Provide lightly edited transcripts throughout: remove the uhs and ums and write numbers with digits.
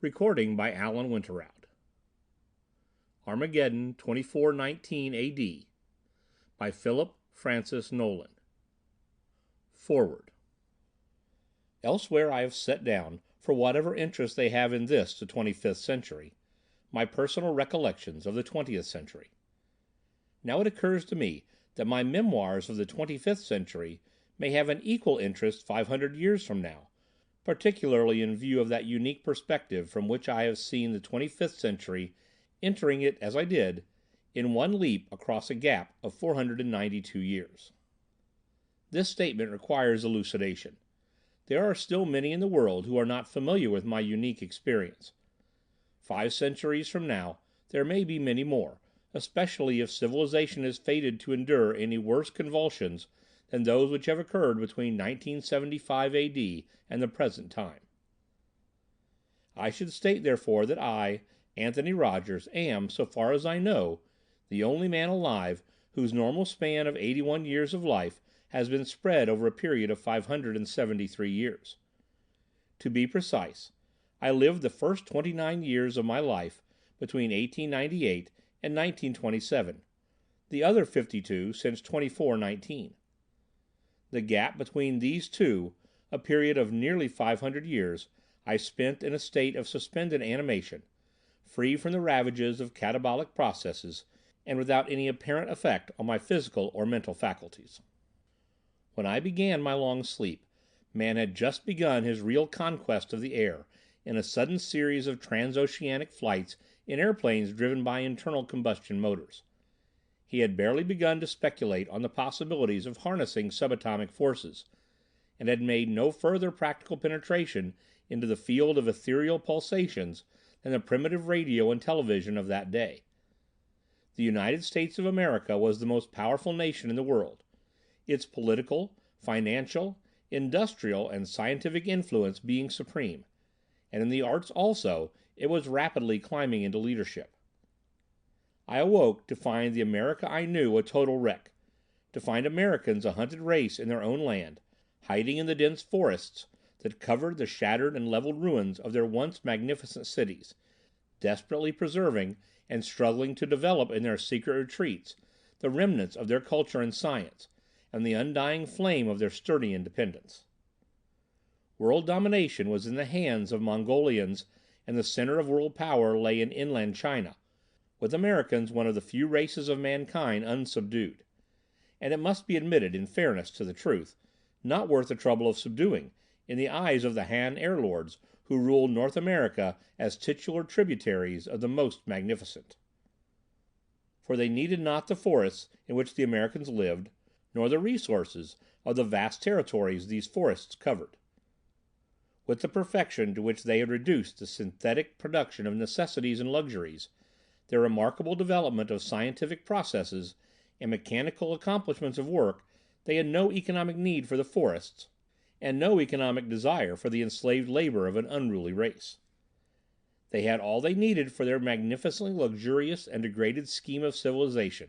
Recording by Alan Winterrowd. Armageddon 2419 AD by Philip Francis Nowlan. Foreword. Elsewhere I have set down, for whatever interest they have in this, the 25th century, my personal recollections of the 20th century. Now it occurs to me that my memoirs of the 25th century may have an equal interest 500 years from now, particularly in view of that unique perspective from which I have seen the 25th century, entering it, as I did, in one leap across a gap of 492 years. This statement requires elucidation. There are still many in the world who are not familiar with my unique experience. 5 centuries from now, there may be many more, especially if civilization is fated to endure any worse convulsions than those which have occurred between 1975 AD and the present time. I should state, therefore, that I, Anthony Rogers, am, so far as I know, the only man alive whose normal span of 81 years of life has been spread over a period of 573 years. To be precise, I lived the first 29 years of my life between 1898 and 1927, the other 52 since 2419. The gap between these two, a period of nearly 500 years, I spent in a state of suspended animation, free from the ravages of catabolic processes, and without any apparent effect on my physical or mental faculties. When I began my long sleep, man had just begun his real conquest of the air in a sudden series of transoceanic flights in airplanes driven by internal combustion motors. He had barely begun to speculate on the possibilities of harnessing subatomic forces, and had made no further practical penetration into the field of ethereal pulsations than the primitive radio and television of that day. The United States of America was the most powerful nation in the world, its political, financial, industrial, and scientific influence being supreme, and in the arts also it was rapidly climbing into leadership. I awoke to find the America I knew a total wreck, to find Americans a hunted race in their own land, hiding in the dense forests that covered the shattered and leveled ruins of their once magnificent cities, desperately preserving and struggling to develop in their secret retreats the remnants of their culture and science, and the undying flame of their sturdy independence. World domination was in the hands of Mongolians, and the center of world power lay in inland China, with Americans one of the few races of mankind unsubdued, and it must be admitted, in fairness to the truth, not worth the trouble of subduing, in the eyes of the Han air lords who ruled North America as titular tributaries of the most magnificent. For they needed not the forests in which the Americans lived, nor the resources of the vast territories these forests covered. With the perfection to which they had reduced the synthetic production of necessities and luxuries, their remarkable development of scientific processes, and mechanical accomplishments of work, they had no economic need for the forests, and no economic desire for the enslaved labor of an unruly race. They had all they needed for their magnificently luxurious and degraded scheme of civilization,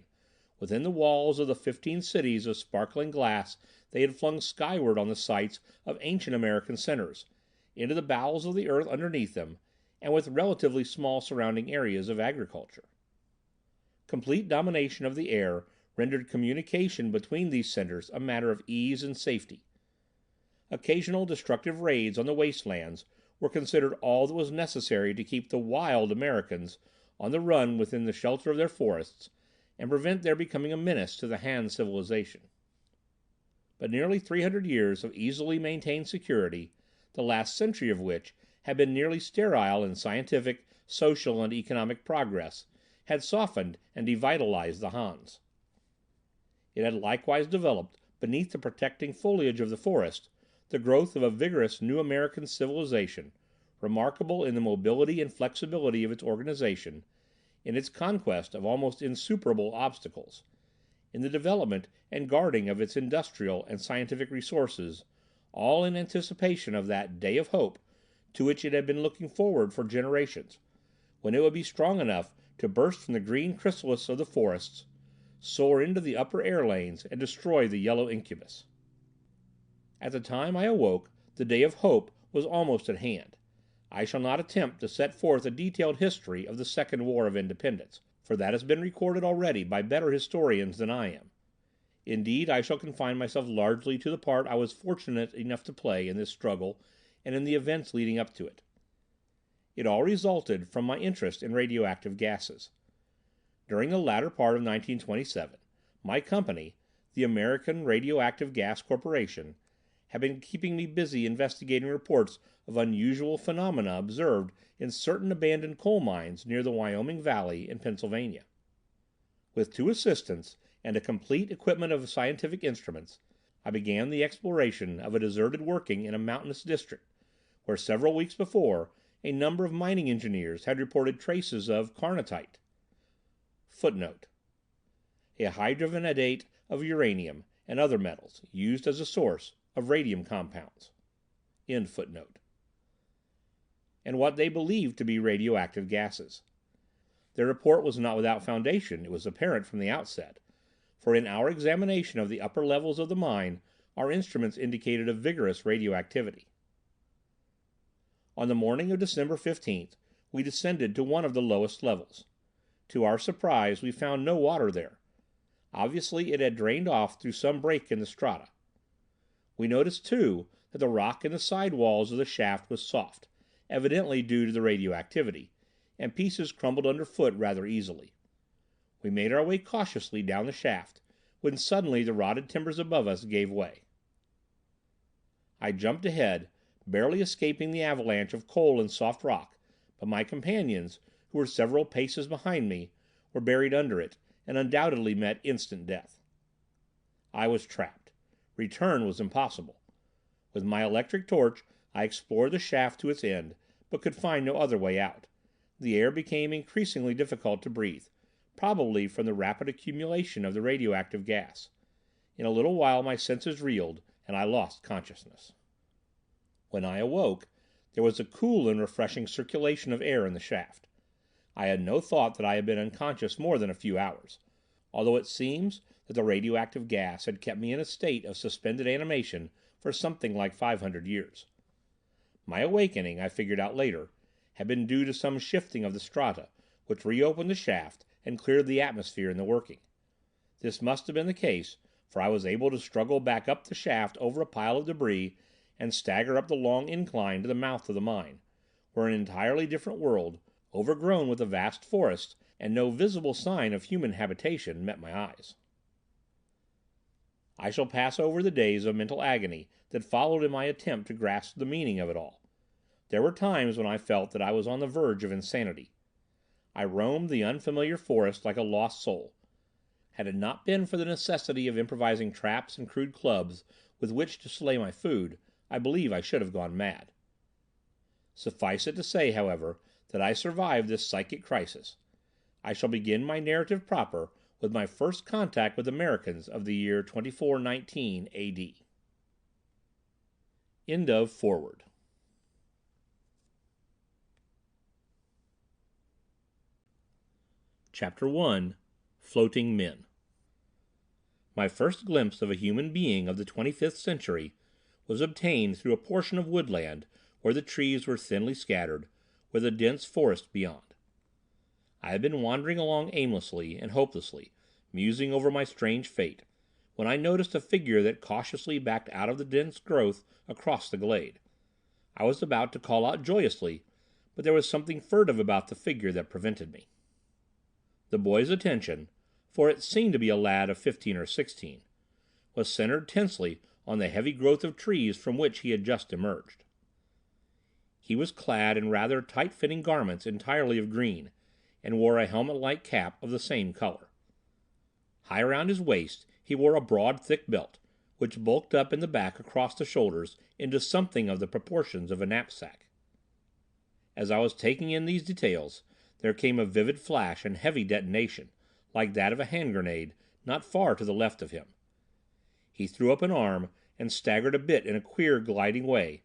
within the walls of the 15 cities of sparkling glass they had flung skyward on the sites of ancient American centers, into the bowels of the earth underneath them, and with relatively small surrounding areas of agriculture. Complete domination of the air rendered communication between these centers a matter of ease and safety. Occasional destructive raids on the wastelands were considered all that was necessary to keep the wild Americans on the run within the shelter of their forests, and prevent their becoming a menace to the Han civilization. But nearly 300 years of easily maintained security, the last century of which had been nearly sterile in scientific, social, and economic progress, had softened and devitalized the Hans. It had likewise developed, beneath the protecting foliage of the forest, the growth of a vigorous new American civilization, remarkable in the mobility and flexibility of its organization, in its conquest of almost insuperable obstacles, in the development and guarding of its industrial and scientific resources, all in anticipation of that day of hope to which it had been looking forward for generations, when it would be strong enough to burst from the green chrysalis of the forests, soar into the upper air lanes, and destroy the yellow incubus. At the time I awoke, the day of hope was almost at hand. I shall not attempt to set forth a detailed history of the Second War of Independence, for that has been recorded already by better historians than I am. Indeed, I shall confine myself largely to the part I was fortunate enough to play in this struggle and in the events leading up to it. It all resulted from my interest in radioactive gases. During the latter part of 1927, my company, the American Radioactive Gas Corporation, had been keeping me busy investigating reports of unusual phenomena observed in certain abandoned coal mines near the Wyoming Valley in Pennsylvania. With 2 assistants and a complete equipment of scientific instruments, I began the exploration of a deserted working in a mountainous district, where several weeks before a number of mining engineers had reported traces of carnotite. Footnote: a hydrogenate of uranium and other metals used as a source of radium compounds. End footnote. And what they believed to be radioactive gases. Their report was not without foundation, it was apparent from the outset, for in our examination of the upper levels of the mine, our instruments indicated a vigorous radioactivity. On the morning of December 15th, we descended to one of the lowest levels. To our surprise, we found no water there. Obviously, it had drained off through some break in the strata. We noticed, too, that the rock in the side walls of the shaft was soft, evidently due to the radioactivity, and pieces crumbled underfoot rather easily. We made our way cautiously down the shaft, when suddenly the rotted timbers above us gave way. I jumped ahead, barely escaping the avalanche of coal and soft rock, but my companions, who were several paces behind me, were buried under it, and undoubtedly met instant death. I was trapped. Return was impossible. With my electric torch, I explored the shaft to its end, but could find no other way out. The air became increasingly difficult to breathe, probably from the rapid accumulation of the radioactive gas. In a little while my senses reeled, and I lost consciousness. When I awoke, there was a cool and refreshing circulation of air in the shaft. I had no thought that I had been unconscious more than a few hours, although it seems that the radioactive gas had kept me in a state of suspended animation for something like 500 years. My awakening, I figured out later, had been due to some shifting of the strata, which reopened the shaft and cleared the atmosphere in the working. This must have been the case, for I was able to struggle back up the shaft over a pile of debris and stagger up the long incline to the mouth of the mine, where an entirely different world, overgrown with a vast forest and no visible sign of human habitation, met my eyes. I shall pass over the days of mental agony that followed in my attempt to grasp the meaning of it all. There were times when I felt that I was on the verge of insanity. I roamed the unfamiliar forest like a lost soul. Had it not been for the necessity of improvising traps and crude clubs with which to slay my food, I believe I should have gone mad. Suffice it to say, however, that I survived this psychic crisis. I shall begin my narrative proper with my first contact with Americans of the year 2419 A.D. End of Foreword. Chapter 1. Floating Men. My first glimpse of a human being of the 25th century was obtained through a portion of woodland where the trees were thinly scattered, with a dense forest beyond. I had been wandering along aimlessly and hopelessly, musing over my strange fate, when I noticed a figure that cautiously backed out of the dense growth across the glade. I was about to call out joyously, but there was something furtive about the figure that prevented me. The boy's attention, for it seemed to be a lad of 15 or 16, was centered tensely on the heavy growth of trees from which he had just emerged. He was clad in rather tight-fitting garments entirely of green, and wore a helmet-like cap of the same color. High around his waist he wore a broad, thick belt, which bulked up in the back across the shoulders into something of the proportions of a knapsack. As I was taking in these details, there came a vivid flash and heavy detonation, like that of a hand grenade, not far to the left of him. He threw up an arm and staggered a bit in a queer, gliding way.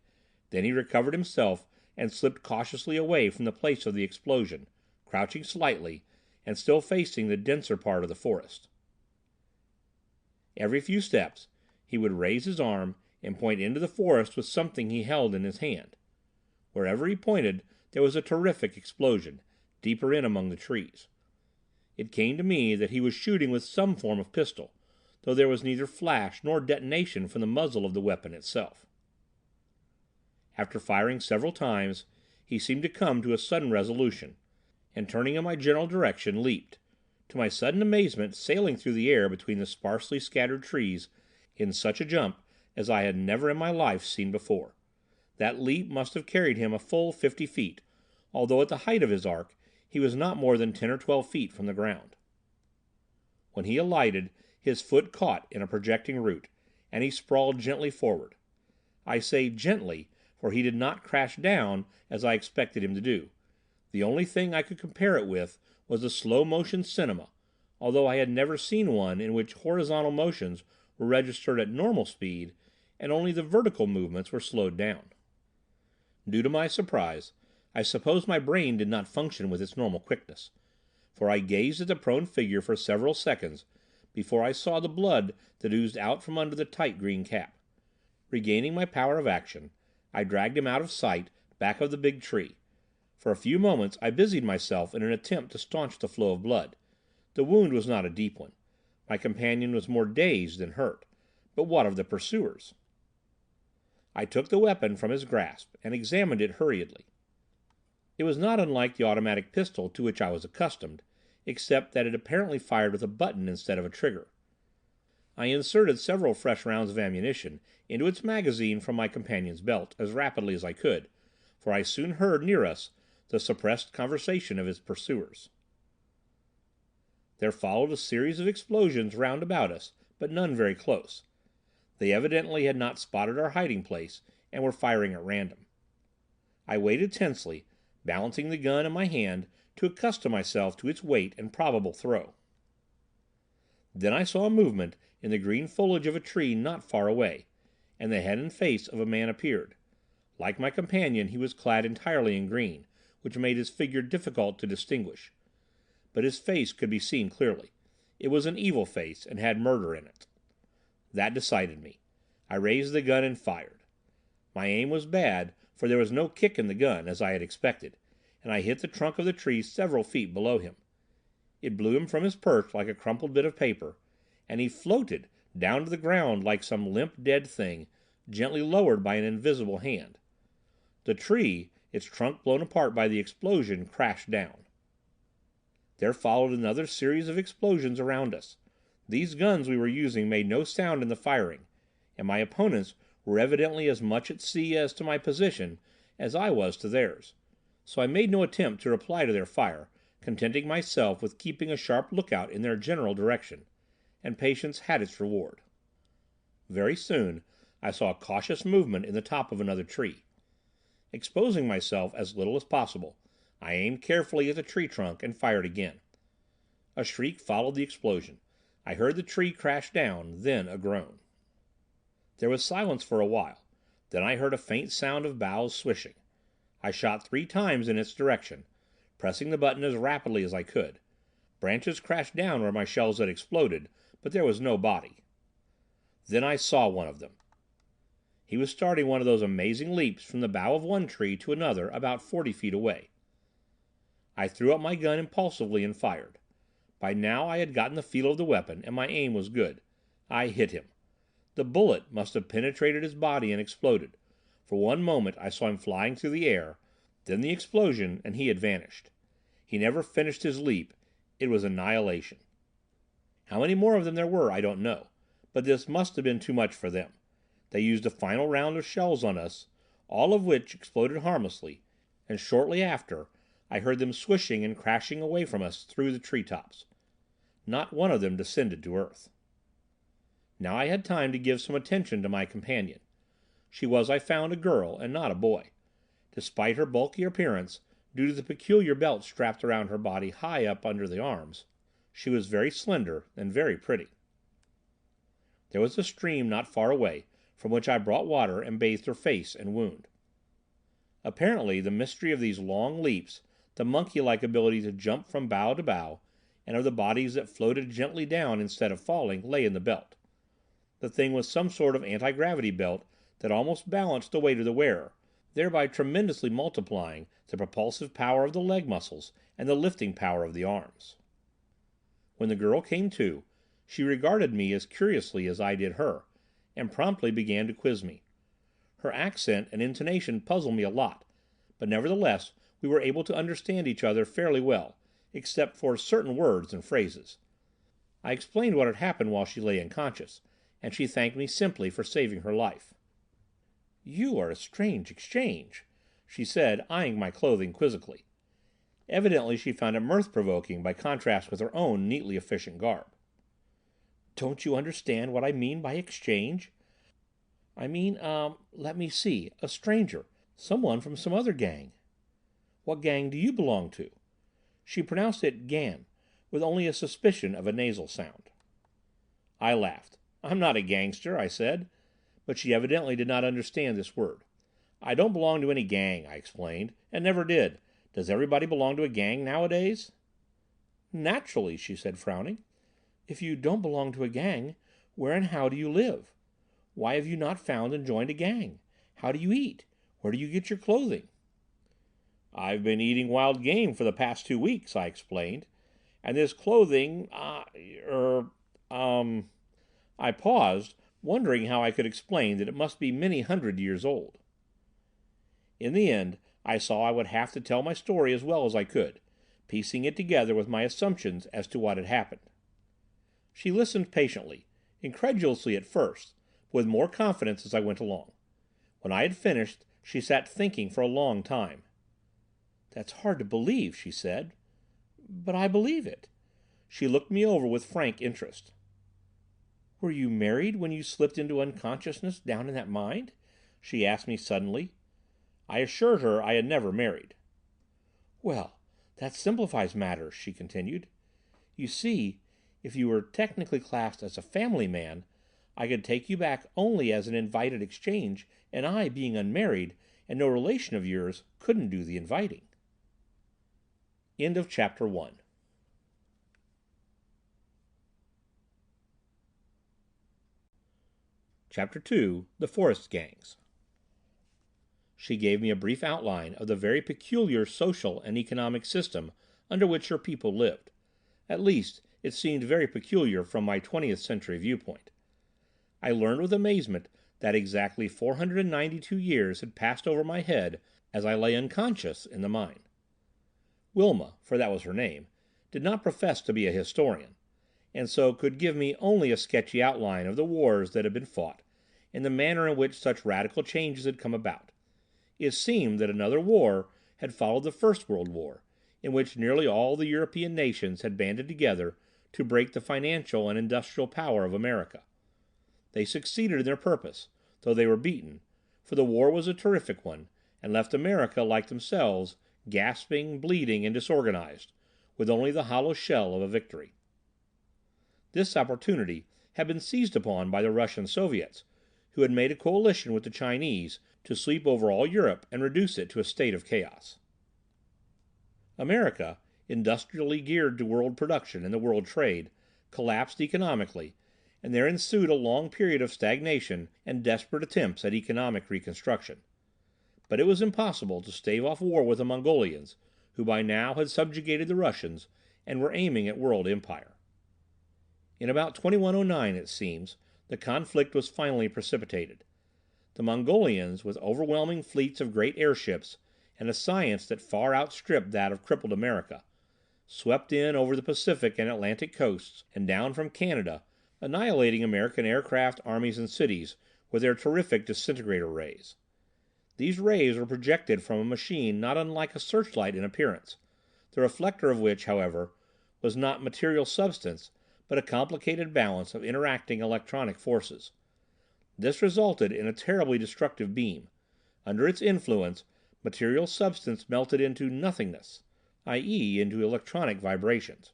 Then he recovered himself and slipped cautiously away from the place of the explosion, crouching slightly, and still facing the denser part of the forest. Every few steps he would raise his arm and point into the forest with something he held in his hand. Wherever he pointed, there was a terrific explosion, deeper in among the trees. It came to me that he was shooting with some form of pistol, though there was neither flash nor detonation from the muzzle of the weapon itself. After firing several times, he seemed to come to a sudden resolution, and turning in my general direction, leaped, to my sudden amazement sailing through the air between the sparsely scattered trees in such a jump as I had never in my life seen before. That leap must have carried him a full 50 feet, although at the height of his arc he was not more than 10 or 12 feet from the ground. When he alighted, his foot caught in a projecting root, and he sprawled gently forward. I say gently, for he did not crash down as I expected him to do. The only thing I could compare it with was a slow-motion cinema, although I had never seen one in which horizontal motions were registered at normal speed and only the vertical movements were slowed down. Due to my surprise, I suppose my brain did not function with its normal quickness, for I gazed at the prone figure for several seconds before I saw the blood that oozed out from under the tight green cap. Regaining my power of action, I dragged him out of sight, back of the big tree. For a few moments I busied myself in an attempt to staunch the flow of blood. The wound was not a deep one. My companion was more dazed than hurt. But what of the pursuers? I took the weapon from his grasp and examined it hurriedly. It was not unlike the automatic pistol to which I was accustomed, except that it apparently fired with a button instead of a trigger. I inserted several fresh rounds of ammunition into its magazine from my companion's belt as rapidly as I could, for I soon heard near us the suppressed conversation of his pursuers. There followed a series of explosions round about us, but none very close. They evidently had not spotted our hiding place and were firing at random. I waited tensely, balancing the gun in my hand to accustom myself to its weight and probable throw. Then I saw a movement in the green foliage of a tree not far away, and the head and face of a man appeared. Like my companion, he was clad entirely in green, which made his figure difficult to distinguish. But his face could be seen clearly. It was an evil face, and had murder in it. That decided me. I raised the gun and fired. My aim was bad, for there was no kick in the gun, as I had expected, and I hit the trunk of the tree several feet below him. It blew him from his perch like a crumpled bit of paper, and he floated down to the ground like some limp dead thing, gently lowered by an invisible hand. The tree, its trunk blown apart by the explosion, crashed down. There followed another series of explosions around us. These guns we were using made no sound in the firing, and my opponents were evidently as much at sea as to my position as I was to theirs, so I made no attempt to reply to their fire, contenting myself with keeping a sharp lookout in their general direction, and patience had its reward. Very soon I saw a cautious movement in the top of another tree. Exposing myself as little as possible, I aimed carefully at the tree trunk and fired again. A shriek followed the explosion. I heard the tree crash down, then a groan. There was silence for a while. Then I heard a faint sound of boughs swishing. I shot 3 times in its direction, pressing the button as rapidly as I could. Branches crashed down where my shells had exploded, but there was no body. Then I saw one of them. He was starting one of those amazing leaps from the bough of one tree to another about 40 feet away. I threw up my gun impulsively and fired. By now I had gotten the feel of the weapon, and my aim was good. I hit him. The bullet must have penetrated his body and exploded. For one moment I saw him flying through the air, then the explosion, and he had vanished. He never finished his leap. It was annihilation. How many more of them there were I don't know, but this must have been too much for them. They used a final round of shells on us, all of which exploded harmlessly, and shortly after I heard them swishing and crashing away from us through the treetops. Not one of them descended to earth. Now I had time to give some attention to my companion. She was, I found, a girl, and not a boy. Despite her bulky appearance, due to the peculiar belt strapped around her body high up under the arms, she was very slender and very pretty. There was a stream not far away, from which I brought water and bathed her face and wound. Apparently the mystery of these long leaps, the monkey-like ability to jump from bough to bough, and of the bodies that floated gently down instead of falling, lay in the belt. The thing was some sort of anti-gravity belt that almost balanced the weight of the wearer, thereby tremendously multiplying the propulsive power of the leg muscles and the lifting power of the arms. When the girl came to, she regarded me as curiously as I did her, and promptly began to quiz me. Her accent and intonation puzzled me a lot, but nevertheless we were able to understand each other fairly well, except for certain words and phrases. I explained what had happened while she lay unconscious, and she thanked me simply for saving her life. "You are a strange exchange," she said, eyeing my clothing quizzically. Evidently she found it mirth-provoking by contrast with her own neatly efficient garb. "Don't you understand what I mean by exchange? I mean, let me see, a stranger, someone from some other gang." "What gang do you belong to?" She pronounced it "gan," with only a suspicion of a nasal sound. I laughed. "I'm not a gangster," I said, but she evidently did not understand this word. "I don't belong to any gang," I explained, "and never did. Does everybody belong to a gang nowadays?" "Naturally," she said, frowning. "If you don't belong to a gang, where and how do you live? Why have you not found and joined a gang? How do you eat? Where do you get your clothing?" "I've been eating wild game for the past 2 weeks," I explained, "and this clothing, I paused, wondering how I could explain that it must be many hundred years old. In the end, I saw I would have to tell my story as well as I could, piecing it together with my assumptions as to what had happened. She listened patiently, incredulously at first, but with more confidence as I went along. When I had finished, she sat thinking for a long time. "That's hard to believe," she said. "But I believe it." She looked me over with frank interest. "Were you married when you slipped into unconsciousness down in that mine?" she asked me suddenly. I assured her I had never married. "Well, that simplifies matters," she continued. "You see, if you were technically classed as a family man, I could take you back only as an invited exchange, and I, being unmarried, and no relation of yours, couldn't do the inviting." End of Chapter 1. Chapter 2. The Forest Gangs. She gave me a brief outline of the very peculiar social and economic system under which her people lived. At least, it seemed very peculiar from my 20th century viewpoint. I learned with amazement that exactly 492 years had passed over my head as I lay unconscious in the mine. Wilma, for that was her name, did not profess to be a historian, and so could give me only a sketchy outline of the wars that had been fought, and the manner in which such radical changes had come about. It seemed that another war had followed the First World War, in which nearly all the European nations had banded together to break the financial and industrial power of America. They succeeded in their purpose, though they were beaten, for the war was a terrific one, and left America, like themselves, gasping, bleeding, and disorganized, with only the hollow shell of a victory. This opportunity had been seized upon by the Russian Soviets, who had made a coalition with the Chinese to sweep over all Europe and reduce it to a state of chaos. America, industrially geared to world production and the world trade, collapsed economically, and there ensued a long period of stagnation and desperate attempts at economic reconstruction. But it was impossible to stave off war with the Mongolians, who by now had subjugated the Russians and were aiming at world empire. In about 2109, it seems, the conflict was finally precipitated. The Mongolians, with overwhelming fleets of great airships, and a science that far outstripped that of crippled America, swept in over the Pacific and Atlantic coasts, and down from Canada, annihilating American aircraft, armies, and cities with their terrific disintegrator rays. These rays were projected from a machine not unlike a searchlight in appearance, the reflector of which, however, was not material substance, but a complicated balance of interacting electronic forces. This resulted in a terribly destructive beam. Under its influence, material substance melted into nothingness, i.e., into electronic vibrations.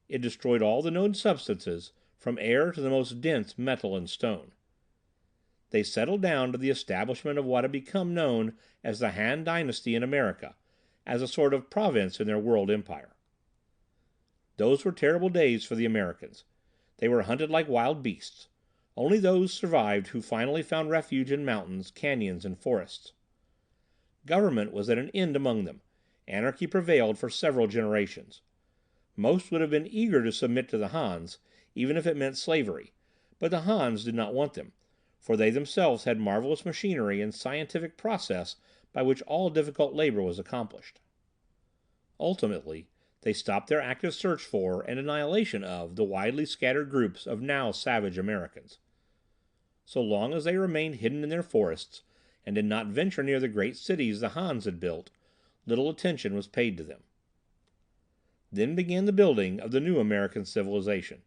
It destroyed all the known substances, from air to the most dense metal and stone. They settled down to the establishment of what had become known as the Han Dynasty in America, as a sort of province in their world empire. Those were terrible days for the Americans. They were hunted like wild beasts. Only those survived who finally found refuge in mountains, canyons, and forests. Government was at an end among them. Anarchy prevailed for several generations. Most would have been eager to submit to the Hans, even if it meant slavery, but the Hans did not want them, for they themselves had marvelous machinery and scientific process by which all difficult labor was accomplished. Ultimately, they stopped their active search for and annihilation of the widely scattered groups of now savage Americans. So long as they remained hidden in their forests, and did not venture near the great cities the Hans had built, little attention was paid to them. Then began the building of the new American civilization.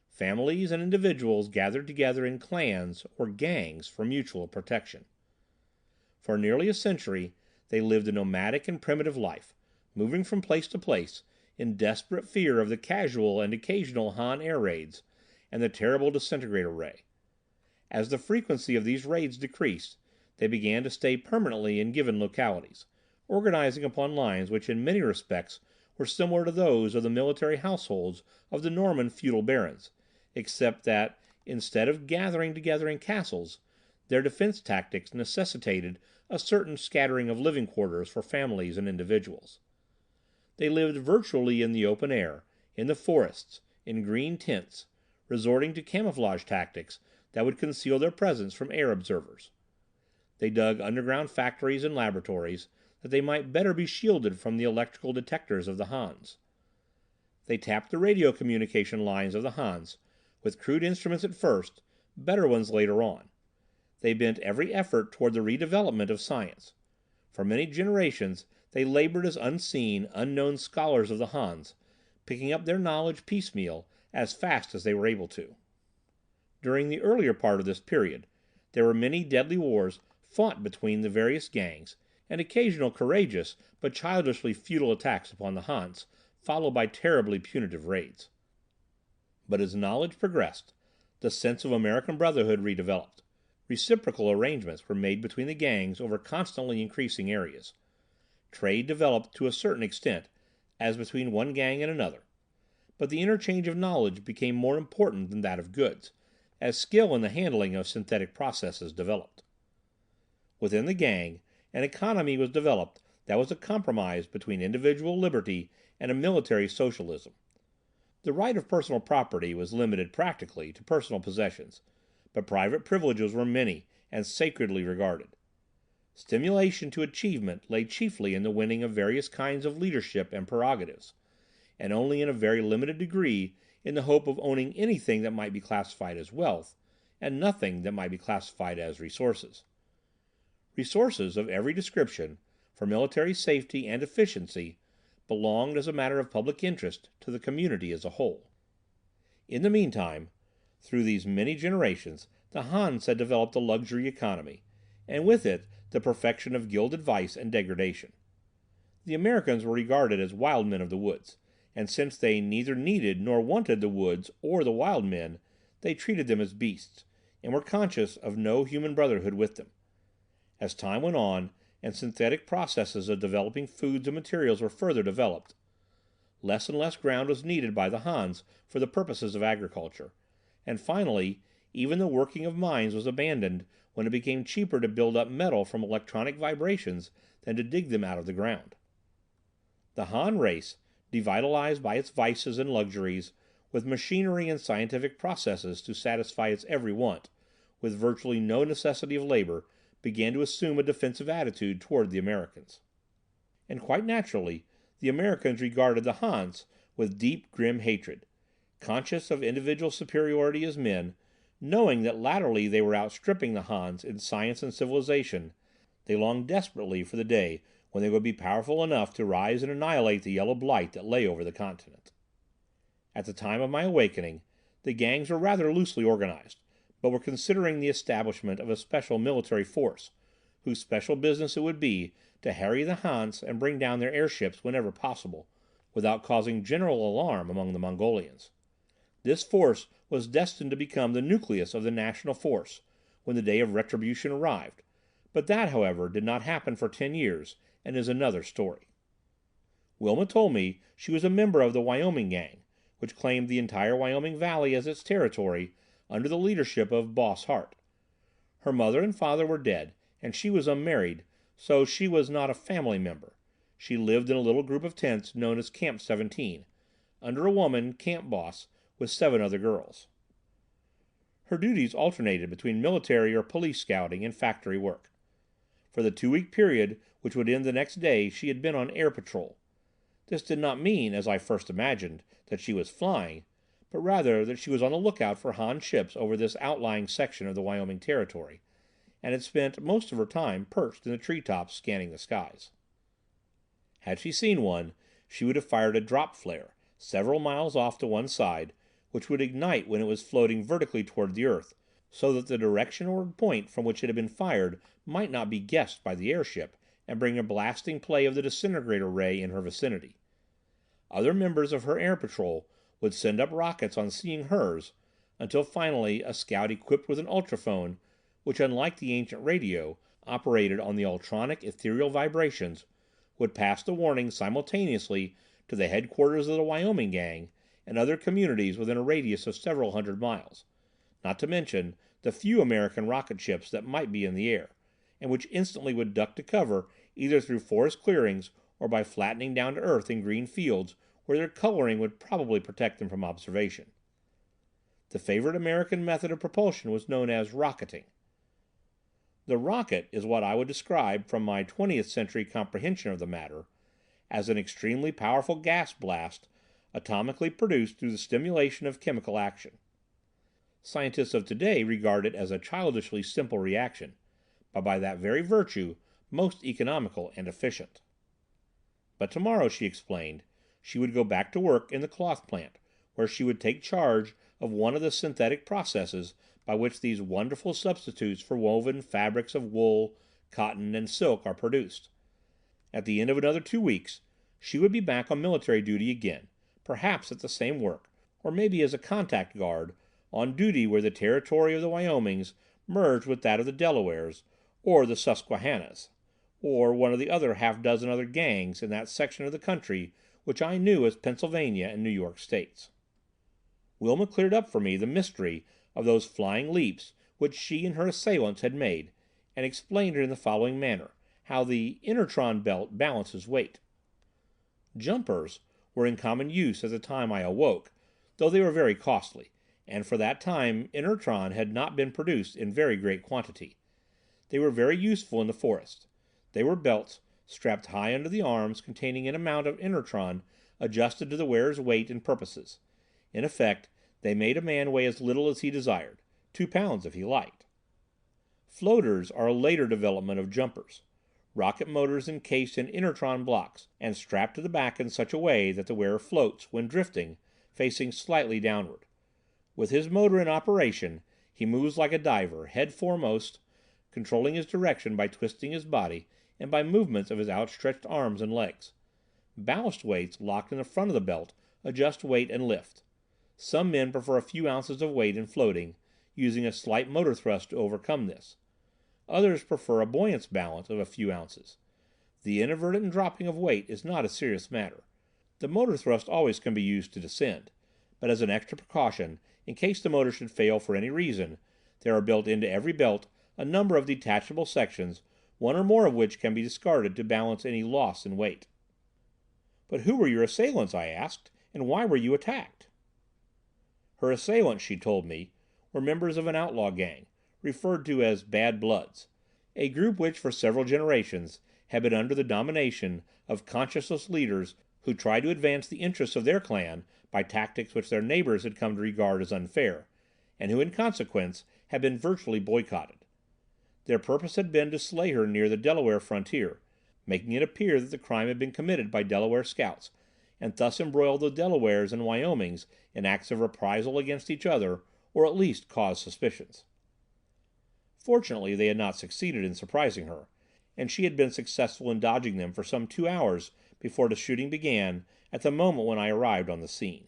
Families and individuals gathered together in clans or gangs for mutual protection. For nearly a century they lived a nomadic and primitive life, moving from place to place in desperate fear of the casual and occasional Han air raids and the terrible disintegrator ray. As the frequency of these raids decreased, they began to stay permanently in given localities, organizing upon lines which in many respects were similar to those of the military households of the Norman feudal barons, except that, instead of gathering together in castles, their defense tactics necessitated a certain scattering of living quarters for families and individuals. They lived virtually in the open air, in the forests, in green tents, resorting to camouflage tactics that would conceal their presence from air observers. They dug underground factories and laboratories, that they might better be shielded from the electrical detectors of the Hans. They tapped the radio communication lines of the Hans, with crude instruments at first, better ones later on. They bent every effort toward the redevelopment of science. For many generations they labored as unseen, unknown scholars of the Hans, picking up their knowledge piecemeal as fast as they were able to. During the earlier part of this period, there were many deadly wars fought between the various gangs, and occasional courageous but childishly futile attacks upon the Hans, followed by terribly punitive raids. But as knowledge progressed, the sense of American brotherhood redeveloped. Reciprocal arrangements were made between the gangs over constantly increasing areas. Trade developed to a certain extent, as between one gang and another. But the interchange of knowledge became more important than that of goods, as skill in the handling of synthetic processes developed. Within the gang, an economy was developed that was a compromise between individual liberty and a military socialism. The right of personal property was limited practically to personal possessions, but private privileges were many and sacredly regarded. Stimulation to achievement lay chiefly in the winning of various kinds of leadership and prerogatives, and only in a very limited degree in the hope of owning anything that might be classified as wealth, and nothing that might be classified as resources. Resources of every description, for military safety and efficiency, belonged as a matter of public interest to the community as a whole. In the meantime, through these many generations, the Hans had developed a luxury economy, and with it the perfection of gilded vice and degradation. The Americans were regarded as wild men of the woods, and since they neither needed nor wanted the woods or the wild men, they treated them as beasts, and were conscious of no human brotherhood with them. As time went on, and synthetic processes of developing foods and materials were further developed, less and less ground was needed by the Hans for the purposes of agriculture, and finally even the working of mines was abandoned when it became cheaper to build up metal from electronic vibrations than to dig them out of the ground. The Han race, devitalized by its vices and luxuries, with machinery and scientific processes to satisfy its every want, with virtually no necessity of labor, began to assume a defensive attitude toward the Americans. And quite naturally, the Americans regarded the Hans with deep, grim hatred. Conscious of individual superiority as men, knowing that latterly they were outstripping the Hans in science and civilization, they longed desperately for the day when they would be powerful enough to rise and annihilate the yellow blight that lay over the continent. At the time of my awakening, the gangs were rather loosely organized, but were considering the establishment of a special military force, whose special business it would be to harry the Hans and bring down their airships whenever possible, without causing general alarm among the Mongolians. This force was destined to become the nucleus of the national force when the day of retribution arrived, but that, however, did not happen for 10 years, and is another story. Wilma told me she was a member of the Wyoming gang, which claimed the entire Wyoming Valley as its territory, under the leadership of Boss Hart. Her mother and father were dead, and she was unmarried, so she was not a family member. She lived in a little group of tents known as Camp 17, under a woman, camp boss, with 7 other girls. Her duties alternated between military or police scouting and factory work. For the 2-week period which would end the next day she had been on air patrol. This did not mean, as I first imagined, that she was flying, but rather that she was on the lookout for Han ships over this outlying section of the Wyoming Territory, and had spent most of her time perched in the treetops scanning the skies. Had she seen one, she would have fired a drop flare, several miles off to one side, which would ignite when it was floating vertically toward the earth, so that the direction or point from which it had been fired might not be guessed by the airship, and bring a blasting play of the disintegrator ray in her vicinity. Other members of her air patrol would send up rockets on seeing hers, until finally a scout equipped with an ultrophone, which, unlike the ancient radio, operated on the ultronic ethereal vibrations, would pass the warning simultaneously to the headquarters of the Wyoming gang and other communities within a radius of several hundred miles, not to mention the few American rocket ships that might be in the air, and which instantly would duck to cover either through forest clearings or by flattening down to earth in green fields where their coloring would probably protect them from observation. The favorite American method of propulsion was known as rocketing. The rocket is what I would describe, from my 20th century comprehension of the matter, as an extremely powerful gas blast atomically produced through the stimulation of chemical action. Scientists of today regard it as a childishly simple reaction, but by that very virtue most economical and efficient. But tomorrow, she explained, she would go back to work in the cloth plant, where she would take charge of one of the synthetic processes by which these wonderful substitutes for woven fabrics of wool, cotton, and silk are produced. At the end of another 2 weeks, she would be back on military duty again, perhaps at the same work, or maybe as a contact guard, on duty where the territory of the Wyomings merged with that of the Delawares, or the Susquehannas, or one of the other half-dozen other gangs in that section of the country which I knew as Pennsylvania and New York states. Wilma cleared up for me the mystery of those flying leaps which she and her assailants had made, and explained it in the following manner, how the inertron belt balances weight. Jumpers were in common use at the time I awoke, though they were very costly, and for that time inertron had not been produced in very great quantity. They were very useful in the forest. They were belts, strapped high under the arms, containing an amount of inertron adjusted to the wearer's weight and purposes. In effect, they made a man weigh as little as he desired, 2 pounds if he liked. Floaters are a later development of jumpers. Rocket motors encased in inertron blocks, and strapped to the back in such a way that the wearer floats, when drifting, facing slightly downward. With his motor in operation, he moves like a diver, head foremost, controlling his direction by twisting his body and by movements of his outstretched arms and legs. Ballast weights locked in the front of the belt adjust weight and lift. Some men prefer a few ounces of weight in floating, using a slight motor thrust to overcome this. Others prefer a buoyance balance of a few ounces. The inadvertent dropping of weight is not a serious matter. The motor thrust always can be used to descend, but as an extra precaution, in case the motor should fail for any reason, there are built into every belt a number of detachable sections, one or more of which can be discarded to balance any loss in weight. "But who were your assailants?" I asked, "and why were you attacked?" Her assailants, she told me, were members of an outlaw gang, referred to as Bad Bloods, a group which for several generations had been under the domination of conscienceless leaders who tried to advance the interests of their clan by tactics which their neighbors had come to regard as unfair, and who in consequence had been virtually boycotted. Their purpose had been to slay her near the Delaware frontier, making it appear that the crime had been committed by Delaware scouts, and thus embroil the Delawares and Wyomings in acts of reprisal against each other, or at least cause suspicions. Fortunately they had not succeeded in surprising her, and she had been successful in dodging them for some 2 hours before the shooting began at the moment when I arrived on the scene.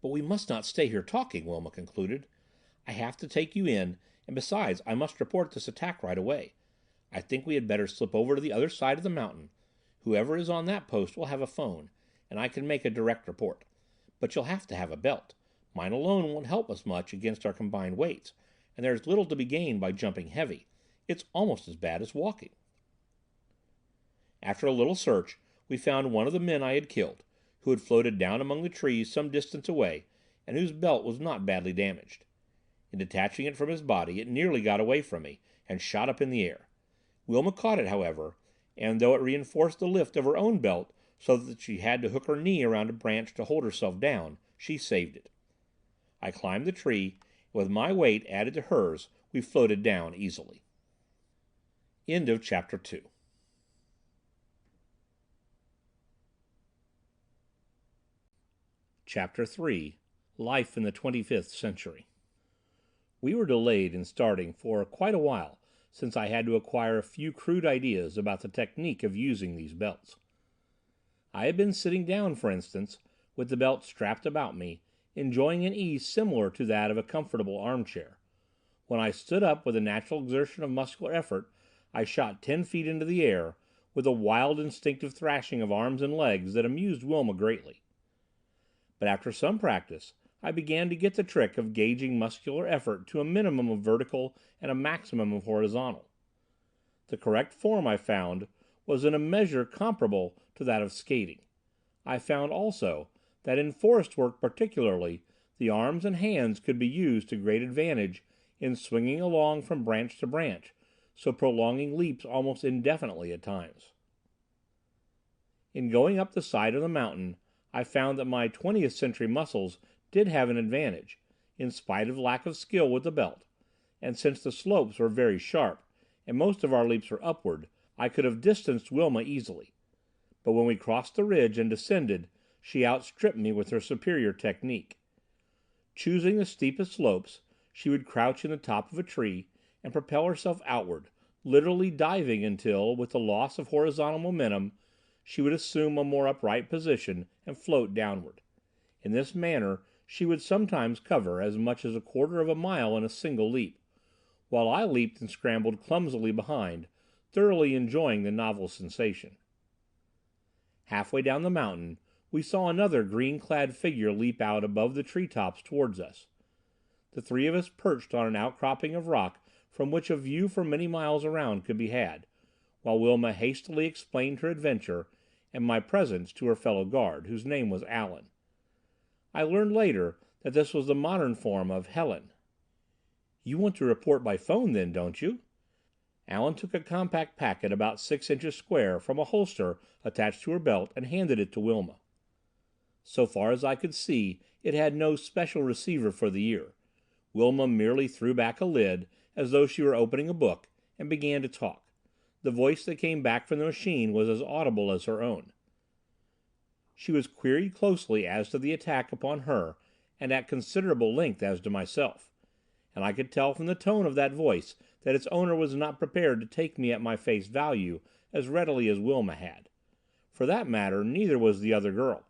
"But we must not stay here talking," Wilma concluded. "I have to take you in, and besides I must report this attack right away. I think we had better slip over to the other side of the mountain. Whoever is on that post will have a phone, and I can make a direct report. But you'll have to have a belt. Mine alone won't help us much against our combined weights, and there's little to be gained by jumping heavy. It's almost as bad as walking." After a little search, we found one of the men I had killed, who had floated down among the trees some distance away, and whose belt was not badly damaged. In detaching it from his body, it nearly got away from me, and shot up in the air. Wilma caught it, however, and though it reinforced the lift of her own belt so that she had to hook her knee around a branch to hold herself down, she saved it. I climbed the tree, and with my weight added to hers, we floated down easily. End of Chapter 2. Chapter 3. Life in the 25th Century. We were delayed in starting for quite a while, since I had to acquire a few crude ideas about the technique of using these belts. I had been sitting down, for instance, with the belt strapped about me, enjoying an ease similar to that of a comfortable armchair. When I stood up with a natural exertion of muscular effort, I shot 10 feet into the air, with a wild instinctive thrashing of arms and legs that amused Wilma greatly. But after some practice, I began to get the trick of gauging muscular effort to a minimum of vertical and a maximum of horizontal. The correct form, I found, was in a measure comparable to that of skating. I found also that in forest work particularly, the arms and hands could be used to great advantage in swinging along from branch to branch, so prolonging leaps almost indefinitely at times. In going up the side of the mountain, I found that my 20th century muscles did have an advantage, in spite of lack of skill with the belt, and since the slopes were very sharp, and most of our leaps were upward, I could have distanced Wilma easily. But when we crossed the ridge and descended, she outstripped me with her superior technique. Choosing the steepest slopes, she would crouch in the top of a tree and propel herself outward, literally diving until, with the loss of horizontal momentum, she would assume a more upright position and float downward. In this manner she would sometimes cover as much as a quarter of a mile in a single leap, while I leaped and scrambled clumsily behind, thoroughly enjoying the novel sensation. Halfway down the mountain we saw another green-clad figure leap out above the tree-tops towards us. The three of us perched on an outcropping of rock from which a view for many miles around could be had, while Wilma hastily explained her adventure and my presence to her fellow guard, whose name was Alan. I learned later that this was the modern form of Helen. "You want to report by phone then, don't you?" Alan took a compact packet about 6 inches square from a holster attached to her belt and handed it to Wilma. So far as I could see, it had no special receiver for the ear. Wilma merely threw back a lid, as though she were opening a book, and began to talk. The voice that came back from the machine was as audible as her own. She was queried closely as to the attack upon her, and at considerable length as to myself, and I could tell from the tone of that voice that its owner was not prepared to take me at my face value as readily as Wilma had. For that matter, neither was the other girl.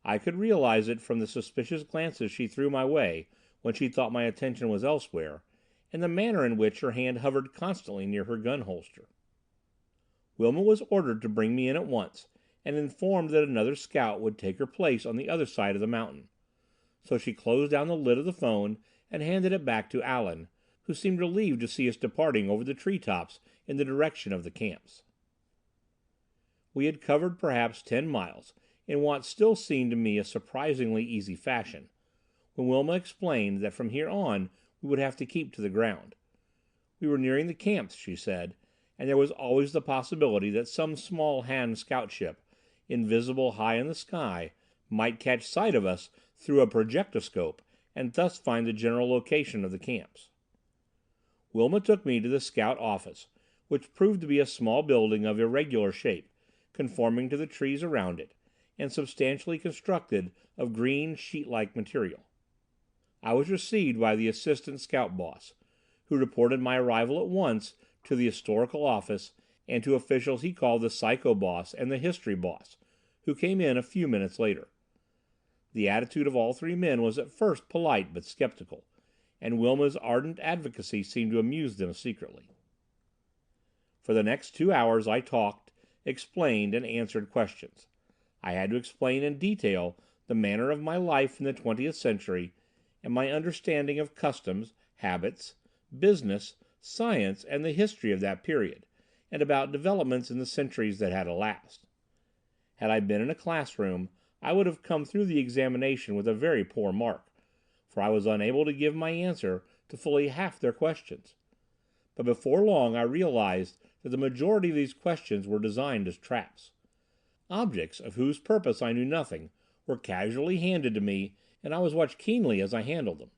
I could realize it from the suspicious glances she threw my way when she thought my attention was elsewhere, and the manner in which her hand hovered constantly near her gun holster. Wilma was ordered to bring me in at once, and informed that another scout would take her place on the other side of the mountain. So she closed down the lid of the phone and handed it back to Alan, who seemed relieved to see us departing over the treetops in the direction of the camps. We had covered perhaps 10 miles, in what still seemed to me a surprisingly easy fashion, when Wilma explained that from here on we would have to keep to the ground. We were nearing the camps, she said, and there was always the possibility that some small Han scout ship, invisible high in the sky, might catch sight of us through a projectoscope and thus find the general location of the camps. Wilma took me to the scout office, which proved to be a small building of irregular shape, conforming to the trees around it, and substantially constructed of green sheet-like material. I was received by the assistant scout boss, who reported my arrival at once to the historical office and to officials he called the psycho boss and the history boss, who came in a few minutes later. The attitude of all three men was at first polite but skeptical, and Wilma's ardent advocacy seemed to amuse them secretly. For the next 2 hours I talked, explained, and answered questions. I had to explain in detail the manner of my life in the 20th century, and my understanding of customs, habits, business, science, and the history of that period, and about developments in the centuries that had elapsed. Had I been in a classroom, I would have come through the examination with a very poor mark, for I was unable to give my answer to fully half their questions. But before long I realized that the majority of these questions were designed as traps. Objects, of whose purpose I knew nothing, were casually handed to me, and I was watched keenly as I handled them.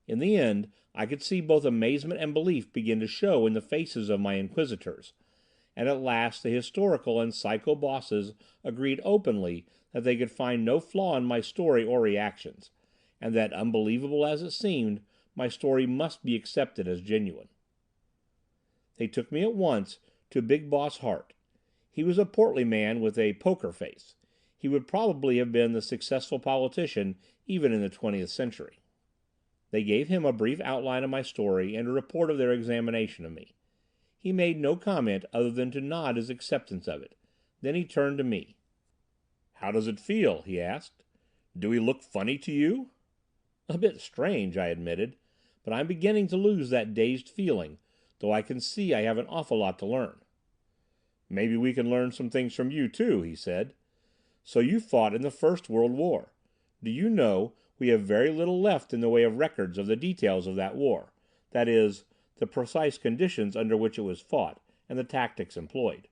In the end, I could see both amazement and belief begin to show in the faces of my inquisitors, and at last the historical and psycho bosses agreed openly that they could find no flaw in my story or reactions, and that, unbelievable as it seemed, my story must be accepted as genuine. They took me at once to Big Boss Hart. He was a portly man with a poker face. He would probably have been the successful politician even in the 20th century. They gave him a brief outline of my story and a report of their examination of me. He made no comment other than to nod his acceptance of it. Then he turned to me. "How does it feel?" he asked. "Do we look funny to you?" "A bit strange," I admitted, "but I'm beginning to lose that dazed feeling, though I can see I have an awful lot to learn." "Maybe we can learn some things from you too," he said. "So you fought in the First World War. Do you know, we have very little left in the way of records of the details of that war, that is, the precise conditions under which it was fought, and the tactics employed.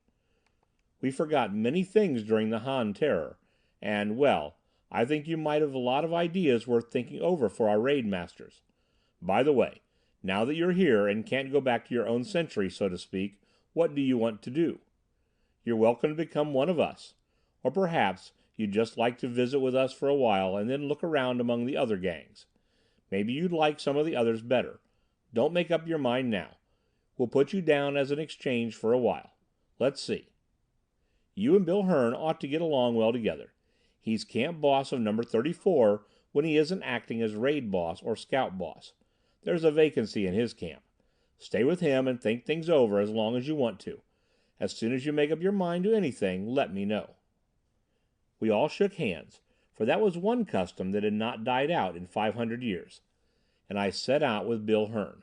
We forgot many things during the Han Terror, and, well, I think you might have a lot of ideas worth thinking over for our raid masters. By the way, now that you're here and can't go back to your own century, so to speak, what do you want to do? You're welcome to become one of us. Or perhaps you'd just like to visit with us for a while and then look around among the other gangs. Maybe you'd like some of the others better. Don't make up your mind now. We'll put you down as an exchange for a while. Let's see. You and Bill Hearn ought to get along well together. He's camp boss of number 34 when he isn't acting as raid boss or scout boss. There's a vacancy in his camp. Stay with him and think things over as long as you want to. As soon as you make up your mind to anything, let me know." We all shook hands, for that was one custom that had not died out in 500 years, and I set out with Bill Hearn.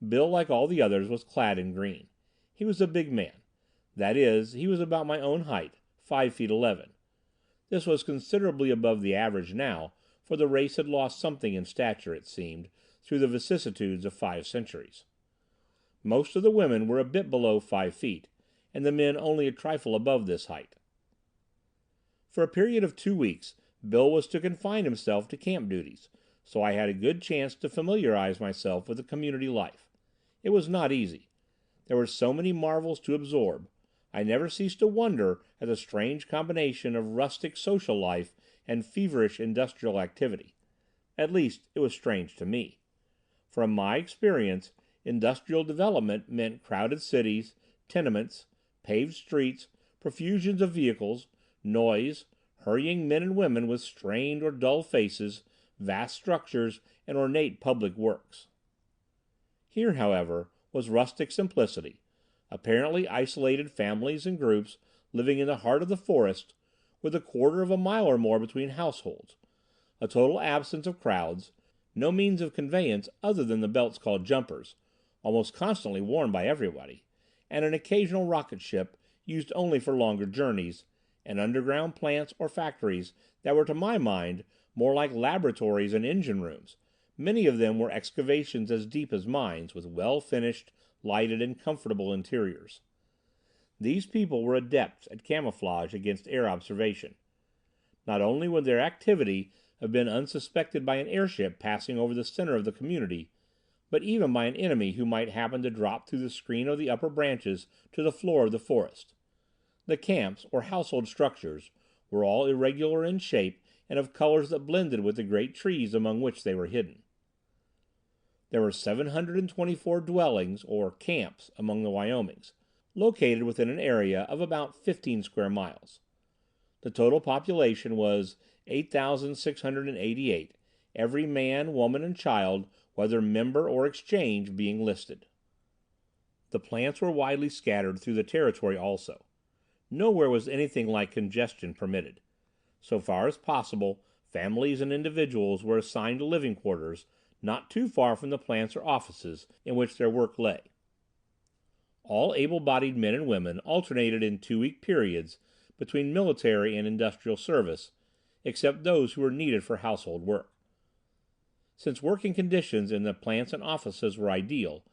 Bill, like all the others, was clad in green. He was a big man. That is, he was about my own height, 5 feet 11. This was considerably above the average now, for the race had lost something in stature, it seemed, through the vicissitudes of 5 centuries. Most of the women were a bit below 5 feet, and the men only a trifle above this height. For a period of 2 weeks, Bill was to confine himself to camp duties, so I had a good chance to familiarize myself with the community life. It was not easy. There were so many marvels to absorb. I never ceased to wonder at the strange combination of rustic social life and feverish industrial activity. At least, it was strange to me. From my experience, industrial development meant crowded cities, tenements, paved streets, profusions of vehicles, noise, hurrying men and women with strained or dull faces, vast structures, and ornate public works. Here, however, was rustic simplicity, apparently isolated families and groups living in the heart of the forest, with a quarter of a mile or more between households, a total absence of crowds, no means of conveyance other than the belts called jumpers, almost constantly worn by everybody, and an occasional rocket ship used only for longer journeys, and underground plants or factories that were to my mind more like laboratories and engine rooms. Many of them were excavations as deep as mines, with well-finished, lighted and comfortable interiors. These people were adepts at camouflage against air observation. Not only would their activity have been unsuspected by an airship passing over the center of the community, but even by an enemy who might happen to drop through the screen of the upper branches to the floor of the forest. The camps, or household structures, were all irregular in shape and of colors that blended with the great trees among which they were hidden. There were 724 dwellings, or camps, among the Wyomings, located within an area of about 15 square miles. The total population was 8,688, every man, woman, and child, whether member or exchange, being listed. The plants were widely scattered through the territory also. Nowhere was anything like congestion permitted. So far as possible, families and individuals were assigned to living quarters not too far from the plants or offices in which their work lay. All able-bodied men and women alternated in 2-week periods between military and industrial service, except those who were needed for household work. Since working conditions in the plants and offices were ideal,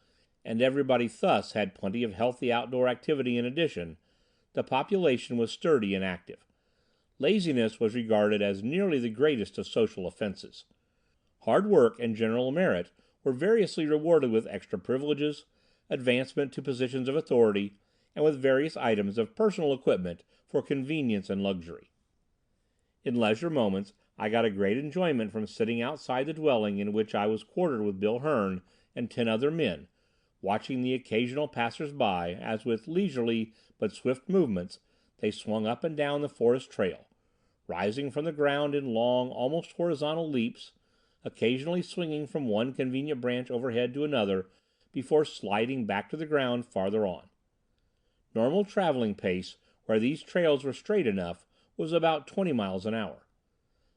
and everybody thus had plenty of healthy outdoor activity in addition, the population was sturdy and active. Laziness was regarded as nearly the greatest of social offenses. Hard work and general merit were variously rewarded with extra privileges, advancement to positions of authority, and with various items of personal equipment for convenience and luxury. In leisure moments I got a great enjoyment from sitting outside the dwelling in which I was quartered with Bill Hearn and 10 other men, watching the occasional passers-by as with leisurely but swift movements they swung up and down the forest trail, rising from the ground in long, almost horizontal leaps, occasionally swinging from one convenient branch overhead to another before sliding back to the ground farther on. Normal traveling pace where these trails were straight enough was about 20 miles an hour.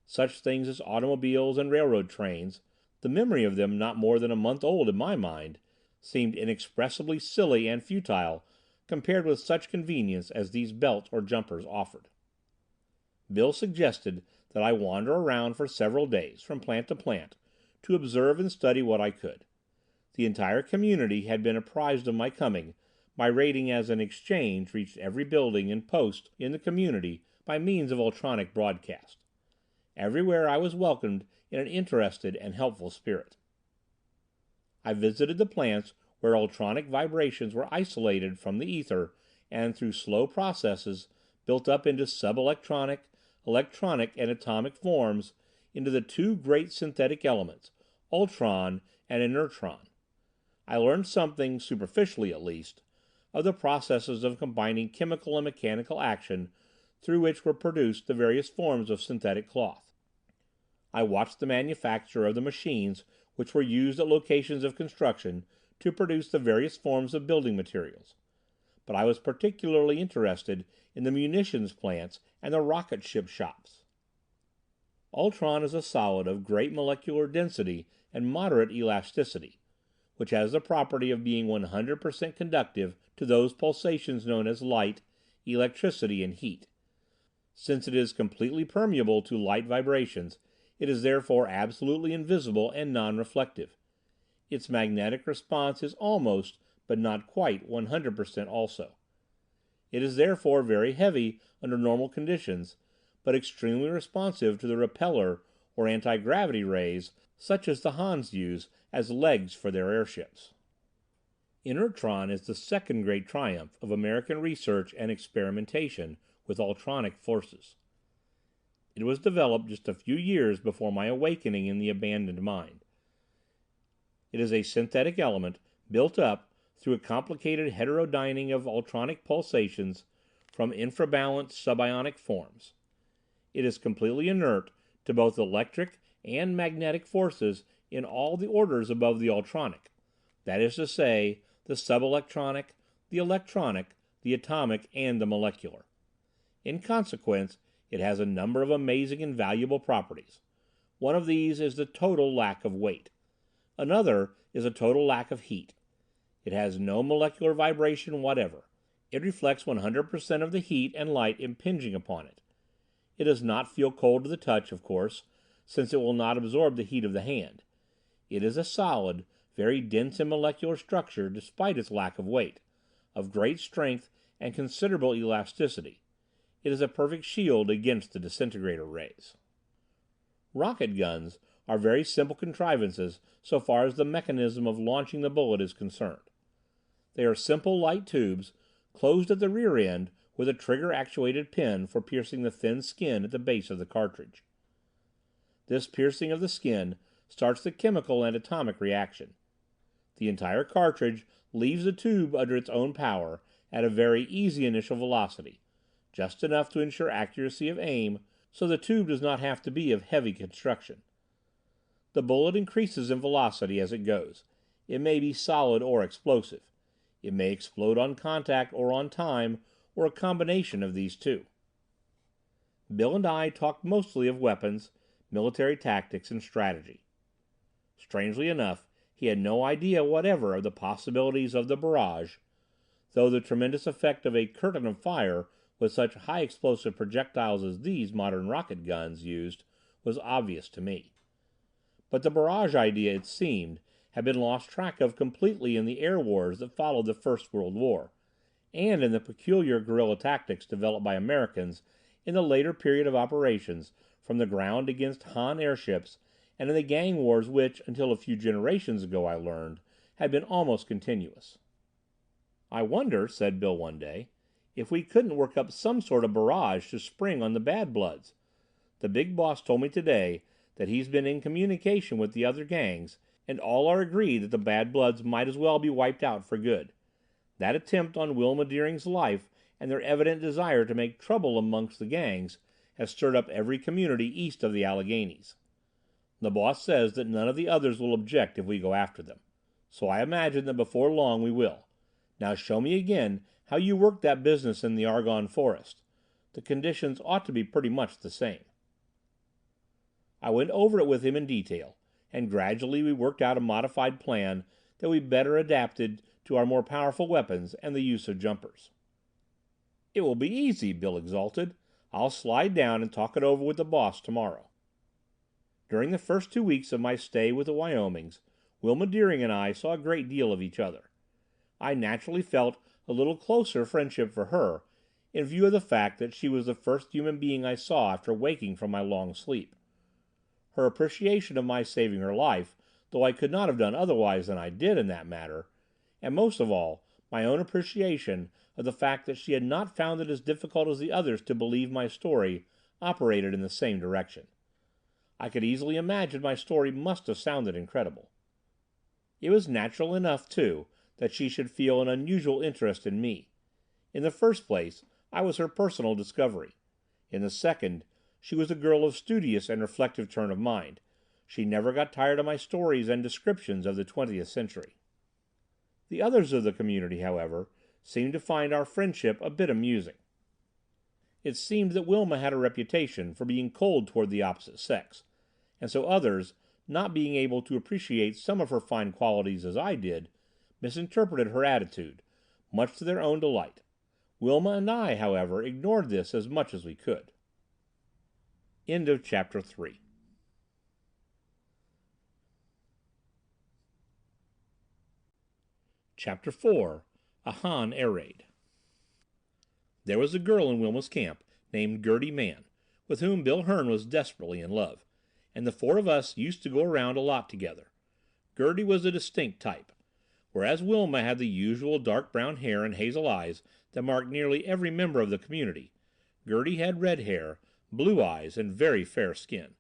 Such things as automobiles and railroad trains, the memory of them not more than a month old in my mind, seemed inexpressibly silly and futile compared with such convenience as these belt or jumpers offered. Bill suggested that I wander around for several days, from plant to plant, to observe and study what I could. The entire community had been apprised of my coming. My rating as an exchange reached every building and post in the community by means of ultronic broadcast. Everywhere I was welcomed in an interested and helpful spirit. I visited the plants where ultronic vibrations were isolated from the ether and through slow processes built up into subelectronic, electronic, and atomic forms into the two great synthetic elements, ultron and inertron. I learned something, superficially at least, of the processes of combining chemical and mechanical action through which were produced the various forms of synthetic cloth. I watched the manufacture of the machines which were used at locations of construction to produce the various forms of building materials, but I was particularly interested in the munitions plants and the rocket ship shops. Ultron is a solid of great molecular density and moderate elasticity, which has the property of being 100% conductive to those pulsations known as light, electricity, and heat. Since it is completely permeable to light vibrations, it is therefore absolutely invisible and non-reflective. Its magnetic response is almost, but not quite, 100% also. It is therefore very heavy under normal conditions, but extremely responsive to the repeller or anti-gravity rays such as the Hans use as legs for their airships. Inertron is the second great triumph of American research and experimentation with ultronic forces. It was developed just a few years before my awakening in the abandoned mind. It is a synthetic element built up through a complicated heterodyning of ultronic pulsations from infrabalanced subionic forms. It is completely inert to both electric and magnetic forces in all the orders above the ultronic, that is to say, the subelectronic, the electronic, the atomic, and the molecular. In consequence, it has a number of amazing and valuable properties. One of these is the total lack of weight. Another is a total lack of heat. It has no molecular vibration whatever. It reflects 100% of the heat and light impinging upon it. It does not feel cold to the touch, of course, since it will not absorb the heat of the hand. It is a solid, very dense in molecular structure despite its lack of weight, of great strength and considerable elasticity. It is a perfect shield against the disintegrator rays. Rocket guns are very simple contrivances so far as the mechanism of launching the bullet is concerned. They are simple light tubes, closed at the rear end with a trigger-actuated pin for piercing the thin skin at the base of the cartridge. This piercing of the skin starts the chemical and atomic reaction. The entire cartridge leaves the tube under its own power at a very easy initial velocity, just enough to ensure accuracy of aim, so the tube does not have to be of heavy construction. The bullet increases in velocity as it goes. It may be solid or explosive. It may explode on contact or on time, or a combination of these two. Bill and I talked mostly of weapons, military tactics, and strategy. Strangely enough, he had no idea whatever of the possibilities of the barrage, though the tremendous effect of a curtain of fire with such high explosive projectiles as these modern rocket guns used was obvious to me. But the barrage idea, it seemed, had been lost track of completely in the air wars that followed the First World War, and in the peculiar guerrilla tactics developed by Americans in the later period of operations from the ground against Han airships, and in the gang wars which, until a few generations ago, I learned, had been almost continuous. "I wonder," said Bill one day, "if we couldn't work up some sort of barrage to spring on the Bad Bloods. The big boss told me today that he's been in communication with the other gangs, and all are agreed that the Bad Bloods might as well be wiped out for good. That attempt on Wilma Deering's life and their evident desire to make trouble amongst the gangs has stirred up every community east of the Alleghenies. The boss says that none of the others will object if we go after them. So I imagine that before long we will. Now show me again how you work that business in the Argonne Forest. The conditions ought to be pretty much the same." I went over it with him in detail, and gradually we worked out a modified plan that we better adapted to our more powerful weapons and the use of jumpers. "It will be easy," Bill exulted. "I'll slide down and talk it over with the boss tomorrow." During the first 2 weeks of my stay with the Wyomings, Wilma Deering and I saw a great deal of each other. I naturally felt a little closer friendship for her, in view of the fact that she was the first human being I saw after waking from my long sleep. Her appreciation of my saving her life, though I could not have done otherwise than I did in that matter, and most of all, my own appreciation of the fact that she had not found it as difficult as the others to believe my story, operated in the same direction. I could easily imagine my story must have sounded incredible. It was natural enough, too, that she should feel an unusual interest in me. In the first place, I was her personal discovery. In the second, she was a girl of studious and reflective turn of mind. She never got tired of my stories and descriptions of the 20th century. The others of the community, however, seemed to find our friendship a bit amusing. It seemed that Wilma had a reputation for being cold toward the opposite sex, and so others, not being able to appreciate some of her fine qualities as I did, misinterpreted her attitude, much to their own delight. Wilma and I, however, ignored this as much as we could. End of Chapter 3. Chapter 4. A Han Air Raid. There was a girl in Wilma's camp named Gertie Mann, with whom Bill Hearn was desperately in love, and the four of us used to go around a lot together. Gertie was a distinct type. Whereas Wilma had the usual dark brown hair and hazel eyes that marked nearly every member of the community, Gertie had red hair, blue eyes, and very fair skin.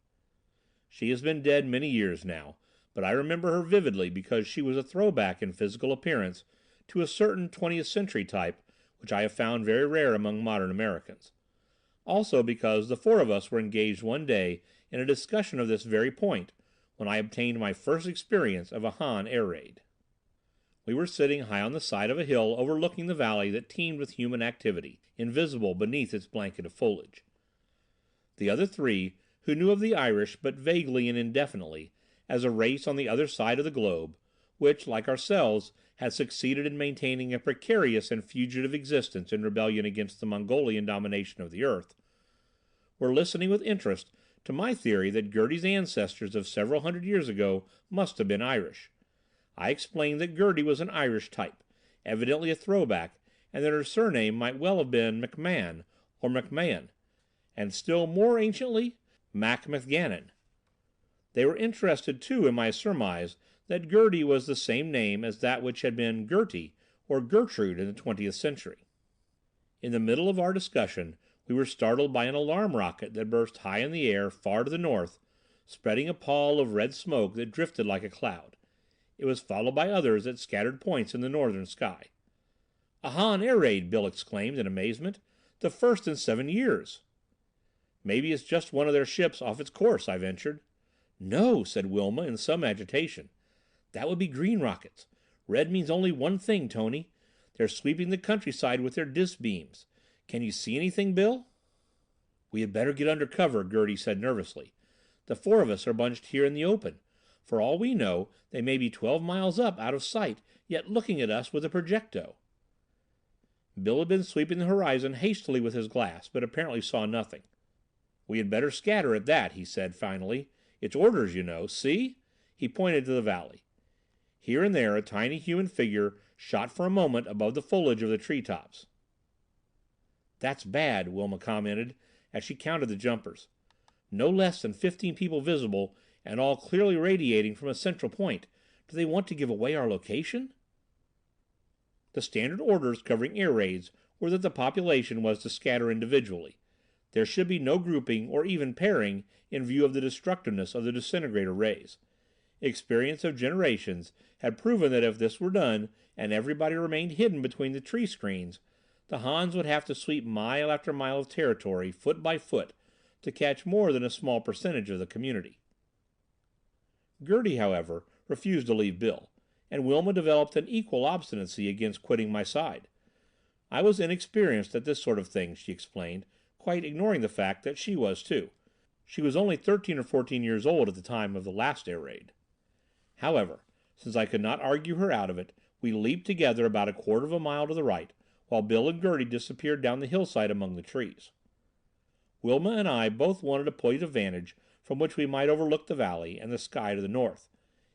She has been dead many years now, but I remember her vividly because she was a throwback in physical appearance to a certain 20th century type which I have found very rare among modern Americans. Also because the four of us were engaged one day in a discussion of this very point when I obtained my first experience of a Han air raid. We were sitting high on the side of a hill overlooking the valley that teemed with human activity, invisible beneath its blanket of foliage. The other three, who knew of the Irish but vaguely and indefinitely, as a race on the other side of the globe, which, like ourselves, had succeeded in maintaining a precarious and fugitive existence in rebellion against the Mongolian domination of the earth, were listening with interest to my theory that Gertie's ancestors of several hundred years ago must have been Irish. I explained that Gertie was an Irish type, evidently a throwback, and that her surname might well have been McMahon or McMahon, and still more anciently, MacMcGannon. They were interested, too, in my surmise that Gertie was the same name as that which had been Gertie or Gertrude in the 20th century. In the middle of our discussion we were startled by an alarm rocket that burst high in the air far to the north, spreading a pall of red smoke that drifted like a cloud. It was followed by others at scattered points in the northern sky. "A Han air raid!" Bill exclaimed in amazement. "The first in 7 years!" "Maybe it's just one of their ships off its course," I ventured. "No," said Wilma in some agitation. "That would be green rockets. Red means only one thing, Tony. They're sweeping the countryside with their dis beams. Can you see anything, Bill?" "We had better get under cover," Gertie said nervously. "The four of us are bunched here in the open. For all we know, they may be 12 miles up out of sight, yet looking at us with a projecto." Bill had been sweeping the horizon hastily with his glass, but apparently saw nothing. "We had better scatter at that," he said finally. "It's orders, you know. See?" He pointed to the valley. Here and there a tiny human figure shot for a moment above the foliage of the treetops. "That's bad," Wilma commented as she counted the jumpers. "No less than 15 people visible, and all clearly radiating from a central point. Do they want to give away our location?" The standard orders covering air raids were that the population was to scatter individually. There should be no grouping or even pairing in view of the destructiveness of the disintegrator rays. Experience of generations had proven that if this were done and everybody remained hidden between the tree screens, the Hans would have to sweep mile after mile of territory, foot by foot, to catch more than a small percentage of the community. Gertie, however, refused to leave Bill, and Wilma developed an equal obstinacy against quitting my side. I was inexperienced at this sort of thing, she explained, quite ignoring the fact that she was too. She was only 13 or 14 years old at the time of the last air raid. However, since I could not argue her out of it, we leaped together about a quarter of a mile to the right, while Bill and Gertie disappeared down the hillside among the trees. Wilma and I both wanted a point of vantage from which we might overlook the valley and the sky to the north,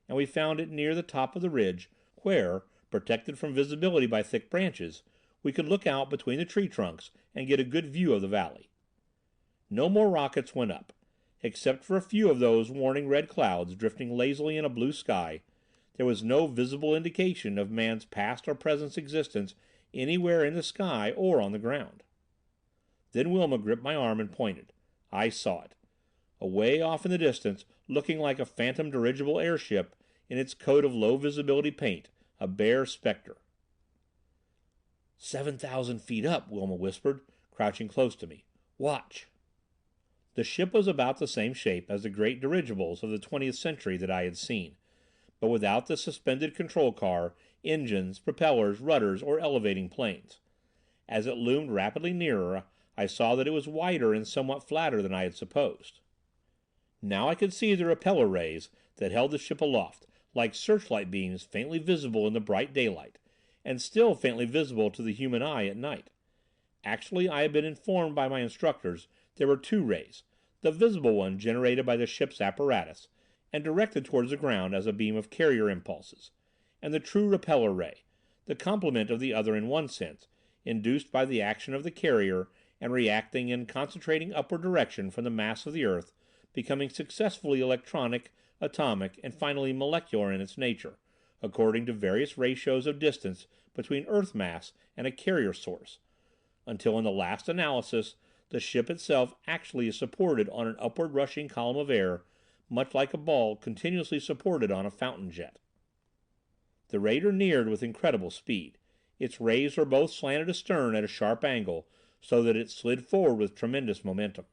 and we found it near the top of the ridge where, protected from visibility by thick branches, we could look out between the tree trunks and get a good view of the valley. No more rockets went up. Except for a few of those warning red clouds drifting lazily in a blue sky, there was no visible indication of man's past or present existence anywhere in the sky or on the ground. Then Wilma gripped my arm and pointed. I saw it. Away off in the distance, looking like a phantom dirigible airship in its coat of low visibility paint, a bare spectre. 7,000 feet up, Wilma whispered, crouching close to me. Watch. The ship was about the same shape as the great dirigibles of the 20th century that I had seen, but without the suspended control car, engines, propellers, rudders, or elevating planes. As it loomed rapidly nearer, I saw that it was wider and somewhat flatter than I had supposed. Now I could see the repeller rays that held the ship aloft, like searchlight beams faintly visible in the bright daylight, and still faintly visible to the human eye at night. Actually, I had been informed by my instructors there were two rays, the visible one generated by the ship's apparatus, and directed towards the ground as a beam of carrier impulses, and the true repeller ray, the complement of the other in one sense, induced by the action of the carrier and reacting in concentrating upward direction from the mass of the earth, becoming successively electronic, atomic, and finally molecular in its nature, according to various ratios of distance between earth mass and a carrier source, until in the last analysis the ship itself actually is supported on an upward rushing column of air, much like a ball continuously supported on a fountain jet. The raider neared with incredible speed. Its rays were both slanted astern at a sharp angle, so that it slid forward with tremendous momentum.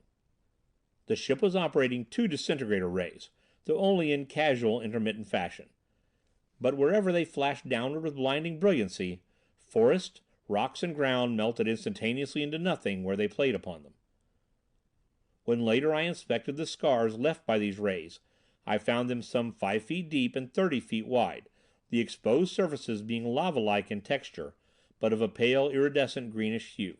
The ship was operating two disintegrator rays, though only in casual, intermittent fashion. But wherever they flashed downward with blinding brilliancy, forest, rocks and ground melted instantaneously into nothing where they played upon them. When later I inspected the scars left by these rays, I found them some 5 feet deep and 30 feet wide, the exposed surfaces being lava-like in texture, but of a pale iridescent greenish hue.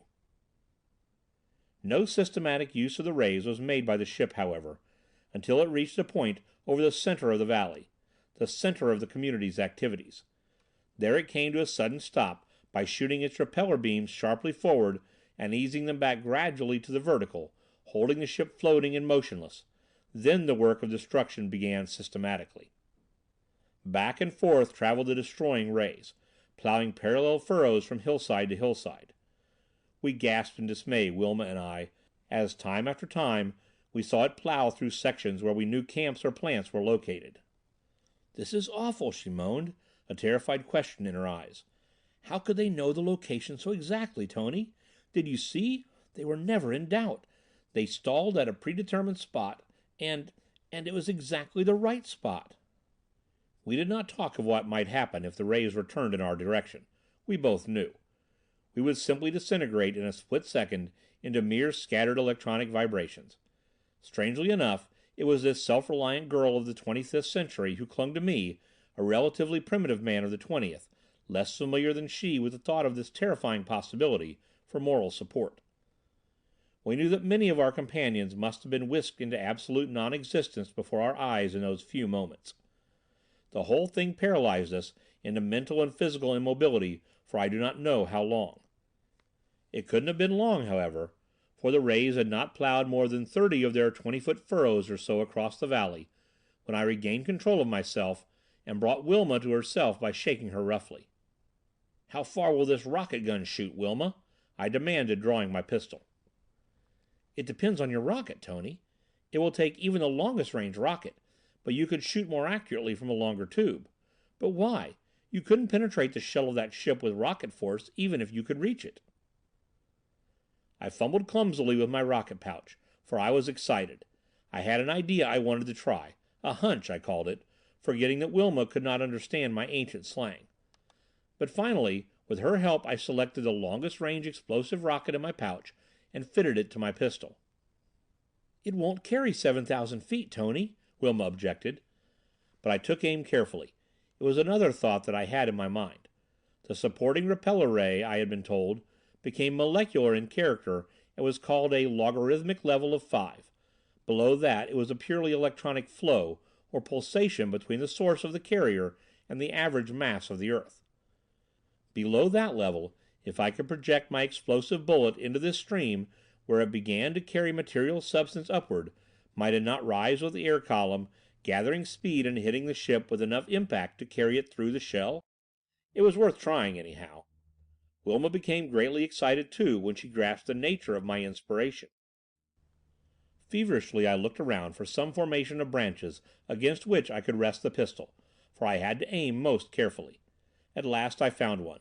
No systematic use of the rays was made by the ship, however, until it reached a point over the center of the valley, the center of the community's activities. There it came to a sudden stop by shooting its repeller beams sharply forward and easing them back gradually to the vertical, holding the ship floating and motionless. Then the work of destruction began systematically. Back and forth traveled the destroying rays, plowing parallel furrows from hillside to hillside. We gasped in dismay, Wilma and I, as time after time we saw it plow through sections where we knew camps or plants were located. "This is awful," she moaned, a terrified question in her eyes. "How could they know the location so exactly, Tony? Did you see? They were never in doubt. They stalled at a predetermined spot, and it was exactly the right spot." We did not talk of what might happen if the rays were turned in our direction. We both knew. We would simply disintegrate in a split second into mere scattered electronic vibrations. Strangely enough, it was this self-reliant girl of the 25th century who clung to me, a relatively primitive man of the 20th, less familiar than she with the thought of this terrifying possibility, for moral support. We knew that many of our companions must have been whisked into absolute non-existence before our eyes in those few moments. The whole thing paralyzed us into mental and physical immobility for I do not know how long. It couldn't have been long, however, for the rays had not plowed more than 30 of their 20-foot furrows or so across the valley, when I regained control of myself and brought Wilma to herself by shaking her roughly. "How far will this rocket gun shoot, Wilma?" I demanded, drawing my pistol. "It depends on your rocket, Tony. It will take even the longest range rocket, but you could shoot more accurately from a longer tube. But why? You couldn't penetrate the shell of that ship with rocket force even if you could reach it." I fumbled clumsily with my rocket pouch, for I was excited. I had an idea I wanted to try. A hunch, I called it, forgetting that Wilma could not understand my ancient slang. But finally, with her help, I selected the longest range explosive rocket in my pouch and fitted it to my pistol. "It won't carry 7,000 feet, Tony," Wilma objected. But I took aim carefully. It was another thought that I had in my mind. The supporting repeller ray, I had been told, became molecular in character and was called a logarithmic level of 5. Below that it was a purely electronic flow, or pulsation between the source of the carrier and the average mass of the earth. Below that level, if I could project my explosive bullet into this stream where it began to carry material substance upward, might it not rise with the air column, gathering speed and hitting the ship with enough impact to carry it through the shell? It was worth trying, anyhow. Wilma became greatly excited too when she grasped the nature of my inspiration. Feverishly I looked around for some formation of branches against which I could rest the pistol, for I had to aim most carefully. At last I found one.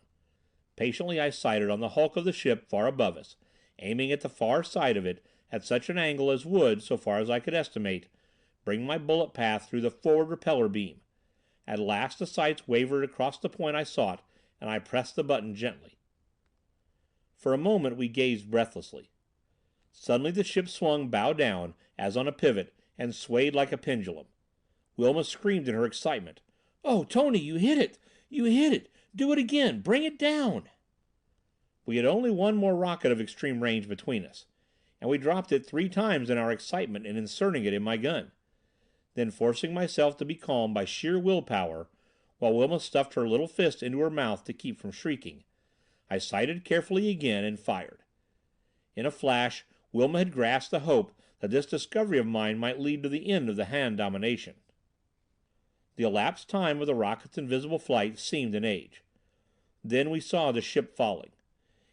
Patiently I sighted on the hulk of the ship far above us, aiming at the far side of it at such an angle as would, so far as I could estimate, bring my bullet path through the forward repeller beam. At last the sights wavered across the point I sought, and I pressed the button gently. For a moment we gazed breathlessly. Suddenly the ship swung bow down, as on a pivot, and swayed like a pendulum. Wilma screamed in her excitement. "Oh, Tony, you hit it! You hit it! Do it again! Bring it down!" We had only one more rocket of extreme range between us, and we dropped it 3 times in our excitement in inserting it in my gun. Then, forcing myself to be calm by sheer willpower, while Wilma stuffed her little fist into her mouth to keep from shrieking, I sighted carefully again and fired. In a flash, Wilma had grasped the hope that this discovery of mine might lead to the end of the Han domination. The elapsed time of the rocket's invisible flight seemed an age. Then we saw the ship falling.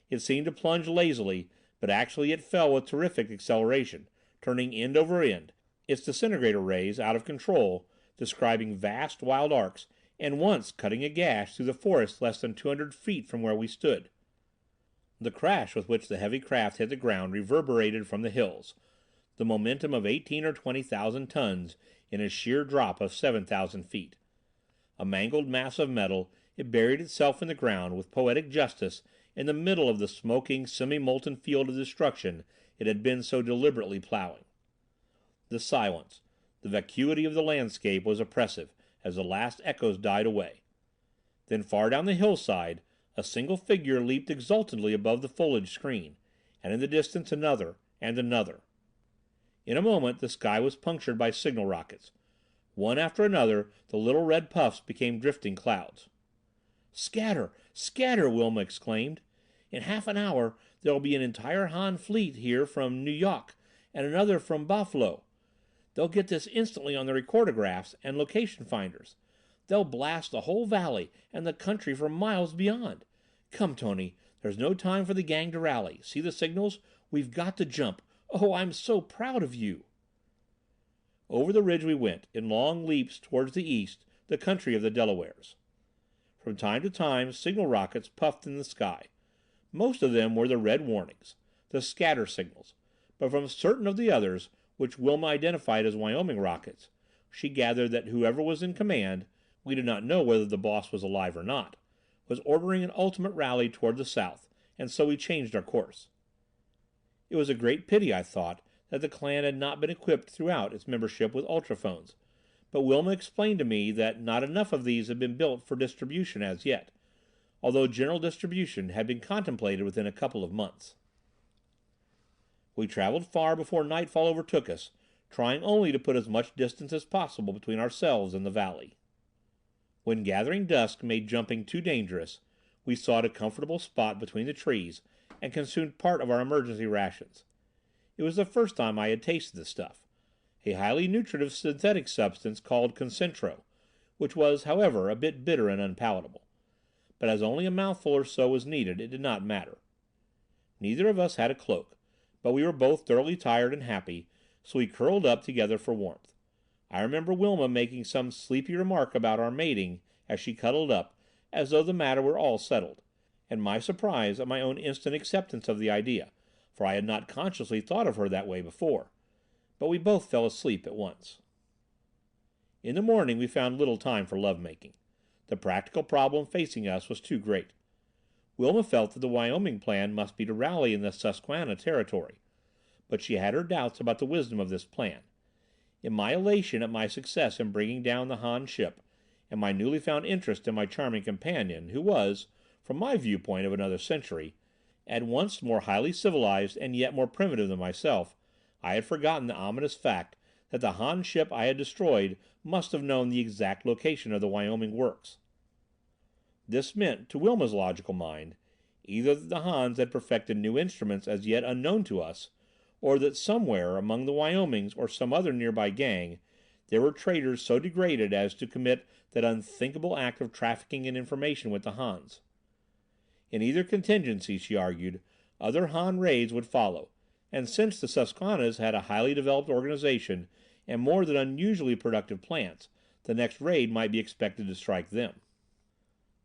It seemed to plunge lazily, but actually it fell with terrific acceleration, turning end over end, its disintegrator rays out of control, describing vast wild arcs, and once cutting a gash through the forest less than 200 feet from where we stood. The crash with which the heavy craft hit the ground reverberated from the hills, the momentum of 18 or 20,000 tons in a sheer drop of 7,000 feet. A mangled mass of metal, it buried itself in the ground with poetic justice in the middle of the smoking, semi-molten field of destruction it had been so deliberately plowing. The silence, the vacuity of the landscape was oppressive as the last echoes died away. Then far down the hillside, a single figure leaped exultantly above the foliage screen, and in the distance another, and another. In a moment the sky was punctured by signal rockets. One after another the little red puffs became drifting clouds. "Scatter! Scatter!" Wilma exclaimed. "In half an hour there will be an entire Han fleet here from Nu Yok, and another from Buffalo. They'll get this instantly on the recordographs and location finders. They'll blast the whole valley and the country for miles beyond. Come, Tony, there's no time for the gang to rally. See the signals? We've got to jump. Oh, I'm so proud of you." Over the ridge we went, in long leaps towards the east, the country of the Delawares. From time to time signal rockets puffed in the sky. Most of them were the red warnings, the scatter signals, but from certain of the others, which Wilma identified as Wyoming rockets, she gathered that whoever was in command, we did not know whether the boss was alive or not, was ordering an ultimate rally toward the south, and so we changed our course. It was a great pity, I thought, that the clan had not been equipped throughout its membership with ultrophones, but Wilma explained to me that not enough of these had been built for distribution as yet. although general distribution had been contemplated within a couple of months. We traveled far before nightfall overtook us, trying only to put as much distance as possible between ourselves and the valley. When gathering dusk made jumping too dangerous, we sought a comfortable spot between the trees and consumed part of our emergency rations. It was the first time I had tasted the stuff, a highly nutritive synthetic substance called concentro, which was, however, a bit bitter and unpalatable. But as only a mouthful or so was needed, it did not matter. Neither of us had a cloak, but we were both thoroughly tired and happy, so we curled up together for warmth. I remember Wilma making some sleepy remark about our mating as she cuddled up, as though the matter were all settled, and my surprise at my own instant acceptance of the idea, for I had not consciously thought of her that way before. But we both fell asleep at once. In the morning we found little time for love-making. The practical problem facing us was too great. Wilma felt that the Wyoming plan must be to rally in the Susquehanna territory, but she had her doubts about the wisdom of this plan. In my elation at my success in bringing down the Han ship, and my newly found interest in my charming companion, who was, from my viewpoint of another century, at once more highly civilized and yet more primitive than myself, I had forgotten the ominous fact that the Han ship I had destroyed must have known the exact location of the Wyoming works. This meant, to Wilma's logical mind, either that the Hans had perfected new instruments as yet unknown to us, or that somewhere among the Wyomings or some other nearby gang there were traitors so degraded as to commit that unthinkable act of trafficking in information with the Hans. In either contingency, she argued, other Han raids would follow, and since the Susquehannas had a highly developed organization and more than unusually productive plants, the next raid might be expected to strike them.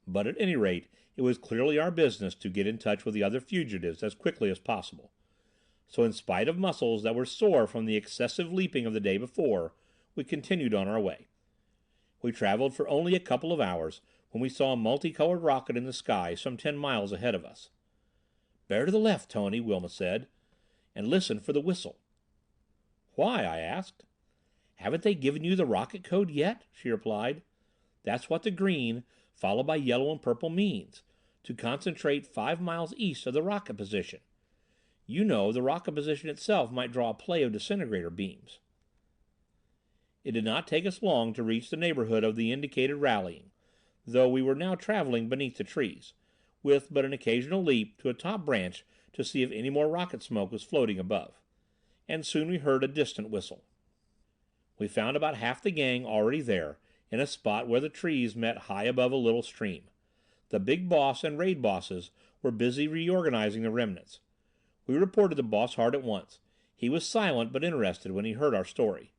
But at any rate, it was clearly our business to get in touch with the other fugitives as quickly as possible. So in spite of muscles that were sore from the excessive leaping of the day before, we continued on our way. We traveled for only a couple of hours when we saw a multicolored rocket in the sky some 10 miles ahead of us. "Bear to the left, Tony," Wilma said, "and listen for the whistle." "Why?" I asked. "Haven't they given you the rocket code yet?" she replied. "That's what the green, followed by yellow and purple means. To concentrate 5 miles east of the rocket position. You know, the rocket position itself might draw a play of disintegrator beams." It did not take us long to reach the neighborhood of the indicated rallying, though we were now traveling beneath the trees, with but an occasional leap to a top branch to see if any more rocket smoke was floating above. And soon we heard a distant whistle. We found about half the gang already there, in a spot where the trees met high above a little stream. The big boss and raid bosses were busy reorganizing the remnants. We reported to Boss Hart at once. He was silent but interested when he heard our story.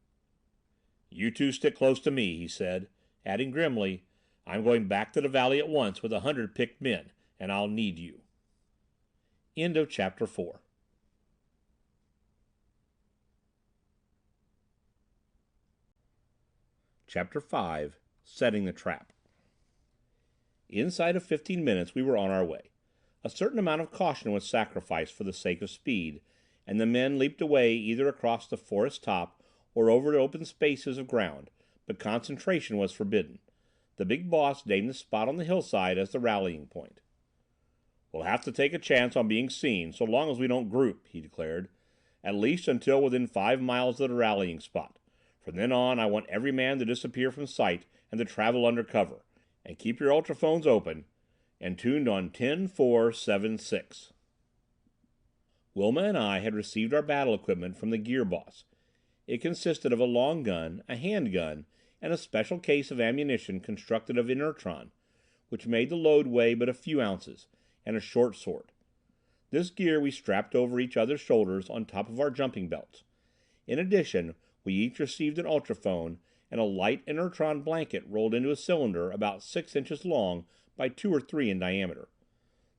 "You two stick close to me," he said, adding grimly, "I'm going back to the valley at once with 100 picked men, and I'll need you." End of Chapter 4. Chapter 5. Setting the Trap. Inside of 15 minutes we were on our way. A certain amount of caution was sacrificed for the sake of speed, and the men leaped away either across the forest top or over open spaces of ground, but concentration was forbidden. The big boss named the spot on the hillside as the rallying point. "We'll have to take a chance on being seen, so long as we don't group," he declared. "At least until within 5 miles of the rallying spot. From then on, I want every man to disappear from sight and to travel under cover. And keep your ultrophones open and tuned on 10476." Wilma and I had received our battle equipment from the gear boss. It consisted of a long gun, a hand gun, and a special case of ammunition constructed of inertron, which made the load weigh but a few ounces, and a short sword. This gear we strapped over each other's shoulders on top of our jumping belts. In addition, we each received an ultrophone and a light inertron blanket rolled into a cylinder about 6 inches long by 2 or 3 in diameter.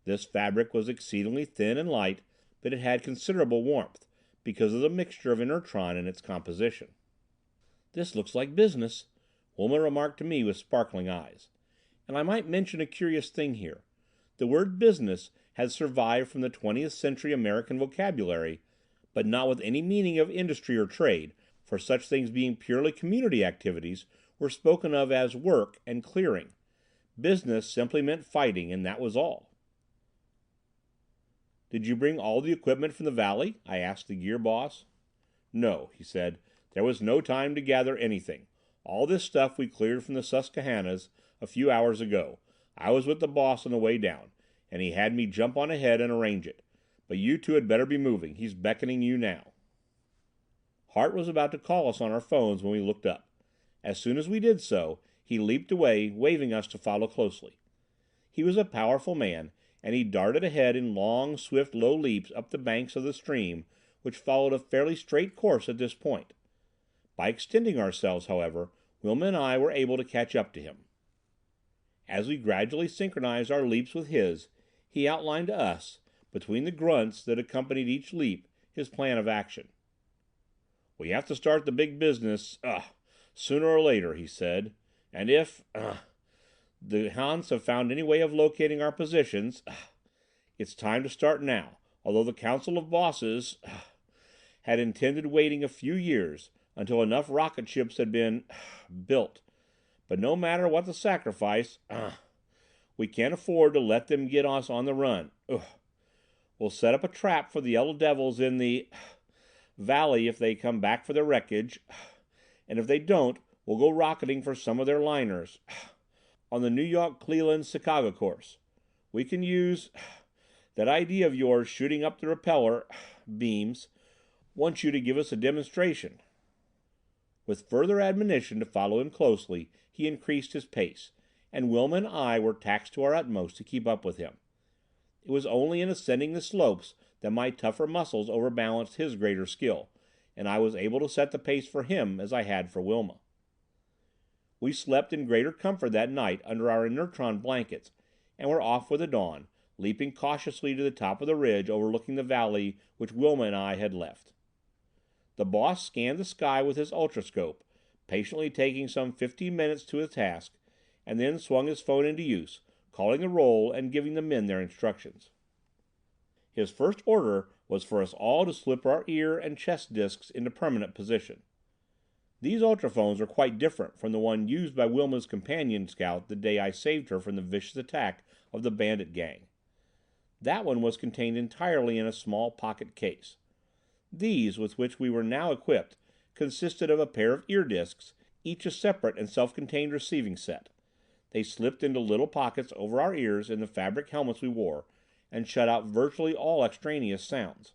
This fabric was exceedingly thin and light, but it had considerable warmth, because of the mixture of inertron in its composition. "This looks like business," Wilma remarked to me with sparkling eyes. And I might mention a curious thing here. The word business has survived from the 20th century American vocabulary, but not with any meaning of industry or trade, for such things being purely community activities were spoken of as work and clearing. Business simply meant fighting, and that was all. "Did you bring all the equipment from the valley?" I asked the gear boss. "No," he said. "There was no time to gather anything. All this stuff we cleared from the Susquehannas a few hours ago. I was with the boss on the way down, and he had me jump on ahead and arrange it. But you two had better be moving. He's beckoning you now." Hart was about to call us on our phones when we looked up. As soon as we did so, he leaped away, waving us to follow closely. He was a powerful man, and he darted ahead in long, swift, low leaps up the banks of the stream, which followed a fairly straight course at this point. By extending ourselves, however, Wilma and I were able to catch up to him. As we gradually synchronized our leaps with his, he outlined to us, between the grunts that accompanied each leap, his plan of action. "We have to start the big business, sooner or later," he said. "And if, the Hans have found any way of locating our positions, it's time to start now, although the Council of Bosses had intended waiting a few years until enough rocket ships had been built. But no matter what the sacrifice, we can't afford to let them get us on the run. We'll set up a trap for the yellow devils in the valley if they come back for their wreckage, and if they don't, we'll go rocketing for some of their liners on the New York, Cleveland, Chicago course. We can use that idea of yours shooting up the repeller beams. Want you to give us a demonstration." With further admonition to follow him closely, he increased his pace, and Wilma and I were taxed to our utmost to keep up with him. It was only in ascending the slopes that my tougher muscles overbalanced his greater skill, and I was able to set the pace for him as I had for Wilma. We slept in greater comfort that night under our inertron blankets, and were off with the dawn, leaping cautiously to the top of the ridge overlooking the valley which Wilma and I had left. The boss scanned the sky with his ultroscope, patiently taking some 15 minutes to his task, and then swung his phone into use, calling the roll and giving the men their instructions. His first order was for us all to slip our ear and chest discs into permanent position. These ultrophones were quite different from the one used by Wilma's companion scout the day I saved her from the vicious attack of the bandit gang. That one was contained entirely in a small pocket case. These, with which we were now equipped, consisted of a pair of ear discs, each a separate and self-contained receiving set. They slipped into little pockets over our ears in the fabric helmets we wore, and shut out virtually all extraneous sounds.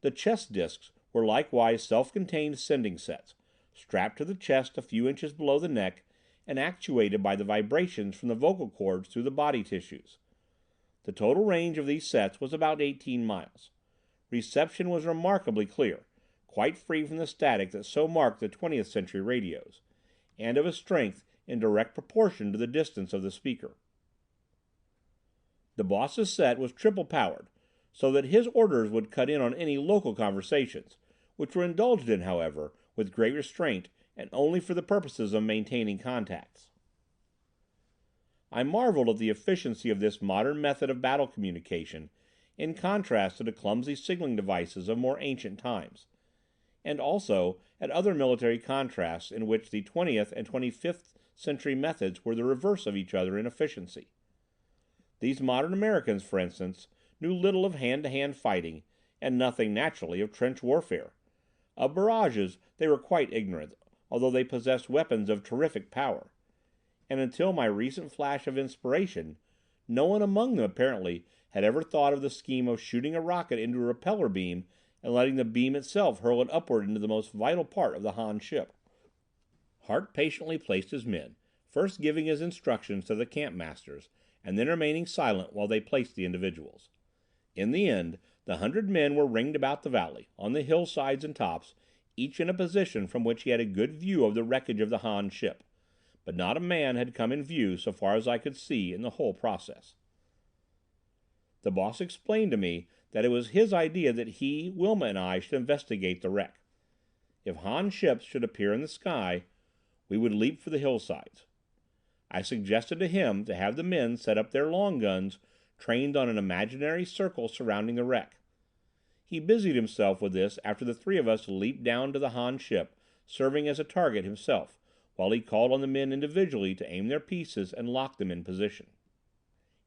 The chest discs were likewise self-contained sending sets, strapped to the chest a few inches below the neck, and actuated by the vibrations from the vocal cords through the body tissues. The total range of these sets was about 18 miles. Reception was remarkably clear, quite free from the static that so marked the 20th century radios, and of a strength in direct proportion to the distance of the speaker. The boss's set was triple powered, so that his orders would cut in on any local conversations, which were indulged in, however, with great restraint and only for the purposes of maintaining contacts. I marveled at the efficiency of this modern method of battle communication in contrast to the clumsy signaling devices of more ancient times, and also at other military contrasts in which the 20th and 25th century methods were the reverse of each other in efficiency. These modern Americans, for instance, knew little of hand-to-hand fighting, and nothing, naturally, of trench warfare. Of barrages they were quite ignorant, although they possessed weapons of terrific power. And until my recent flash of inspiration, no one among them, apparently, had ever thought of the scheme of shooting a rocket into a repeller beam and letting the beam itself hurl it upward into the most vital part of the Han ship. Hart patiently placed his men, first giving his instructions to the camp masters, and then remaining silent while they placed the individuals. In the end, the 100 men were ringed about the valley, on the hillsides and tops, each in a position from which he had a good view of the wreckage of the Han ship, but not a man had come in view so far as I could see in the whole process. The boss explained to me that it was his idea that he, Wilma, and I should investigate the wreck. If Han ships should appear in the sky, we would leap for the hillsides. I suggested to him to have the men set up their long guns trained on an imaginary circle surrounding the wreck. He busied himself with this after the three of us leaped down to the Han ship, serving as a target himself, while he called on the men individually to aim their pieces and lock them in position.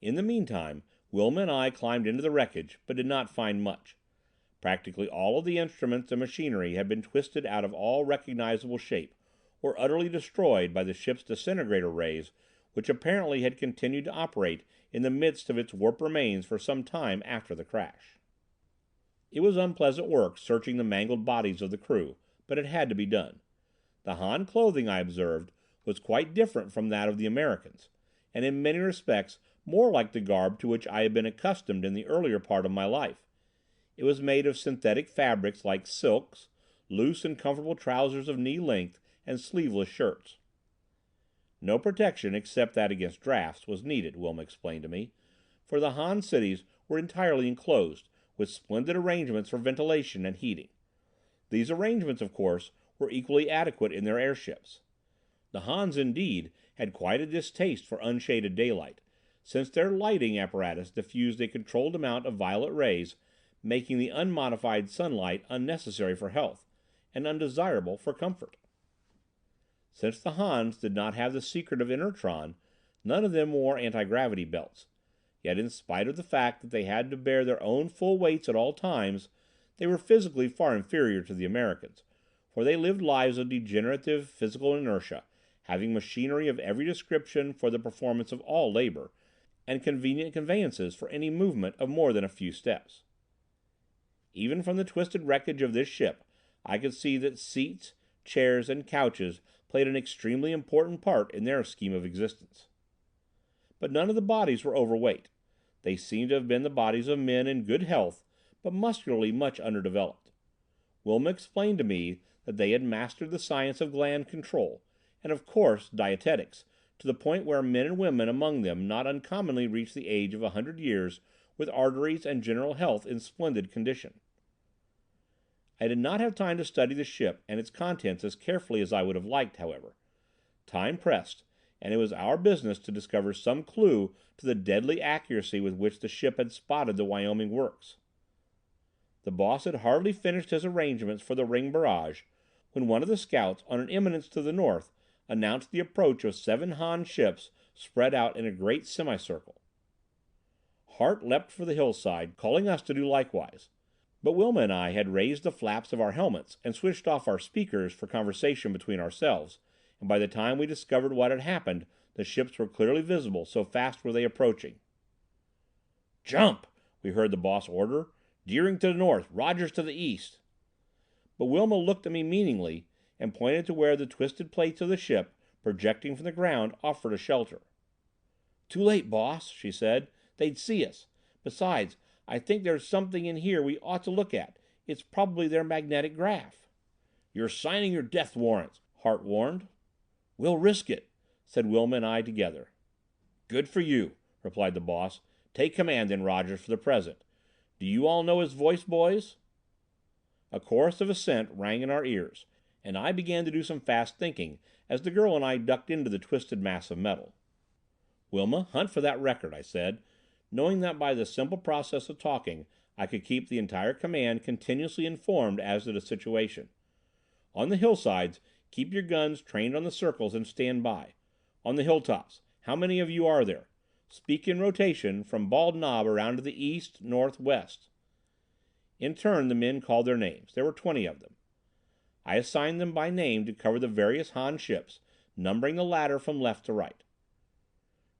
In the meantime, Wilma and I climbed into the wreckage, but did not find much. Practically all of the instruments and machinery had been twisted out of all recognizable shape, or utterly destroyed by the ship's disintegrator rays, which apparently had continued to operate in the midst of its warped remains for some time after the crash. It was unpleasant work searching the mangled bodies of the crew, but it had to be done. The Han clothing, I observed, was quite different from that of the Americans, and in many respects more like the garb to which I had been accustomed in the earlier part of my life. It was made of synthetic fabrics like silks, loose and comfortable trousers of knee length, and sleeveless shirts. No protection, except that against drafts, was needed, Wilma explained to me, for the Han cities were entirely enclosed, with splendid arrangements for ventilation and heating. These arrangements, of course, were equally adequate in their airships. The Hans, indeed, had quite a distaste for unshaded daylight, since their lighting apparatus diffused a controlled amount of violet rays, making the unmodified sunlight unnecessary for health, and undesirable for comfort. Since the Hans did not have the secret of inertron, none of them wore anti-gravity belts, yet in spite of the fact that they had to bear their own full weights at all times, they were physically far inferior to the Americans, for they lived lives of degenerative physical inertia, having machinery of every description for the performance of all labor, and convenient conveyances for any movement of more than a few steps. Even from the twisted wreckage of this ship, I could see that seats, chairs, and couches played an extremely important part in their scheme of existence. But none of the bodies were overweight. They seemed to have been the bodies of men in good health, but muscularly much underdeveloped. Wilma explained to me that they had mastered the science of gland control, and of course dietetics, to the point where men and women among them not uncommonly reached the age of 100 years with arteries and general health in splendid condition. I did not have time to study the ship and its contents as carefully as I would have liked, however. Time pressed, and it was our business to discover some clue to the deadly accuracy with which the ship had spotted the Wyoming works. The boss had hardly finished his arrangements for the ring barrage when one of the scouts on an eminence to the north announced the approach of 7 Han ships spread out in a great semicircle. Hart leapt for the hillside, calling us to do likewise. But Wilma and I had raised the flaps of our helmets and switched off our speakers for conversation between ourselves, and by the time we discovered what had happened, the ships were clearly visible, so fast were they approaching. "Jump!" we heard the boss order. "Deering to the north, Rogers to the east." But Wilma looked at me meaningly and pointed to where the twisted plates of the ship, projecting from the ground, offered a shelter. "Too late, boss," she said. "They'd see us. Besides, I think there's something in here we ought to look at. It's probably their magnetic graph." "You're signing your death warrants," Hart warned. "We'll risk it," said Wilma and I together. "Good for you," replied the boss. "Take command then, Rogers, for the present. Do you all know his voice, boys?" A chorus of assent rang in our ears, and I began to do some fast thinking as the girl and I ducked into the twisted mass of metal. "Wilma, hunt for that record," I said, knowing that by the simple process of talking I could keep the entire command continuously informed as to the situation. "On the hillsides, keep your guns trained on the circles and stand by. On the hilltops, how many of you are there? Speak in rotation from Bald Knob around to the east, north, west." In turn the men called their names. There were 20 of them. I assigned them by name to cover the various Han ships, numbering the latter from left to right.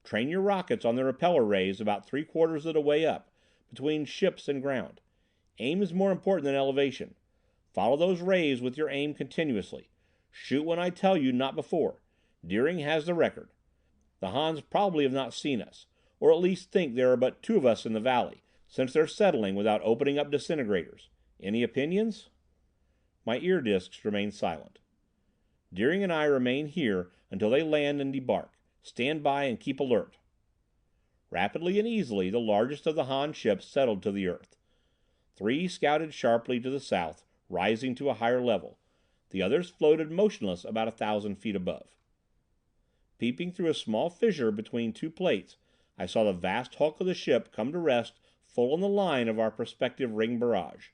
"Train your rockets on the repeller rays about 3/4 of the way up, between ships and ground. Aim is more important than elevation. Follow those rays with your aim continuously. Shoot when I tell you, not before. Deering has the record. The Hans probably have not seen us, or at least think there are but 2 of us in the valley, since they're settling without opening up disintegrators. Any opinions?" My ear discs remained silent. "Deering and I remain here until they land and debark. Stand by and keep alert." Rapidly and easily the largest of the Han ships settled to the earth. 3 scouted sharply to the south, rising to a higher level. The others floated motionless about 1,000 feet above. Peeping through a small fissure between 2 plates, I saw the vast hulk of the ship come to rest full on the line of our prospective ring barrage.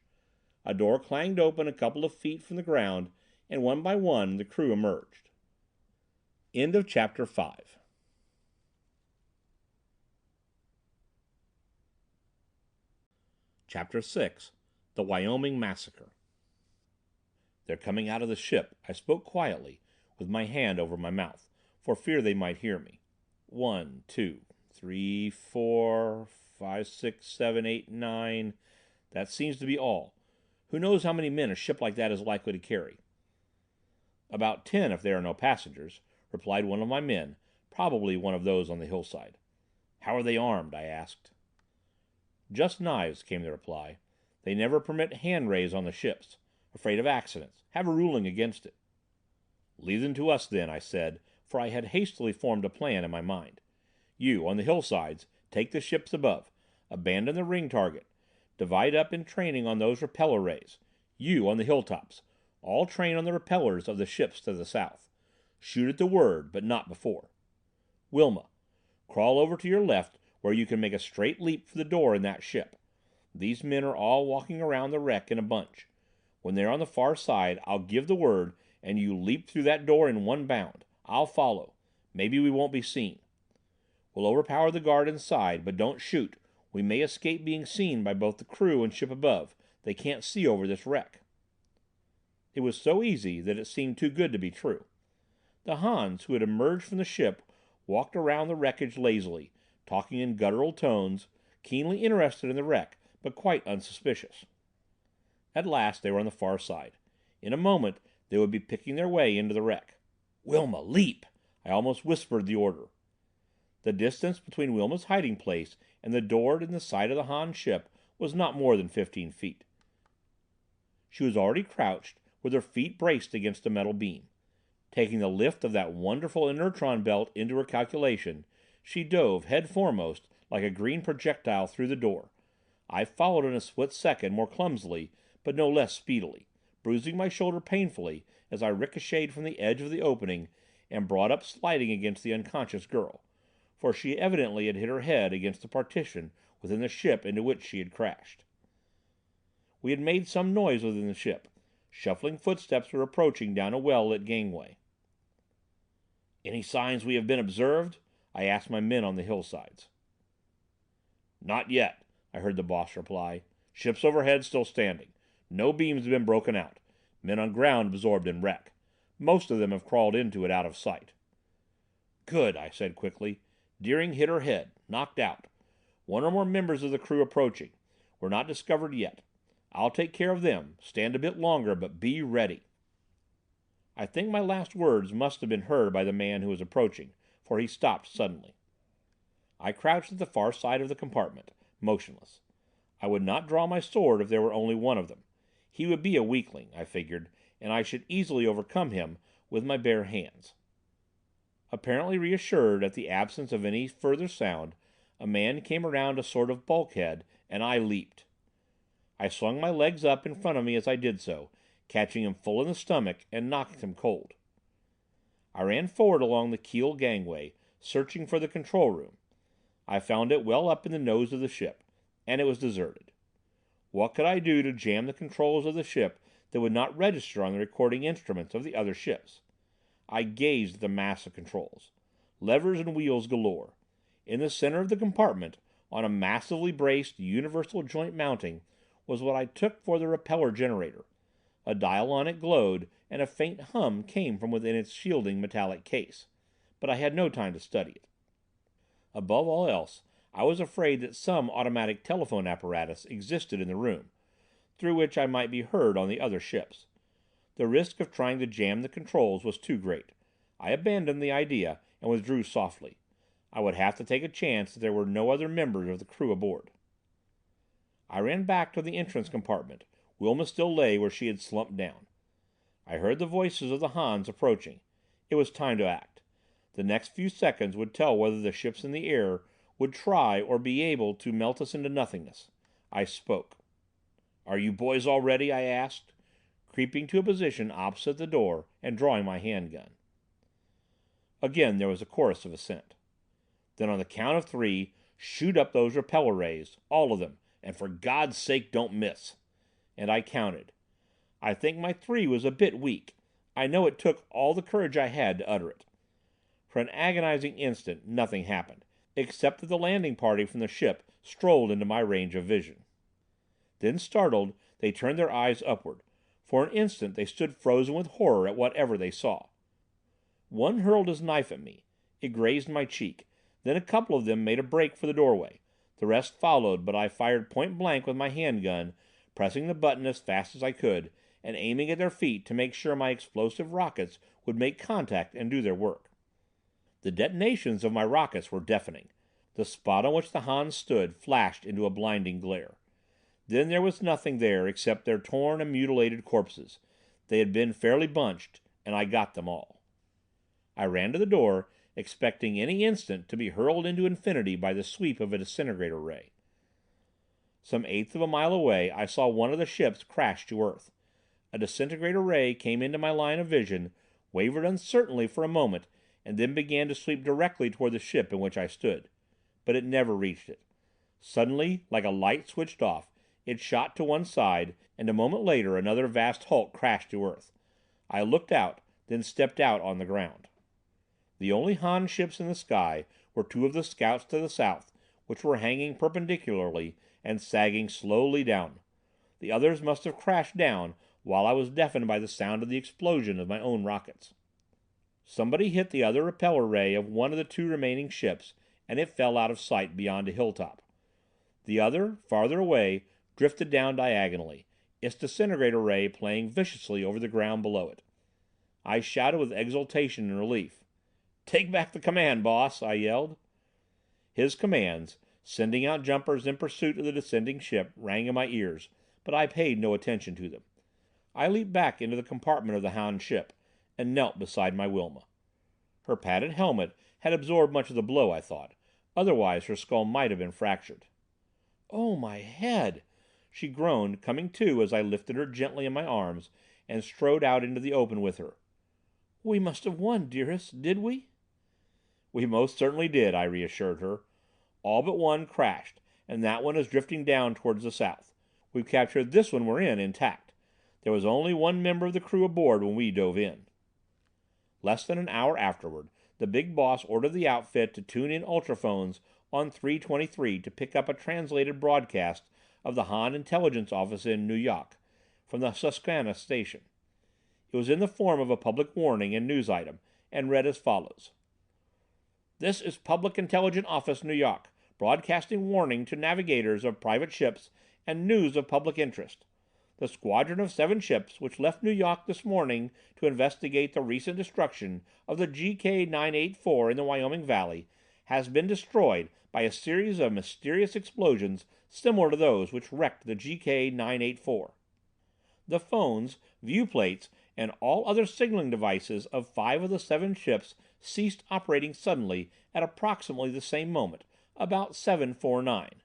A door clanged open a couple of feet from the ground, and one by one the crew emerged. End of Chapter 5. Chapter 6. The Wyoming Massacre. "They're coming out of the ship," I spoke quietly, with my hand over my mouth, for fear they might hear me. 1, 2, 3, 4, 5, 6, 7, 8, 9. That seems to be all. Who knows how many men a ship like that is likely to carry? "About 10 if there are no passengers," replied one of my men, probably one of those on the hillside. "How are they armed?" I asked. "Just knives," came the reply. "They never permit hand rays on the ships. Afraid of accidents. Have a ruling against it." "Leave them to us then," I said, for I had hastily formed a plan in my mind. "You, on the hillsides, take the ships above. Abandon the ring target. Divide up in training on those repeller rays. You, on the hilltops, all train on the repellers of the ships to the south. Shoot at the word, but not before. Wilma, crawl over to your left where you can make a straight leap for the door in that ship. These men are all walking around the wreck in a bunch. When they're on the far side, I'll give the word, and you leap through that door in one bound. I'll follow. Maybe we won't be seen. We'll overpower the guard inside, but don't shoot. We may escape being seen by both the crew and ship above. They can't see over this wreck." It was so easy that it seemed too good to be true. The Hans, who had emerged from the ship, walked around the wreckage lazily, talking in guttural tones, keenly interested in the wreck, but quite unsuspicious. At last they were on the far side. In a moment they would be picking their way into the wreck. "Wilma, leap!" I almost whispered the order. The distance between Wilma's hiding place and the door in the side of the Han ship was not more than 15 feet. She was already crouched, with her feet braced against a metal beam. Taking the lift of that wonderful inertron belt into her calculation, she dove, head foremost, like a green projectile through the door. I followed in a split second, more clumsily, but no less speedily, bruising my shoulder painfully as I ricocheted from the edge of the opening and brought up sliding against the unconscious girl, for she evidently had hit her head against the partition within the ship into which she had crashed. We had made some noise within the ship. Shuffling footsteps were approaching down a well-lit gangway. "Any signs we have been observed?" I asked my men on the hillsides. "Not yet," I heard the boss reply. "Ships overhead still standing. No beams have been broken out. Men on ground absorbed in wreck. Most of them have crawled into it out of sight." "Good," I said quickly. "Deering hit her head. Knocked out. One or more members of the crew approaching. We're not discovered yet. I'll take care of them. Stand a bit longer, but be ready." I think my last words must have been heard by the man who was approaching, for he stopped suddenly. I crouched at the far side of the compartment, motionless. I would not draw my sword if there were only one of them. He would be a weakling, I figured, and I should easily overcome him with my bare hands. Apparently reassured at the absence of any further sound, a man came around a sort of bulkhead, and I leaped. I swung my legs up in front of me as I did so, catching him full in the stomach and knocked him cold. I ran forward along the keel gangway, searching for the control room. I found it well up in the nose of the ship, and it was deserted. What could I do to jam the controls of the ship that would not register on the recording instruments of the other ships? I gazed at the mass of controls. Levers and wheels galore. In the center of the compartment, on a massively braced universal joint mounting, was what I took for the repeller generator. A dial on it glowed, and a faint hum came from within its shielding metallic case, but I had no time to study it. Above all else, I was afraid that some automatic telephone apparatus existed in the room, through which I might be heard on the other ships. The risk of trying to jam the controls was too great. I abandoned the idea and withdrew softly. I would have to take a chance that there were no other members of the crew aboard. I ran back to the entrance compartment. Wilma still lay where she had slumped down. I heard the voices of the Hans approaching. It was time to act. The next few seconds would tell whether the ships in the air would try or be able to melt us into nothingness. I spoke. "Are you boys all ready?" I asked, creeping to a position opposite the door and drawing my handgun. Again there was a chorus of assent. "Then on the count of 3, shoot up those repeller rays, all of them, and for God's sake don't miss." And I counted. I think my 3 was a bit weak. I know it took all the courage I had to utter it. For an agonizing instant nothing happened, except that the landing party from the ship strolled into my range of vision. Then, startled, they turned their eyes upward. For an instant they stood frozen with horror at whatever they saw. One hurled his knife at me. It grazed my cheek. Then a couple of them made a break for the doorway. The rest followed, but I fired point blank with my handgun, pressing the button as fast as I could, and aiming at their feet to make sure my explosive rockets would make contact and do their work. The detonations of my rockets were deafening. The spot on which the Hans stood flashed into a blinding glare. Then there was nothing there except their torn and mutilated corpses. They had been fairly bunched, and I got them all. I ran to the door, expecting any instant to be hurled into infinity by the sweep of a disintegrator ray. Some eighth of a mile away I saw one of the ships crash to earth. A disintegrator ray came into my line of vision, wavered uncertainly for a moment, and then began to sweep directly toward the ship in which I stood. But it never reached it. Suddenly, like a light switched off, it shot to one side, and a moment later another vast hulk crashed to earth. I looked out, then stepped out on the ground. The only Han ships in the sky were two of the scouts to the south, which were hanging perpendicularly and sagging slowly down. The others must have crashed down while I was deafened by the sound of the explosion of my own rockets. Somebody hit the other repeller ray of one of the two remaining ships, and it fell out of sight beyond a hilltop. The other, farther away, drifted down diagonally, its disintegrator ray playing viciously over the ground below it. I shouted with exultation and relief. "Take back the command, boss," I yelled. His commands, sending out jumpers in pursuit of the descending ship, rang in my ears, but I paid no attention to them. I leaped back into the compartment of the Han ship, and knelt beside my Wilma. Her padded helmet had absorbed much of the blow, I thought. Otherwise her skull might have been fractured. "Oh, my head!" she groaned, coming to as I lifted her gently in my arms and strode out into the open with her. "We must have won, dearest, did we?" "We most certainly did," I reassured her. "All but one crashed, and that one is drifting down towards the south. We've captured this one we're in intact. There was only one member of the crew aboard when we dove in." Less than an hour afterward, the big boss ordered the outfit to tune in ultrophones on 323 to pick up a translated broadcast of the Han intelligence office in New York, from the Susquehanna station. It was in the form of a public warning and news item, and read as follows. "This is Public Intelligence Office, New York, broadcasting warning to navigators of private ships and news of public interest. The squadron of 7 ships which left New York this morning to investigate the recent destruction of the GK-984 in the Wyoming Valley has been destroyed by a series of mysterious explosions similar to those which wrecked the GK-984. The phones, viewplates, and all other signaling devices of 5 of the 7 ships ceased operating suddenly at approximately the same moment, about 7:49.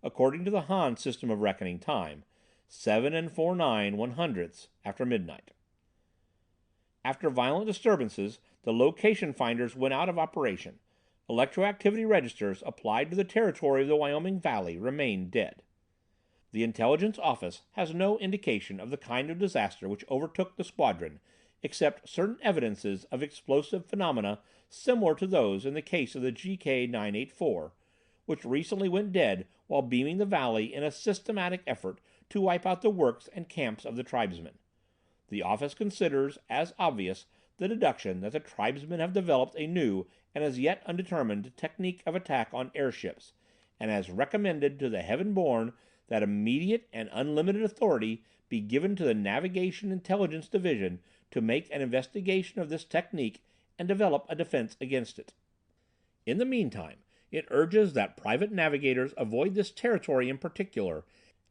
According to the Han system of reckoning time, 7 and 4/9 after midnight. After violent disturbances, the location finders went out of operation. Electroactivity registers applied to the territory of the Wyoming Valley remain dead. The Intelligence Office has no indication of the kind of disaster which overtook the squadron, except certain evidences of explosive phenomena similar to those in the case of the GK-984, which recently went dead while beaming the valley in a systematic effort to wipe out the works and camps of the tribesmen. The office considers as obvious the deduction that the tribesmen have developed a new and as yet undetermined technique of attack on airships, and has recommended to the Heaven-Born that immediate and unlimited authority be given to the Navigation Intelligence Division to make an investigation of this technique and develop a defense against it. In the meantime, it urges that private navigators avoid this territory in particular,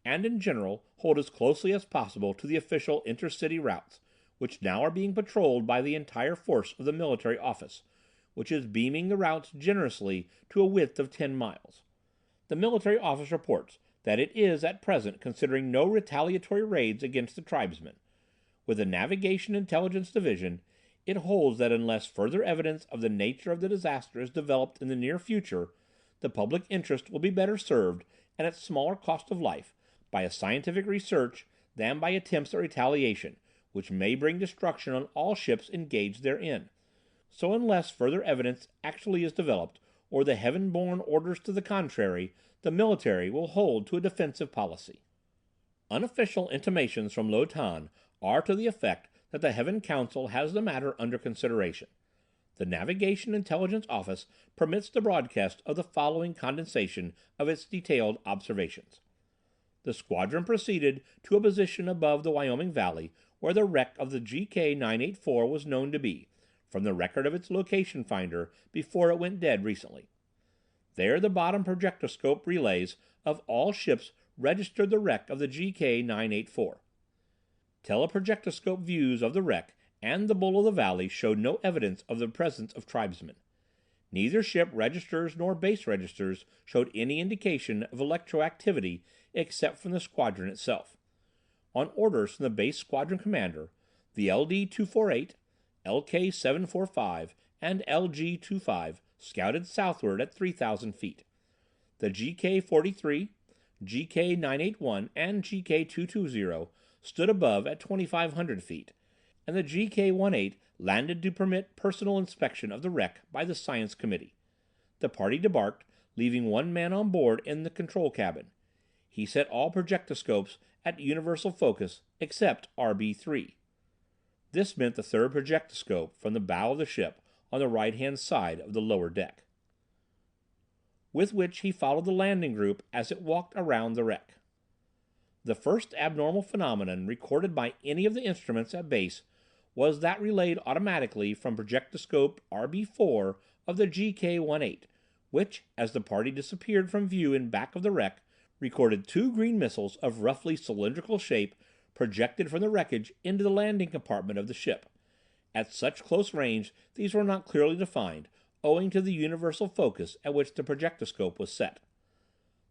and in general hold as closely as possible to the official intercity routes, which now are being patrolled by the entire force of the military office, which is beaming the routes generously to a width of 10 miles. The military office reports that it is at present considering no retaliatory raids against the tribesmen. With the Navigation Intelligence Division, it holds that unless further evidence of the nature of the disaster is developed in the near future, the public interest will be better served, and at smaller cost of life, by a scientific research than by attempts at retaliation, which may bring destruction on all ships engaged therein. So unless further evidence actually is developed, or the heaven-born orders to the contrary, the military will hold to a defensive policy. Unofficial intimations from Lo-Tan are to the effect that the Heaven Council has the matter under consideration. The Navigation Intelligence Office permits the broadcast of the following condensation of its detailed observations. The squadron proceeded to a position above the Wyoming Valley where the wreck of the GK-984 was known to be, from the record of its location finder before it went dead recently. There the bottom projectoscope relays of all ships registered the wreck of the GK-984. Teleprojectoscope views of the wreck and the Bull of the Valley showed no evidence of the presence of tribesmen. Neither ship registers nor base registers showed any indication of electroactivity except from the squadron itself. On orders from the base squadron commander, the LD-248, LK-745, and LG-25 scouted southward at 3,000 feet. The GK-43, GK-981, and GK-220 stood above at 2,500 feet, and the GK-18 landed to permit personal inspection of the wreck by the Science Committee. The party debarked, leaving one man on board in the control cabin. He set all projectoscopes at universal focus except RB3. This meant the third projectoscope from the bow of the ship on the right-hand side of the lower deck, with which he followed the landing group as it walked around the wreck. The first abnormal phenomenon recorded by any of the instruments at base was that relayed automatically from projectoscope RB4 of the GK-18, which, as the party disappeared from view in back of the wreck, recorded two green missiles of roughly cylindrical shape projected from the wreckage into the landing compartment of the ship. At such close range, these were not clearly defined, owing to the universal focus at which the projectoscope was set.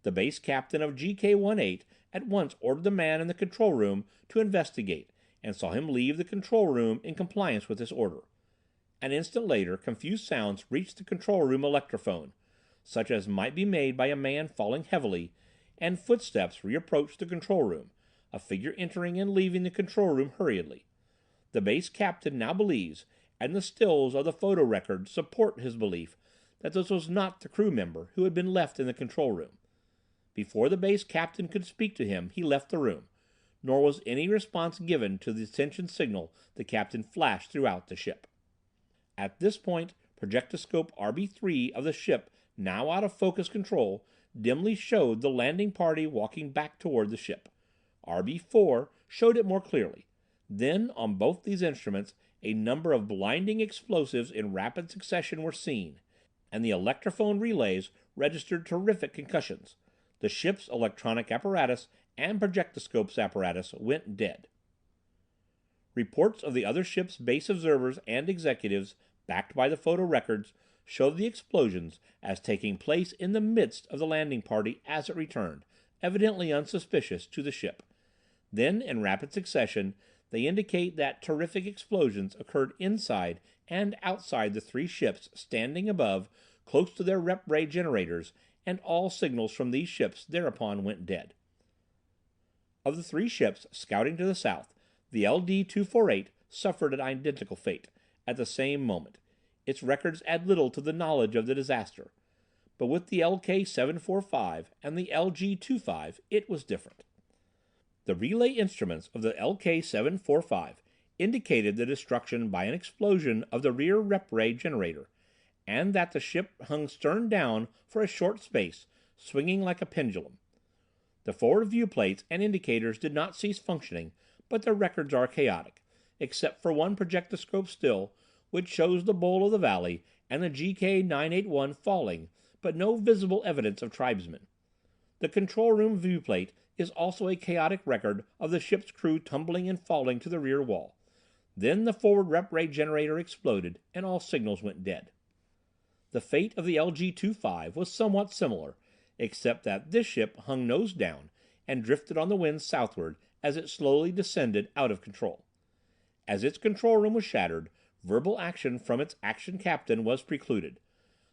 The base captain of GK-18 at once ordered the man in the control room to investigate, and saw him leave the control room in compliance with this order. An instant later, confused sounds reached the control room electrophone, such as might be made by a man falling heavily, and footsteps reapproached the control room, a figure entering and leaving the control room hurriedly. The base captain now believes, and the stills of the photo record support his belief, that this was not the crew member who had been left in the control room. Before the base captain could speak to him, he left the room, nor was any response given to the attention signal the captain flashed throughout the ship. At this point, projectoscope RB3 of the ship, now out of focus control, dimly showed the landing party walking back toward the ship. RB4 showed it more clearly. Then, on both these instruments, a number of blinding explosives in rapid succession were seen, and the electrophone relays registered terrific concussions. The ship's electronic apparatus and projectoscope's apparatus went dead. Reports of the other ship's base observers and executives, backed by the photo records, showed the explosions as taking place in the midst of the landing party as it returned, evidently unsuspicious, to the ship. Then, in rapid succession, they indicate that terrific explosions occurred inside and outside the three ships standing above, close to their rep ray generators, and all signals from these ships thereupon went dead. Of the three ships scouting to the south, the LD-248 suffered an identical fate, at the same moment. Its records add little to the knowledge of the disaster, but with the LK-745 and the LG-25 it was different. The relay instruments of the LK-745 indicated the destruction by an explosion of the rear rep ray generator, and that the ship hung stern down for a short space, swinging like a pendulum. The forward viewplates and indicators did not cease functioning, but their records are chaotic, except for one projectoscope still, which shows the Bull of the Valley and the GK-981 falling, but no visible evidence of tribesmen. The control room viewplate is also a chaotic record of the ship's crew tumbling and falling to the rear wall. Then the forward rep ray generator exploded, and all signals went dead. The fate of the LG-25 was somewhat similar, except that this ship hung nose down and drifted on the wind southward as it slowly descended out of control. As its control room was shattered, verbal action from its action captain was precluded.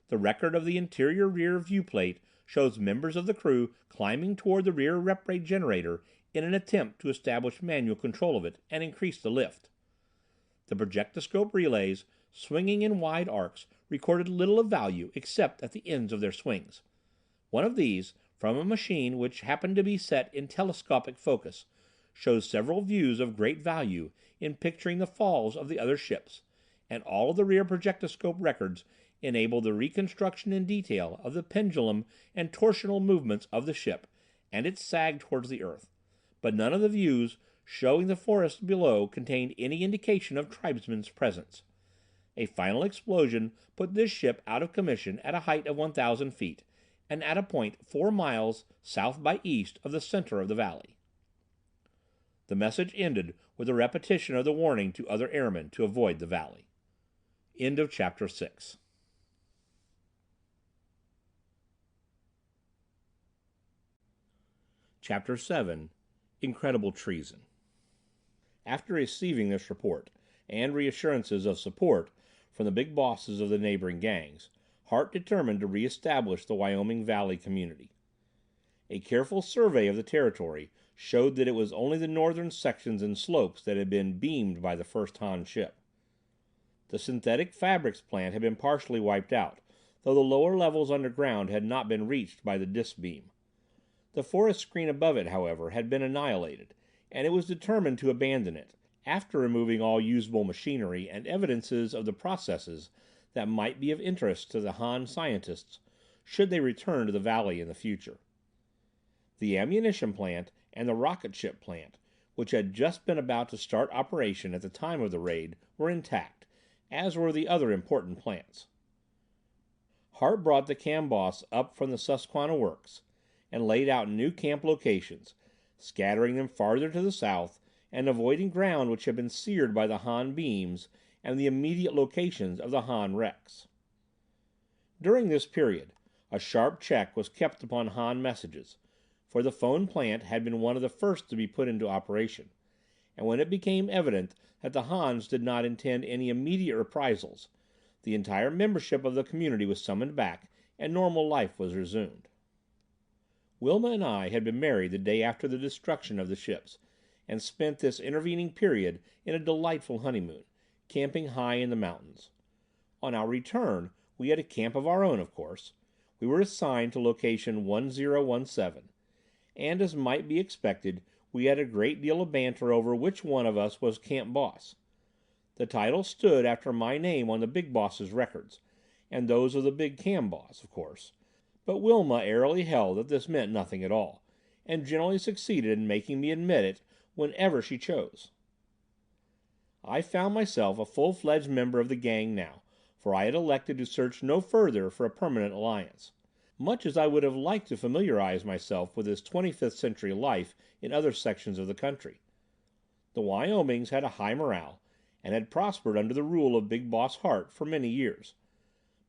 The record of the interior rear viewplate shows members of the crew climbing toward the rear rep ray generator in an attempt to establish manual control of it and increase the lift. The projectoscope relays swinging in wide arcs, recorded little of value except at the ends of their swings. One of these, from a machine which happened to be set in telescopic focus, shows several views of great value in picturing the falls of the other ships, and all of the rear projectoscope records enable the reconstruction in detail of the pendulum and torsional movements of the ship and its sag towards the earth, but none of the views showing the forest below contained any indication of tribesmen's presence. A final explosion put this ship out of commission at a height of 1,000 feet, and at a point 4 miles south by east of the center of the valley. The message ended with a repetition of the warning to other airmen to avoid the valley. End of Chapter 6. Chapter 7. Incredible Treason. After receiving this report, and reassurances of support from the big bosses of the neighboring gangs, Hart determined to re-establish the Wyoming Valley community. A careful survey of the territory showed that it was only the northern sections and slopes that had been beamed by the first Han ship. The synthetic fabrics plant had been partially wiped out, though the lower levels underground had not been reached by the disc beam. The forest screen above it, however, had been annihilated, and it was determined to abandon it, after removing all usable machinery and evidences of the processes that might be of interest to the Han scientists should they return to the valley in the future. The ammunition plant and the rocket ship plant, which had just been about to start operation at the time of the raid, were intact, as were the other important plants. Hart brought the Camboss up from the Susquehanna Works and laid out new camp locations, scattering them farther to the south and avoiding ground which had been seared by the Han beams and the immediate locations of the Han wrecks. During this period, a sharp check was kept upon Han messages, for the phone plant had been one of the first to be put into operation, and when it became evident that the Hans did not intend any immediate reprisals, the entire membership of the community was summoned back and normal life was resumed. Wilma and I had been married the day after the destruction of the ships, and spent this intervening period in a delightful honeymoon, camping high in the mountains. On our return, we had a camp of our own, of course. We were assigned to location 1017, and as might be expected, we had a great deal of banter over which one of us was camp boss. The title stood after my name on the big boss's records, and those of the big cam boss, of course, but Wilma airily held that this meant nothing at all, and generally succeeded in making me admit it whenever she chose. I found myself a full-fledged member of the gang now, for I had elected to search no further for a permanent alliance. Much as I would have liked to familiarize myself with this 25th century life in other sections of the country. The Wyomings had a high morale, and had prospered under the rule of Big Boss Hart for many years.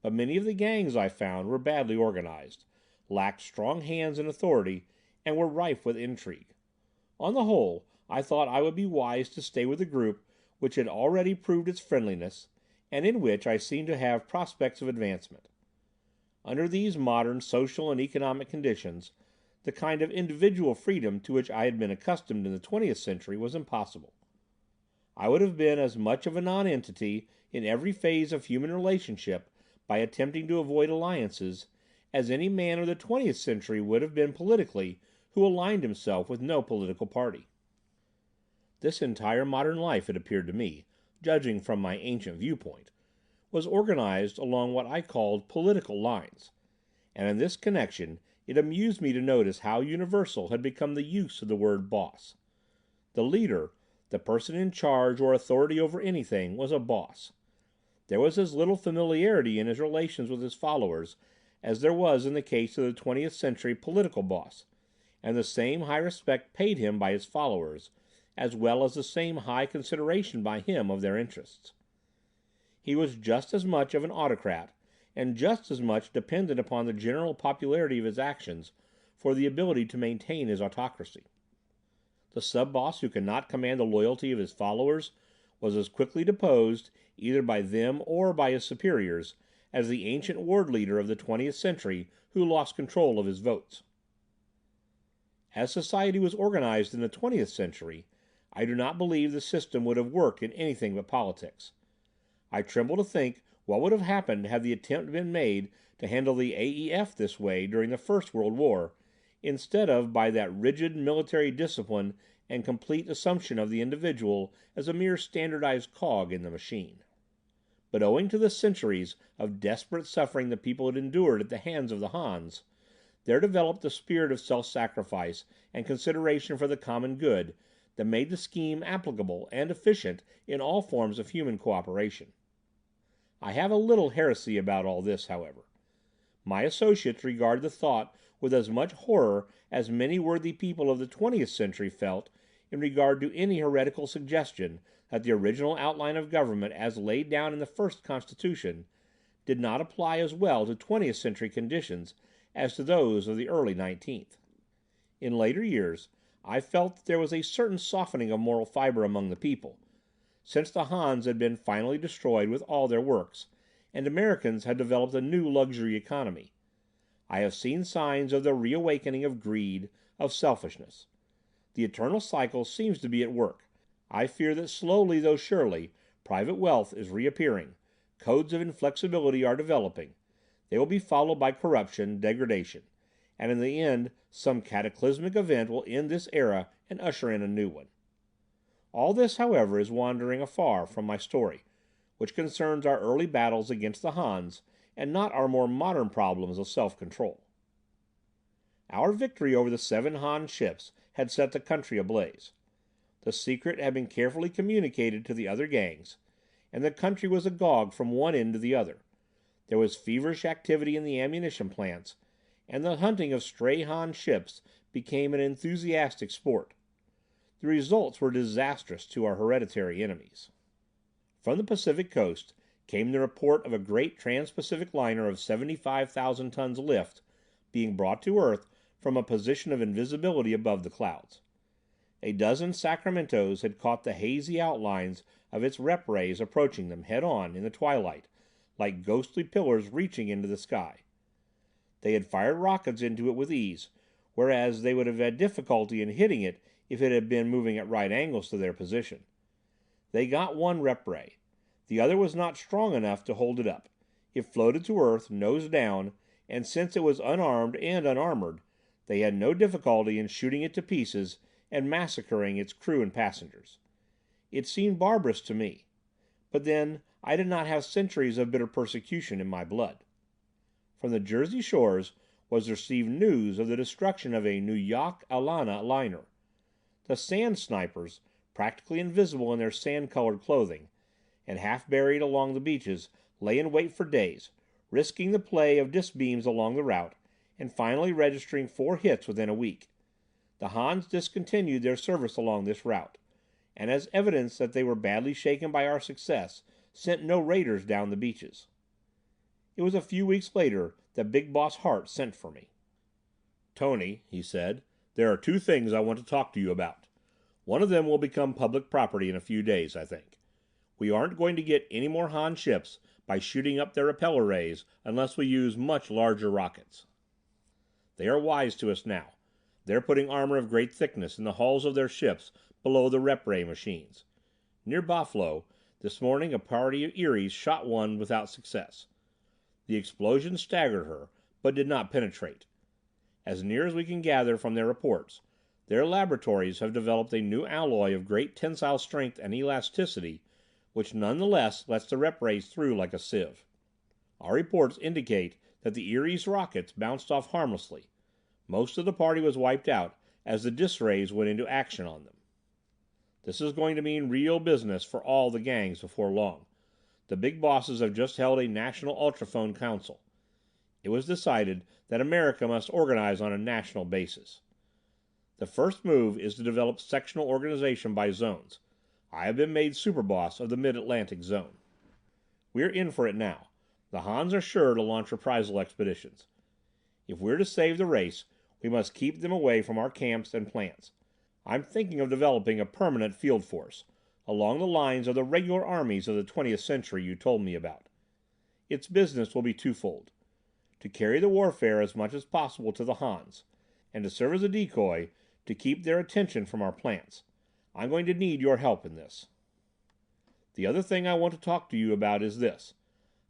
But many of the gangs, I found, were badly organized, lacked strong hands and authority, and were rife with intrigue. On the whole, I thought I would be wise to stay with a group which had already proved its friendliness, and in which I seemed to have prospects of advancement. Under these modern social and economic conditions, the kind of individual freedom to which I had been accustomed in the 20th century was impossible. I would have been as much of a nonentity in every phase of human relationship by attempting to avoid alliances as any man of the 20th century would have been politically who aligned himself with no political party. This entire modern life, it appeared to me, judging from my ancient viewpoint, was organized along what I called political lines, and in this connection it amused me to notice how universal had become the use of the word boss. The leader, the person in charge or authority over anything, was a boss. There was as little familiarity in his relations with his followers as there was in the case of the 20th century political boss, and the same high respect paid him by his followers, as well as the same high consideration by him of their interests. He was just as much of an autocrat, and just as much dependent upon the general popularity of his actions for the ability to maintain his autocracy. The sub-boss who could not command the loyalty of his followers was as quickly deposed, either by them or by his superiors, as the ancient ward leader of the 20th century who lost control of his votes. As society was organized in the 20th century, I do not believe the system would have worked in anything but politics. I tremble to think what would have happened had the attempt been made to handle the AEF this way during the First World War, instead of by that rigid military discipline and complete assumption of the individual as a mere standardized cog in the machine. But owing to the centuries of desperate suffering the people had endured at the hands of the Hans, there developed the spirit of self-sacrifice and consideration for the common good that made the scheme applicable and efficient in all forms of human cooperation. I have a little heresy about all this, however. My associates regard the thought with as much horror as many worthy people of the 20th century felt in regard to any heretical suggestion that the original outline of government as laid down in the first Constitution did not apply as well to 20th century conditions as to those of the early 19th. In later years, I felt that there was a certain softening of moral fiber among the people, since the Hans had been finally destroyed with all their works, and Americans had developed a new luxury economy. I have seen signs of the reawakening of greed, of selfishness. The eternal cycle seems to be at work. I fear that slowly though surely, private wealth is reappearing, codes of inflexibility are developing. They will be followed by corruption, degradation, and in the end some cataclysmic event will end this era and usher in a new one. All this, however, is wandering afar from my story, which concerns our early battles against the Hans, and not our more modern problems of self-control. Our victory over the 7 Han ships had set the country ablaze. The secret had been carefully communicated to the other gangs, and the country was agog from one end to the other. There was feverish activity in the ammunition plants, and the hunting of stray Han ships became an enthusiastic sport. The results were disastrous to our hereditary enemies. From the Pacific coast came the report of a great trans-Pacific liner of 75,000 tons lift being brought to Earth from a position of invisibility above the clouds. A dozen Sacramentos had caught the hazy outlines of its rep rays approaching them head-on in the twilight, like ghostly pillars reaching into the sky. They had fired rockets into it with ease, whereas they would have had difficulty in hitting it if it had been moving at right angles to their position. They got one rep ray. The other was not strong enough to hold it up. It floated to Earth, nose down, and since it was unarmed and unarmored, they had no difficulty in shooting it to pieces and massacring its crew and passengers. It seemed barbarous to me. But then, I did not have centuries of bitter persecution in my blood. From the Jersey shores was received news of the destruction of a Nuyak Alana liner. The sand snipers, practically invisible in their sand-colored clothing, and half buried along the beaches, lay in wait for days, risking the play of disbeams along the route, and finally registering 4 hits within a week. The Hans discontinued their service along this route, and as evidence that they were badly shaken by our success, sent no raiders down the beaches. It was a few weeks later that Big Boss Hart sent for me. "Tony," he said, "there are 2 things I want to talk to you about. One of them will become public property in a few days, I think. We aren't going to get any more Han ships by shooting up their repeller rays unless we use much larger rockets. They are wise to us now. They're putting armor of great thickness in the hulls of their ships below the rep ray machines. Near Buffalo, this morning a party of Eries shot one without success. The explosion staggered her, but did not penetrate. As near as we can gather from their reports, their laboratories have developed a new alloy of great tensile strength and elasticity, which nonetheless lets the rep rays through like a sieve. Our reports indicate that the Eries rockets bounced off harmlessly. Most of the party was wiped out as the dis rays went into action on them. This is going to mean real business for all the gangs before long. The big bosses have just held a national ultrophone council. It was decided that America must organize on a national basis. The first move is to develop sectional organization by zones. I have been made super boss of the Mid-Atlantic zone. We're in for it now. The Hans are sure to launch reprisal expeditions. If we're to save the race, we must keep them away from our camps and plants. I'm thinking of developing a permanent field force, along the lines of the regular armies of the 20th century you told me about. Its business will be twofold: to carry the warfare as much as possible to the Hans, and to serve as a decoy to keep their attention from our plants. I'm going to need your help in this." The other thing I want to talk to you about is this.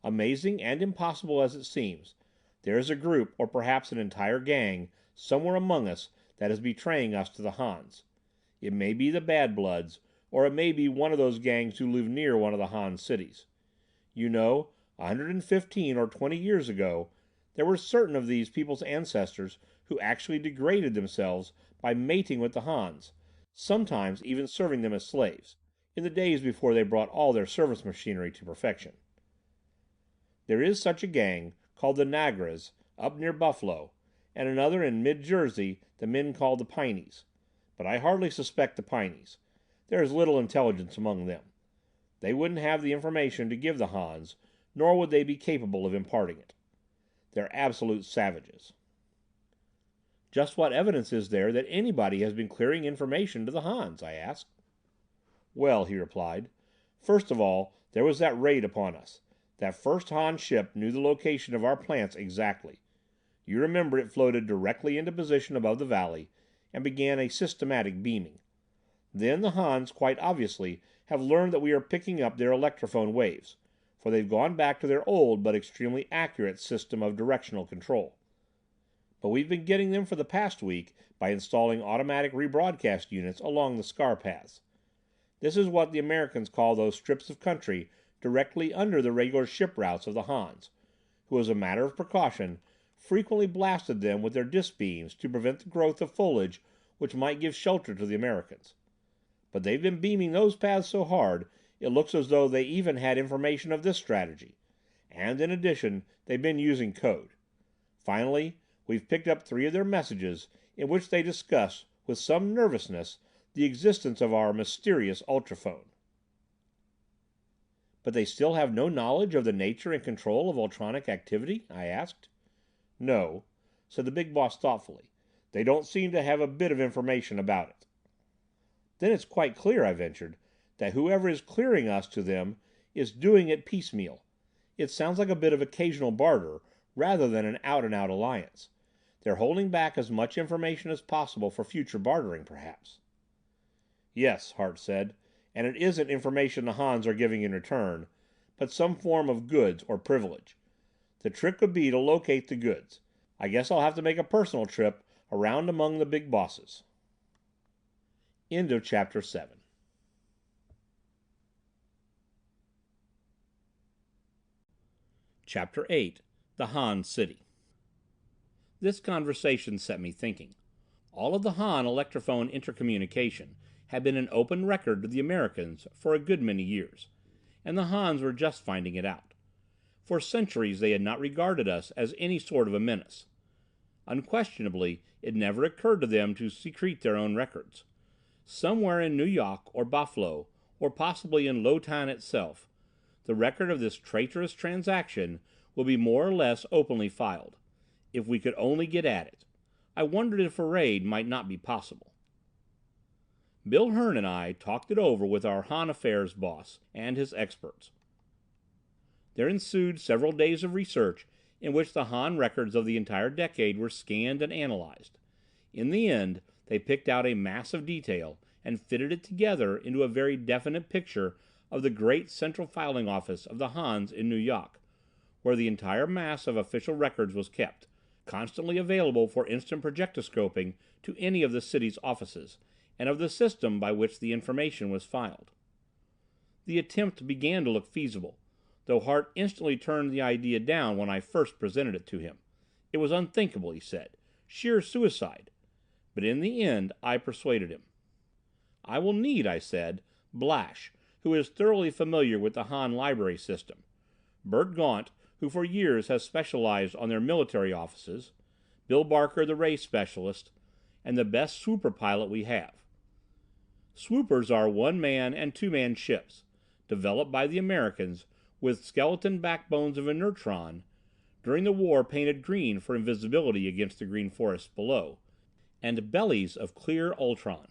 Amazing and impossible as it seems, there is a group, or perhaps an entire gang, somewhere among us that is betraying us to the Hans. It may be the Bad Bloods, or it may be one of those gangs who live near one of the Han cities. You know, 115 or 20 years ago, there were certain of these people's ancestors who actually degraded themselves by mating with the Hans, sometimes even serving them as slaves, in the days before they brought all their service machinery to perfection. There is such a gang, called the Nagras, up near Buffalo, and another in mid-Jersey the men call the Pineys. But I hardly suspect the Pineys. There is little intelligence among them. They wouldn't have the information to give the Hans, nor would they be capable of imparting it. They're absolute savages. Just what evidence is there that anybody has been clearing information to the Hans? I asked. Well, he replied, first of all, there was that raid upon us. That first Han ship knew the location of our plants exactly. You remember it floated directly into position above the valley and began a systematic beaming. Then the Hans, quite obviously, have learned that we are picking up their electrophone waves, for they've gone back to their old but extremely accurate system of directional control. But we've been getting them for the past week by installing automatic rebroadcast units along the scar paths. This is what the Americans call those strips of country directly under the regular ship routes of the Hans, who, as a matter of precaution, frequently blasted them with their disc beams to prevent the growth of foliage which might give shelter to the Americans. But they've been beaming those paths so hard it looks as though they even had information of this strategy, and in addition they've been using code. Finally, we've picked up 3 of their messages in which they discuss, with some nervousness, the existence of our mysterious ultrophone. But they still have no knowledge of the nature and control of ultronic activity? I asked. No, said the big boss thoughtfully. They don't seem to have a bit of information about it. Then it's quite clear, I ventured, that whoever is clearing us to them is doing it piecemeal. It sounds like a bit of occasional barter rather than an out-and-out alliance. They're holding back as much information as possible for future bartering, perhaps. Yes, Hart said, and it isn't information the Hans are giving in return, but some form of goods or privilege. The trick would be to locate the goods. I guess I'll have to make a personal trip around among the big bosses. End of Chapter 7. Chapter 8. The Han City. This conversation set me thinking. All of the Han electrophone intercommunication had been an open record to the Americans for a good many years, and the Hans were just finding it out. For centuries they had not regarded us as any sort of a menace. Unquestionably, it never occurred to them to secrete their own records. Somewhere in New York or Buffalo, or possibly in Lowtown itself, the record of this traitorous transaction will be more or less openly filed. If we could only get at it. I wondered if a raid might not be possible. Bill Hearn and I talked it over with our Han Affairs boss and his experts. There ensued several days of research in which the Han records of the entire decade were scanned and analyzed. In the end, they picked out a mass of detail and fitted it together into a very definite picture of the great central filing office of the Hans in New York, where the entire mass of official records was kept, constantly available for instant projectoscoping to any of the city's offices, and of the system by which the information was filed. The attempt began to look feasible, though Hart instantly turned the idea down when I first presented it to him. It was unthinkable, he said. Sheer suicide. But in the end I persuaded him. I will need, I said, Blash, who is thoroughly familiar with the Han library system, Bert Gaunt, who for years has specialized on their military offices, Bill Barker, the race specialist, and the best swooper pilot we have. Swoopers are one-man and two-man ships, developed by the Americans, with skeleton backbones of inertron, during the war painted green for invisibility against the green forests below, and bellies of clear ultron.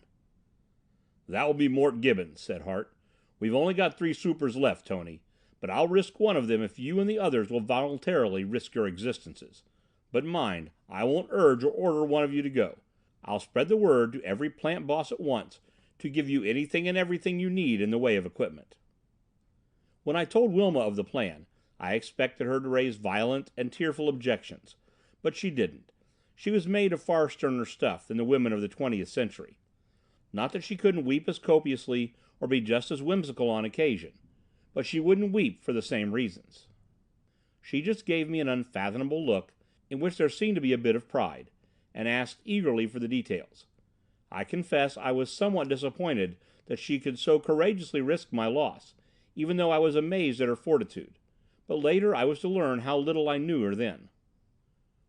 "That will be Mort Gibbons," said Hart. "We've only got 3 swoopers left, Tony, but I'll risk one of them if you and the others will voluntarily risk your existences. But mind, I won't urge or order one of you to go. I'll spread the word to every plant boss at once to give you anything and everything you need in the way of equipment." When I told Wilma of the plan, I expected her to raise violent and tearful objections, but she didn't. She was made of far sterner stuff than the women of the 20th century. Not that she couldn't weep as copiously or be just as whimsical on occasion, but she wouldn't weep for the same reasons. She just gave me an unfathomable look, in which there seemed to be a bit of pride, and asked eagerly for the details. I confess I was somewhat disappointed that she could so courageously risk my loss, even though I was amazed at her fortitude, but later I was to learn how little I knew her then.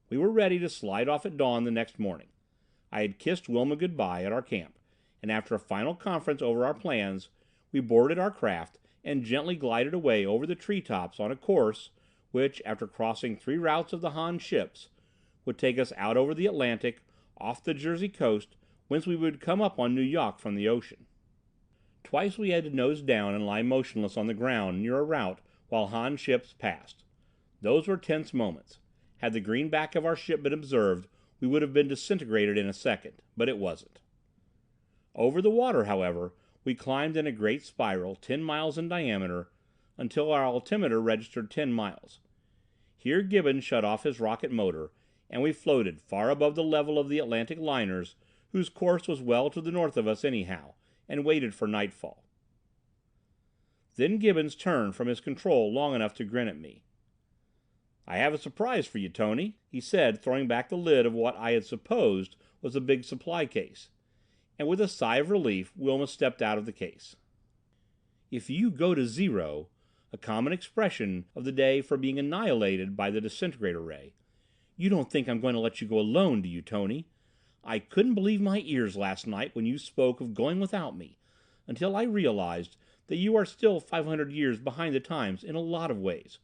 We were ready to slide off at dawn the next morning. I had kissed Wilma goodbye at our camp, and after a final conference over our plans, we boarded our craft and gently glided away over the treetops on a course which, after crossing 3 routes of the Han ships, would take us out over the Atlantic, off the Jersey coast, whence we would come up on New York from the ocean. Twice we had to nose down and lie motionless on the ground near a route while Han ships passed. Those were tense moments. Had the greenback of our ship been observed, we would have been disintegrated in a second, but it wasn't. Over the water, however, we climbed in a great spiral 10 miles in diameter until our altimeter registered 10 miles. Here Gibbons shut off his rocket motor, and we floated far above the level of the Atlantic liners, whose course was well to the north of us anyhow, and waited for nightfall. Then Gibbons turned from his control long enough to grin at me. "I have a surprise for you, Tony," he said, throwing back the lid of what I had supposed was a big supply case. And with a sigh of relief, Wilma stepped out of the case. "If you go to zero," a common expression of the day for being annihilated by the disintegrator ray, "you don't think I'm going to let you go alone, do you, Tony? I couldn't believe my ears last night when you spoke of going without me, until I realized that you are still 500 years behind the times in a lot of ways.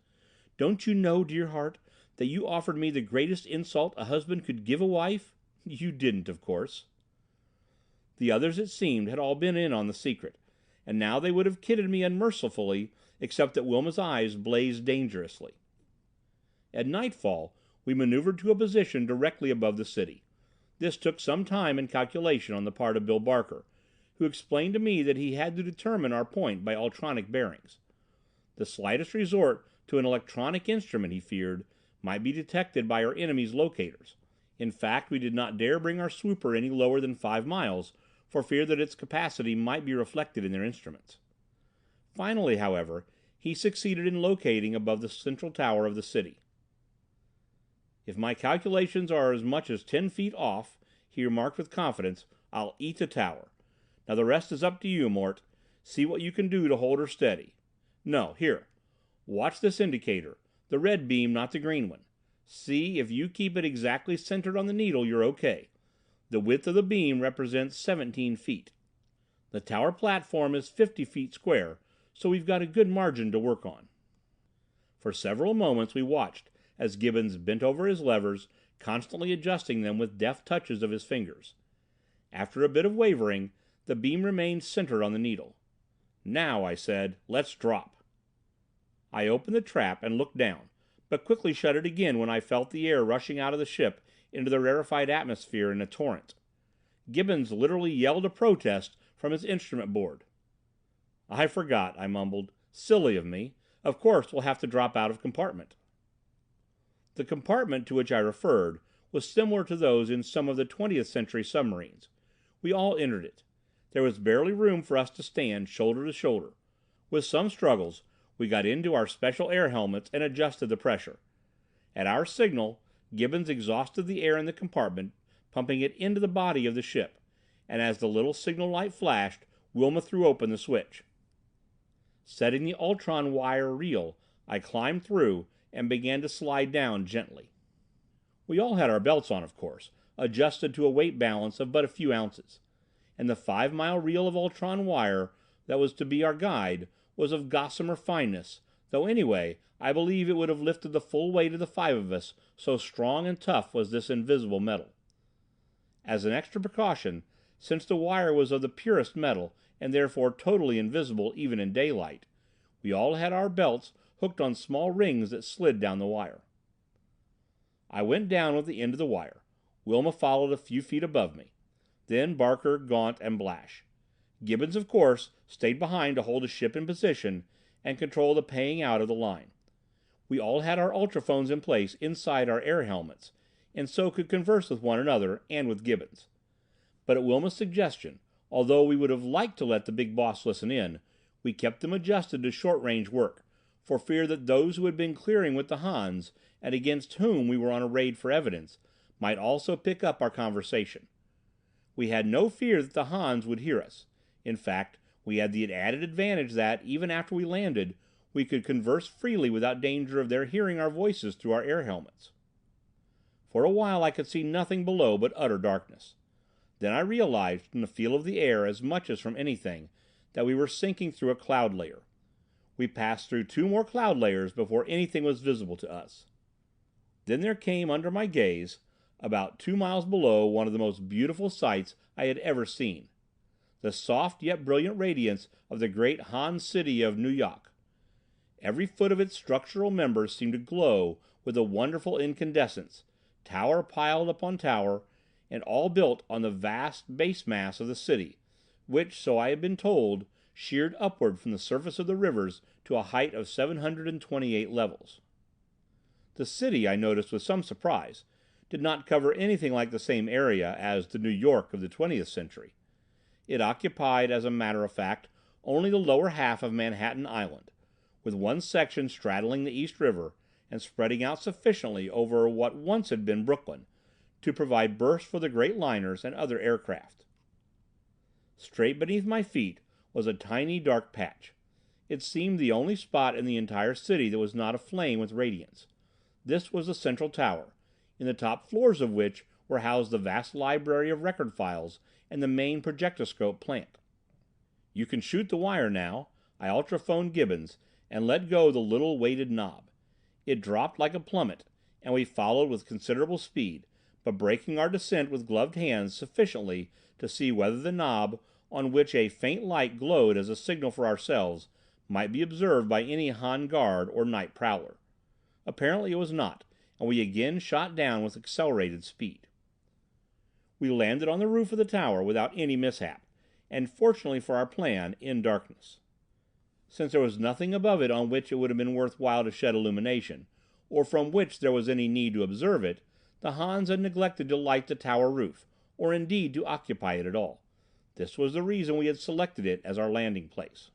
Don't you know, dear heart, that you offered me the greatest insult a husband could give a wife? You didn't, of course." The others, it seemed, had all been in on the secret, and now they would have kidded me unmercifully, except that Wilma's eyes blazed dangerously. At nightfall, we maneuvered to a position directly above the city. This took some time and calculation on the part of Bill Barker, who explained to me that he had to determine our point by ultronic bearings. The slightest resort to an electronic instrument, he feared, might be detected by our enemies' locators. In fact, we did not dare bring our swooper any lower than 5 miles, for fear that its capacity might be reflected in their instruments. Finally, however, he succeeded in locating above the central tower of the city. "If my calculations are as much as 10 feet off," he remarked with confidence, "I'll eat the tower. Now the rest is up to you, Mort. See what you can do to hold her steady. No, here. Watch this indicator. The red beam, not the green one. See, if you keep it exactly centered on the needle, you're okay. The width of the beam represents 17 feet. The tower platform is 50 feet square, so we've got a good margin to work on." For several moments we watched as Gibbons bent over his levers, constantly adjusting them with deft touches of his fingers. After a bit of wavering, the beam remained centered on the needle. "Now," I said, "let's drop." I opened the trap and looked down, but quickly shut it again when I felt the air rushing out of the ship into the rarefied atmosphere in a torrent. Gibbons literally yelled a protest from his instrument board. "I forgot," I mumbled. "Silly of me. Of course we'll have to drop out of compartment." The compartment to which I referred was similar to those in some of the 20th century submarines. We all entered it. There was barely room for us to stand shoulder to shoulder. With some struggles, we got into our special air helmets and adjusted the pressure. At our signal, Gibbons exhausted the air in the compartment, pumping it into the body of the ship, and as the little signal light flashed, Wilma threw open the switch. Setting the Ultron wire reel, I climbed through and began to slide down gently. We all had our belts on, of course, adjusted to a weight balance of but a few ounces, and the 5-mile reel of Ultron wire that was to be our guide was of gossamer fineness, though anyway, I believe it would have lifted the full weight of the 5 of us, so strong and tough was this invisible metal. As an extra precaution, since the wire was of the purest metal and therefore totally invisible even in daylight, we all had our belts hooked on small rings that slid down the wire. I went down with the end of the wire. Wilma followed a few feet above me. Then Barker, Gaunt, and Blash. Gibbons, of course, stayed behind to hold the ship in position, and control the paying out of the line. We all had our ultrophones in place inside our air helmets, and so could converse with one another and with Gibbons. But at Wilma's suggestion, although we would have liked to let the big boss listen in, we kept them adjusted to short-range work, for fear that those who had been clearing with the Hans, and against whom we were on a raid for evidence, might also pick up our conversation. We had no fear that the Hans would hear us. In fact, we had the added advantage that, even after we landed, we could converse freely without danger of their hearing our voices through our air helmets. For a while I could see nothing below but utter darkness. Then I realized, from the feel of the air as much as from anything, that we were sinking through a cloud layer. We passed through 2 more cloud layers before anything was visible to us. Then there came under my gaze, about 2 miles below, one of the most beautiful sights I had ever seen. The soft yet brilliant radiance of the great Han city of Nu Yok. Every foot of its structural members seemed to glow with a wonderful incandescence, tower piled upon tower, and all built on the vast base mass of the city, which, so I had been told, sheered upward from the surface of the rivers to a height of 728 levels. The city, I noticed with some surprise, did not cover anything like the same area as the New York of the 20th century. It occupied, as a matter of fact, only the lower half of Manhattan Island, with one section straddling the East River and spreading out sufficiently over what once had been Brooklyn to provide berths for the great liners and other aircraft. Straight beneath my feet was a tiny dark patch. It seemed the only spot in the entire city that was not aflame with radiance. This was the central tower, in the top floors of which were housed the vast library of record files and the main projectoscope plant. "You can shoot the wire now." I ultrophoned Gibbons and let go the little weighted knob. It dropped like a plummet, and we followed with considerable speed, but braking our descent with gloved hands sufficiently to see whether the knob, on which a faint light glowed as a signal for ourselves, might be observed by any Han guard or night prowler. Apparently it was not, and we again shot down with accelerated speed. We landed on the roof of the tower without any mishap, and fortunately for our plan, in darkness. Since there was nothing above it on which it would have been worth while to shed illumination, or from which there was any need to observe it, the Hans had neglected to light the tower roof, or indeed to occupy it at all. This was the reason we had selected it as our landing place.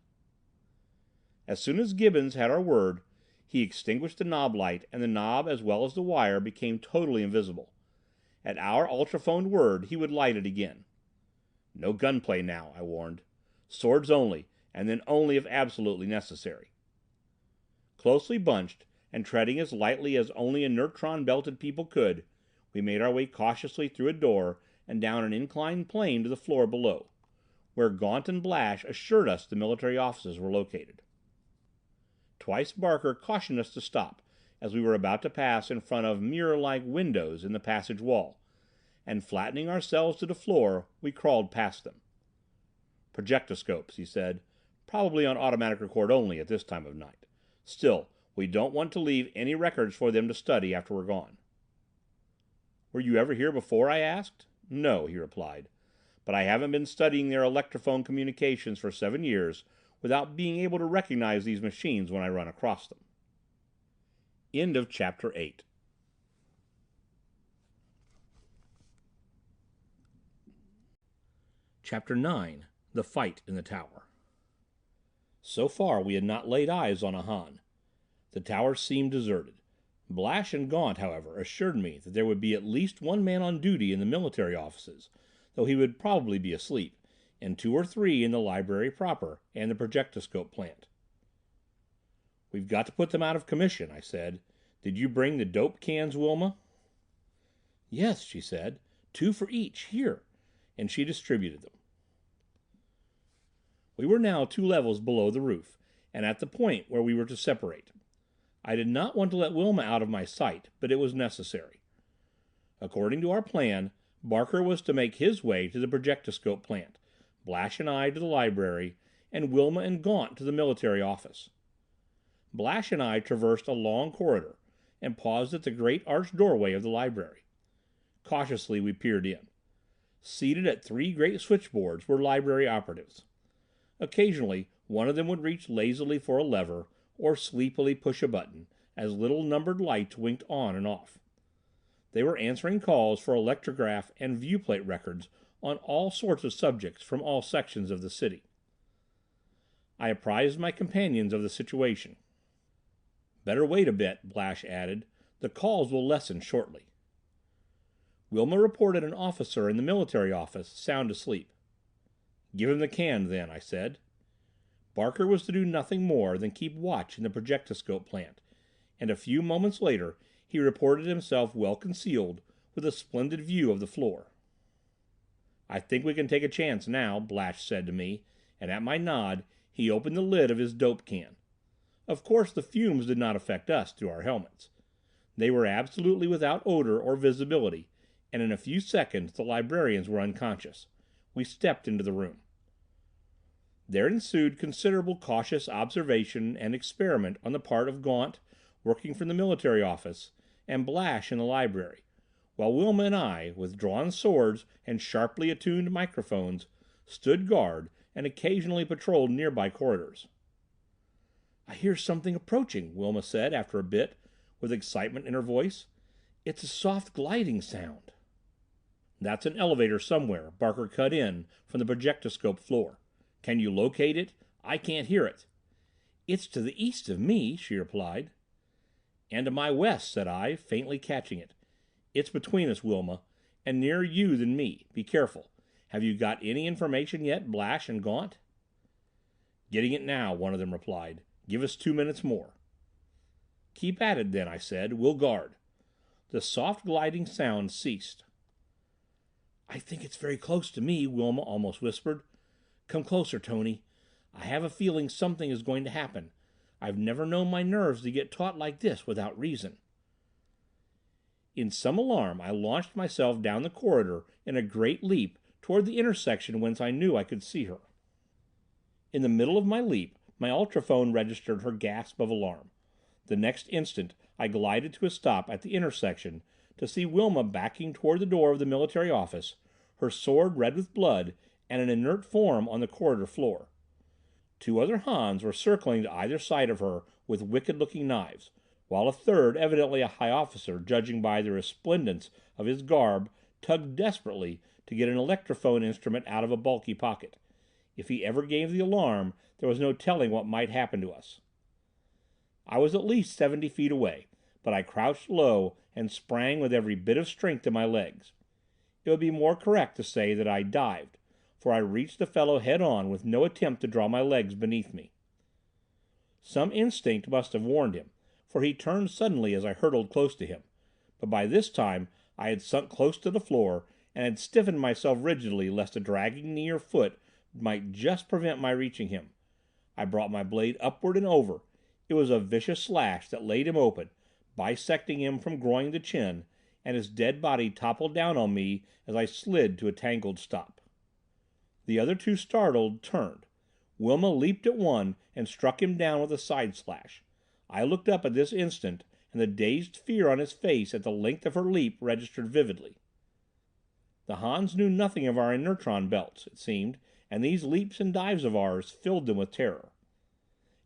As soon as Gibbons had our word, he extinguished the knob light, and the knob as well as the wire became totally invisible. At our ultrophoned word he would light it again. "No gunplay now," I warned. "Swords only, and then only if absolutely necessary." Closely bunched, and treading as lightly as only inertron-belted people could, we made our way cautiously through a door and down an inclined plane to the floor below, where Gaunt and Blash assured us the military offices were located. Twice Barker cautioned us to stop, as we were about to pass in front of mirror-like windows in the passage wall, and flattening ourselves to the floor, we crawled past them. "Projectoscopes," he said, "probably on automatic record only at this time of night. Still, we don't want to leave any records for them to study after we're gone." "Were you ever here before?" I asked. "No," he replied, "but I haven't been studying their electrophone communications for 7 years without being able to recognize these machines when I run across them." End of Chapter 8. Chapter 9. The Fight in the Tower. So far we had not laid eyes on a Han. The tower seemed deserted. Blash and Gaunt, however, assured me that there would be at least one man on duty in the military offices, though he would probably be asleep, and 2 or 3 in the library proper and the projectoscope plant. "We've got to put them out of commission," I said. "Did you bring the dope cans, Wilma?" "Yes," she said. 2 for each. Here." And she distributed them. We were now 2 levels below the roof, and at the point where we were to separate. I did not want to let Wilma out of my sight, but it was necessary. According to our plan, Barker was to make his way to the projectoscope plant, Blash and I to the library, and Wilma and Gaunt to the military office. Blash and I traversed a long corridor, and paused at the great arched doorway of the library. Cautiously we peered in. Seated at 3 great switchboards were library operatives. Occasionally One of them would reach lazily for a lever, or sleepily push a button, as little numbered lights winked on and off. They were answering calls for electrograph and viewplate records on all sorts of subjects from all sections of the city. I apprised my companions of the situation. "Better wait a bit," Blash added. "The calls will lessen shortly." Wilma reported an officer in the military office sound asleep. "Give him the can, then," I said. Barker was to do nothing more than keep watch in the projectoscope plant, and a few moments later he reported himself well concealed, with a splendid view of the floor. "I think we can take a chance now," Blash said to me, and at my nod he opened the lid of his dope can. Of course the fumes did not affect us through our helmets. They were absolutely without odor or visibility, and in a few seconds the librarians were unconscious. We stepped into the room. There ensued considerable cautious observation and experiment on the part of Gaunt, working from the military office, and Blash in the library, while Wilma and I, with drawn swords and sharply attuned microphones, stood guard and occasionally patrolled nearby corridors. "I hear something approaching," Wilma said after a bit, with excitement in her voice. "It's a soft gliding sound." "That's an elevator somewhere," Barker cut in from the projectoscope floor. "Can you locate it? I can't hear it." "It's to the east of me," she replied. "And to my west," said I, faintly catching it. "It's between us, Wilma, and nearer you than me. Be careful. Have you got any information yet, Blash and Gaunt?" "Getting it now," one of them replied. "Give us 2 minutes more." "Keep at it then," I said. "We'll guard." The soft gliding sound ceased. "I think it's very close to me," Wilma almost whispered. "Come closer, Tony. I have a feeling something is going to happen. I've never known my nerves to get taut like this without reason." In some alarm I launched myself down the corridor in a great leap toward the intersection whence I knew I could see her. In the middle of my leap my ultrophone registered her gasp of alarm. The next instant I glided to a stop at the intersection to see Wilma backing toward the door of the military office, her sword red with blood, and an inert form on the corridor floor. 2 other Hans were circling to either side of her with wicked-looking knives, while a third, evidently a high officer judging by the resplendence of his garb, tugged desperately to get an electrophone instrument out of a bulky pocket. If he ever gave the alarm, there was no telling what might happen to us. I was at least 70 feet away, but I crouched low and sprang with every bit of strength in my legs. It would be more correct to say that I dived, for I reached the fellow head on with no attempt to draw my legs beneath me. Some instinct must have warned him, for he turned suddenly as I hurtled close to him, but by this time I had sunk close to the floor and had stiffened myself rigidly lest a dragging knee or foot might just prevent my reaching him. I brought my blade upward and over. It was a vicious slash that laid him open, bisecting him from groin to chin, and his dead body toppled down on me as I slid to a tangled stop. The other 2, startled, turned. Wilma leaped at one and struck him down with a side slash. I looked up at this instant, and the dazed fear on his face at the length of her leap registered vividly. The Hans knew nothing of our inertron belts, it seemed, and these leaps and dives of ours filled them with terror.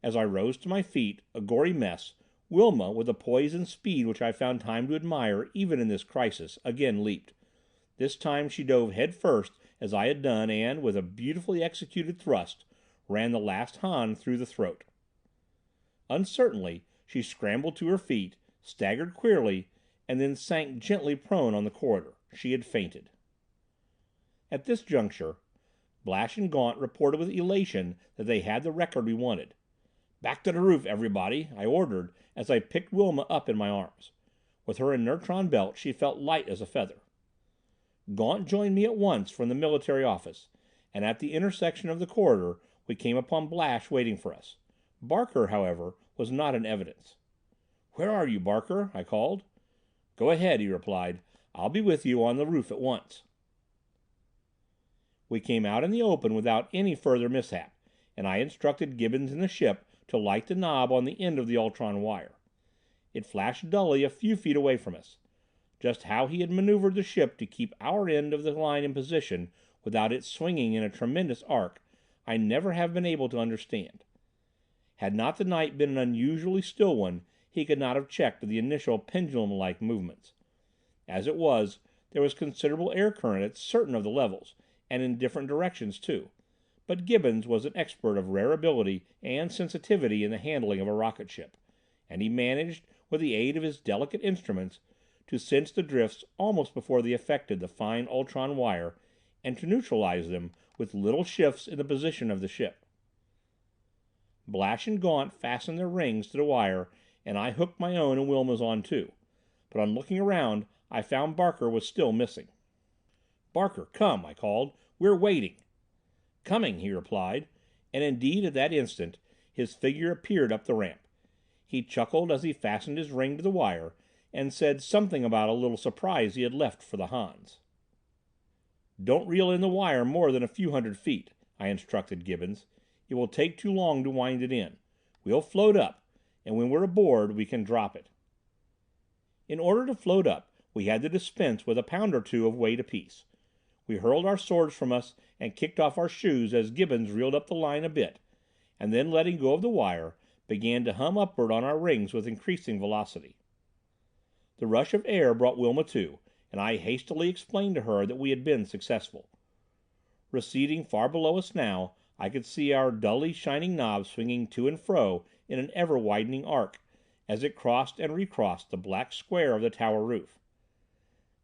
As I rose to my feet, a gory mess, Wilma, with a poise and speed which I found time to admire even in this crisis, again leaped. This time she dove head first as I had done and, with a beautifully executed thrust, ran the last Han through the throat. Uncertainly she scrambled to her feet, staggered queerly, and then sank gently prone on the corridor. She had fainted. At this juncture Blash and Gaunt reported with elation that they had the record we wanted. "Back to the roof, everybody," I ordered as I picked Wilma up in my arms. With her inertron belt she felt light as a feather. Gaunt joined me at once from the military office, and at the intersection of the corridor we came upon Blash waiting for us. Barker, however, was not in evidence. "Where are you, Barker?" I called. "Go ahead," he replied. "I'll be with you on the roof at once." We came out in the open without any further mishap, and I instructed Gibbons in the ship to light the knob on the end of the ultron wire. It flashed dully a few feet away from us. Just how he had maneuvered the ship to keep our end of the line in position without its swinging in a tremendous arc, I never have been able to understand. Had not the night been an unusually still one, he could not have checked the initial pendulum-like movements. As it was, there was considerable air current at certain of the levels, and in different directions too, but Gibbons was an expert of rare ability and sensitivity in the handling of a rocket ship, and he managed, with the aid of his delicate instruments, to sense the drifts almost before they affected the fine ultron wire, and to neutralize them with little shifts in the position of the ship. Blash and Gaunt fastened their rings to the wire, and I hooked my own and Wilma's on too, but on looking around I found Barker was still missing. "Barker, come," I called. "We're waiting." "Coming," he replied, and indeed at that instant his figure appeared up the ramp. He chuckled as he fastened his ring to the wire, and said something about a little surprise he had left for the Hans. "Don't reel in the wire more than a few hundred feet," I instructed Gibbons. "It will take too long to wind it in. We'll float up, and when we're aboard we can drop it." In order to float up, we had to dispense with a pound or two of weight apiece. We hurled our swords from us and kicked off our shoes as Gibbons reeled up the line a bit, and then letting go of the wire, began to hum upward on our rings with increasing velocity. The rush of air brought Wilma to, and I hastily explained to her that we had been successful. Receding far below us now, I could see our dully shining knob swinging to and fro in an ever-widening arc, as it crossed and recrossed the black square of the tower roof.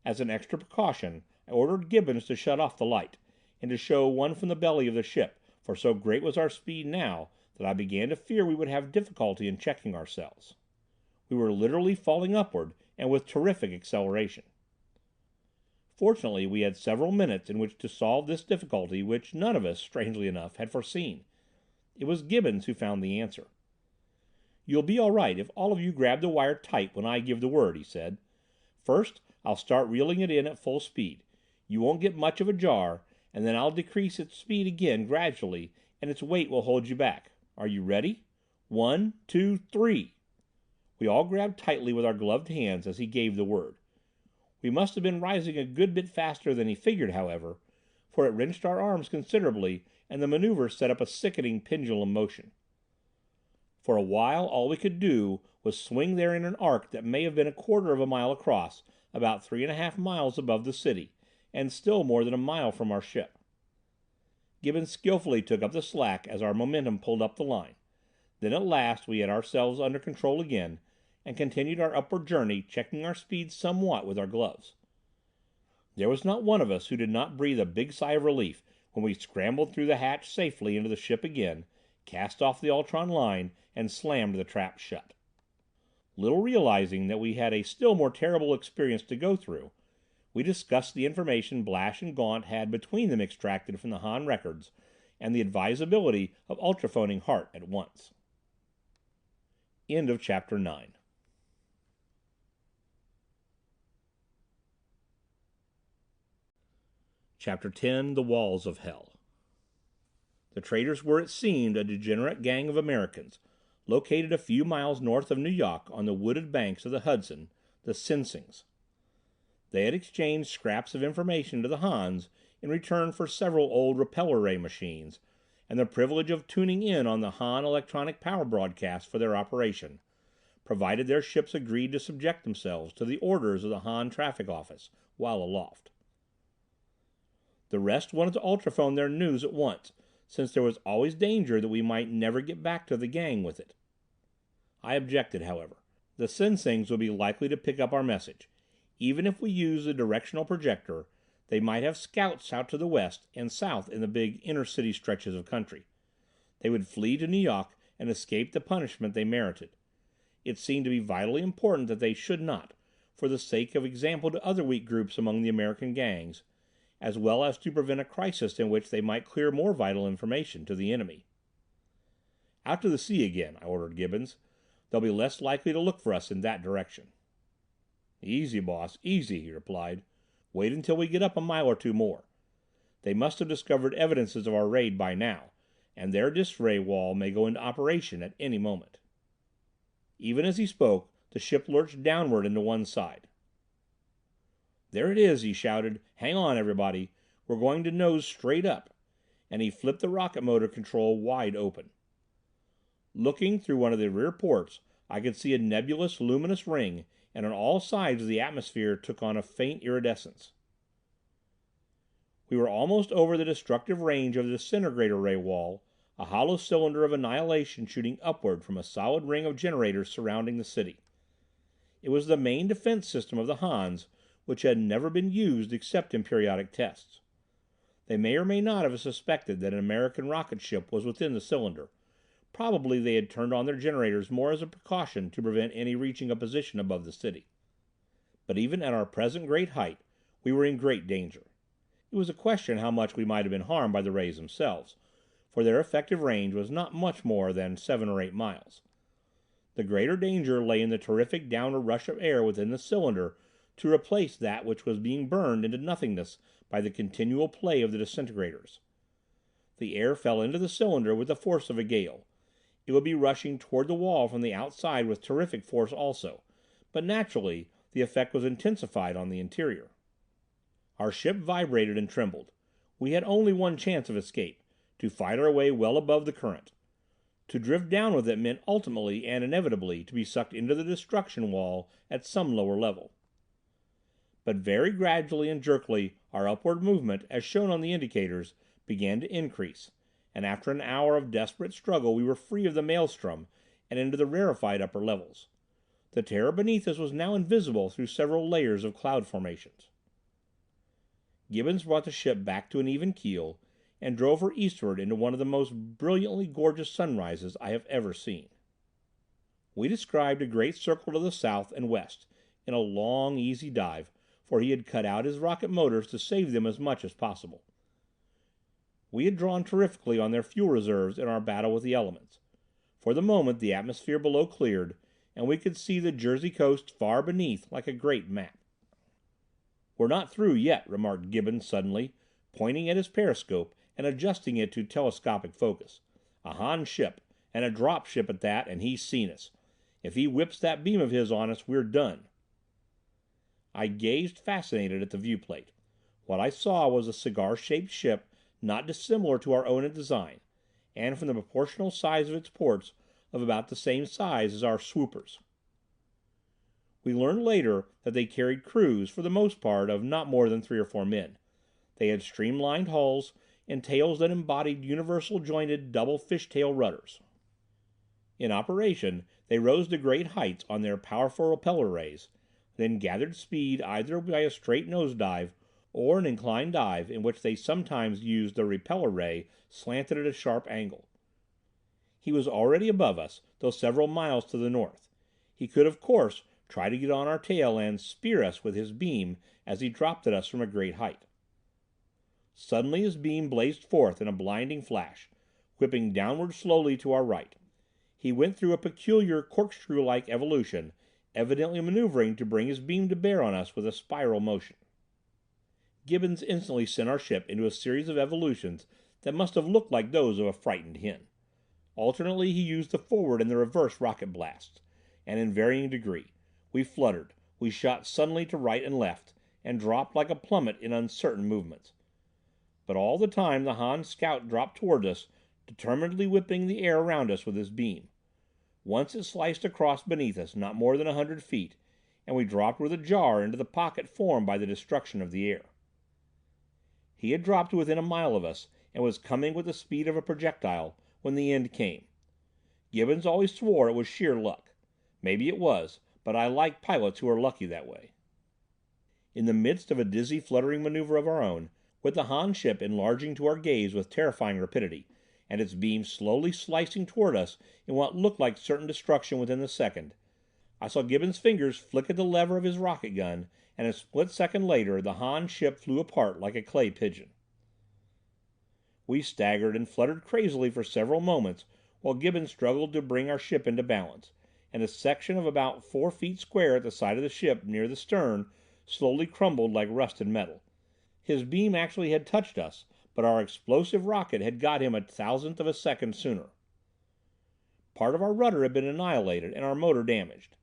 As an extra precaution, I ordered Gibbons to shut off the light, and to show one from the belly of the ship, for so great was our speed now that I began to fear we would have difficulty in checking ourselves. We were literally falling upward, and with terrific acceleration. Fortunately, we had several minutes in which to solve this difficulty which none of us, strangely enough, had foreseen. It was Gibbons who found the answer. "You'll be all right if all of you grab the wire tight when I give the word," he said. "First, I'll start reeling it in at full speed. You won't get much of a jar, and then I'll decrease its speed again gradually, and its weight will hold you back. Are you ready? 1, 2, 3." We all grabbed tightly with our gloved hands as he gave the word. We must have been rising a good bit faster than he figured, however, for it wrenched our arms considerably, and the maneuver set up a sickening pendulum motion. For a while all we could do was swing there in an arc that may have been a quarter of a mile across, about 3½ miles above the city, and still more than a mile from our ship. Gibbons skillfully took up the slack as our momentum pulled up the line. Then at last we had ourselves under control again, and continued our upward journey, checking our speed somewhat with our gloves. There was not one of us who did not breathe a big sigh of relief when we scrambled through the hatch safely into the ship again, cast off the Ultron line, and slammed the trap shut. Little realizing that we had a still more terrible experience to go through, we discussed the information Blash and Gaunt had between them extracted from the Han records, and the advisability of ultrophoning Hart at once. End of Chapter 9. Chapter 10: The Walls of Hell. The traitors were, it seemed, a degenerate gang of Americans, located a few miles north of New York on the wooded banks of the Hudson, the Sinsings. They had exchanged scraps of information to the Hans in return for several old repeller ray machines, and the privilege of tuning in on the Han electronic power broadcast for their operation, provided their ships agreed to subject themselves to the orders of the Han traffic office while aloft. The rest wanted to ultrophone their news at once, since there was always danger that we might never get back to the gang with it. I objected, however. The Sinsings would be likely to pick up our message. Even if we used the directional projector, they might have scouts out to the west and south in the big inner-city stretches of country. They would flee to New York and escape the punishment they merited. It seemed to be vitally important that they should not, for the sake of example to other weak groups among the American gangs, as well as to prevent a crisis in which they might clear more vital information to the enemy. "Out to the sea again," I ordered Gibbons. "They'll be less likely to look for us in that direction." "Easy, boss, easy," he replied. "Wait until we get up a mile or two more. They must have discovered evidences of our raid by now, and their dis-ray wall may go into operation at any moment." Even as he spoke, the ship lurched downward into one side. "There it is," he shouted. "Hang on, everybody. We're going to nose straight up. and he flipped the rocket motor control wide open. Looking through one of the rear ports, I could see a nebulous, luminous ring, and on all sides the atmosphere took on a faint iridescence. We were almost over the destructive range of the disintegrator ray wall, a hollow cylinder of annihilation shooting upward from a solid ring of generators surrounding the city. It was the main defense system of the Hans, which had never been used except in periodic tests. They may or may not have suspected that an American rocket ship was within the cylinder. Probably they had turned on their generators more as a precaution to prevent any reaching a position above the city. But even at our present great height, we were in great danger. It was a question how much we might have been harmed by the rays themselves, for their effective range was not much more than 7 or 8 miles. The greater danger lay in the terrific downward rush of air within the cylinder to replace that which was being burned into nothingness by the continual play of the disintegrators. The air fell into the cylinder with the force of a gale. It would be rushing toward the wall from the outside with terrific force also, but naturally the effect was intensified on the interior. Our ship vibrated and trembled. We had only one chance of escape, to fight our way well above the current. To drift down with it meant ultimately and inevitably to be sucked into the destruction wall at some lower level. But very gradually and jerkily our upward movement, as shown on the indicators, began to increase, and after an hour of desperate struggle we were free of the maelstrom and into the rarefied upper levels. The terror beneath us was now invisible through several layers of cloud formations. Gibbons brought the ship back to an even keel, and drove her eastward into one of the most brilliantly gorgeous sunrises I have ever seen. We described a great circle to the south and west, in a long, easy dive, for he had cut out his rocket motors to save them as much as possible. We had drawn terrifically on their fuel reserves in our battle with the elements. For the moment the atmosphere below cleared, and we could see the Jersey coast far beneath like a great map. "We're not through yet," remarked Gibbons suddenly, pointing at his periscope and adjusting it to telescopic focus. "A Han ship, and a drop ship at that, and he's seen us. If he whips that beam of his on us, we're done." I gazed fascinated at the viewplate. What I saw was a cigar-shaped ship not dissimilar to our own in design, and from the proportional size of its ports, of about the same size as our swoopers. We learned later that they carried crews, for the most part, of not more than 3 or 4 men. They had streamlined hulls, and tails that embodied universal jointed double fishtail rudders. In operation, they rose to great heights on their powerful repeller rays, then gathered speed either by a straight nose-dive or an inclined dive in which they sometimes used the repeller ray slanted at a sharp angle. He was already above us, though several miles to the north. He could, of course, try to get on our tail and spear us with his beam as he dropped at us from a great height. Suddenly his beam blazed forth in a blinding flash, whipping downward slowly to our right. He went through a peculiar corkscrew-like evolution, evidently maneuvering to bring his beam to bear on us with a spiral motion. Gibbons instantly sent our ship into a series of evolutions that must have looked like those of a frightened hen. Alternately he used the forward and the reverse rocket blasts, and in varying degree. We fluttered, we shot suddenly to right and left, and dropped like a plummet in uncertain movements. But all the time the Han scout dropped toward us, determinedly whipping the air around us with his beam. Once it sliced across beneath us, not more than 100 feet, and we dropped with a jar into the pocket formed by the destruction of the air. He had dropped to within a mile of us, and was coming with the speed of a projectile, when the end came. Gibbons always swore it was sheer luck. Maybe it was, but I like pilots who are lucky that way. In the midst of a dizzy fluttering maneuver of our own, with the Han ship enlarging to our gaze with terrifying rapidity, and its beam slowly slicing toward us in what looked like certain destruction within the second, I saw Gibbons' fingers flick at the lever of his rocket gun, and a split second later the Han ship flew apart like a clay pigeon. We staggered and fluttered crazily for several moments while Gibbons struggled to bring our ship into balance, and a section of about 4 feet square at the side of the ship near the stern slowly crumbled like rusted metal. His beam actually had touched us, but our explosive rocket had got him 1,000th of a second sooner. Part of our rudder had been annihilated and our motor damaged,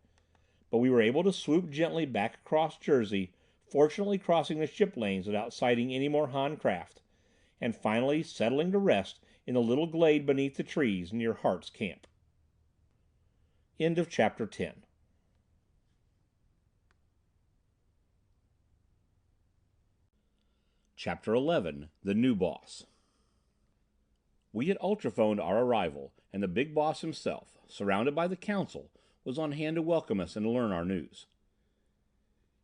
but we were able to swoop gently back across Jersey, fortunately crossing the ship lanes without sighting any more Han craft, and finally settling to rest in the little glade beneath the trees near Hart's camp. End of Chapter 10. Chapter 11. The New Boss. We had ultrophoned our arrival, and the big boss himself, surrounded by the council, was on hand to welcome us and learn our news.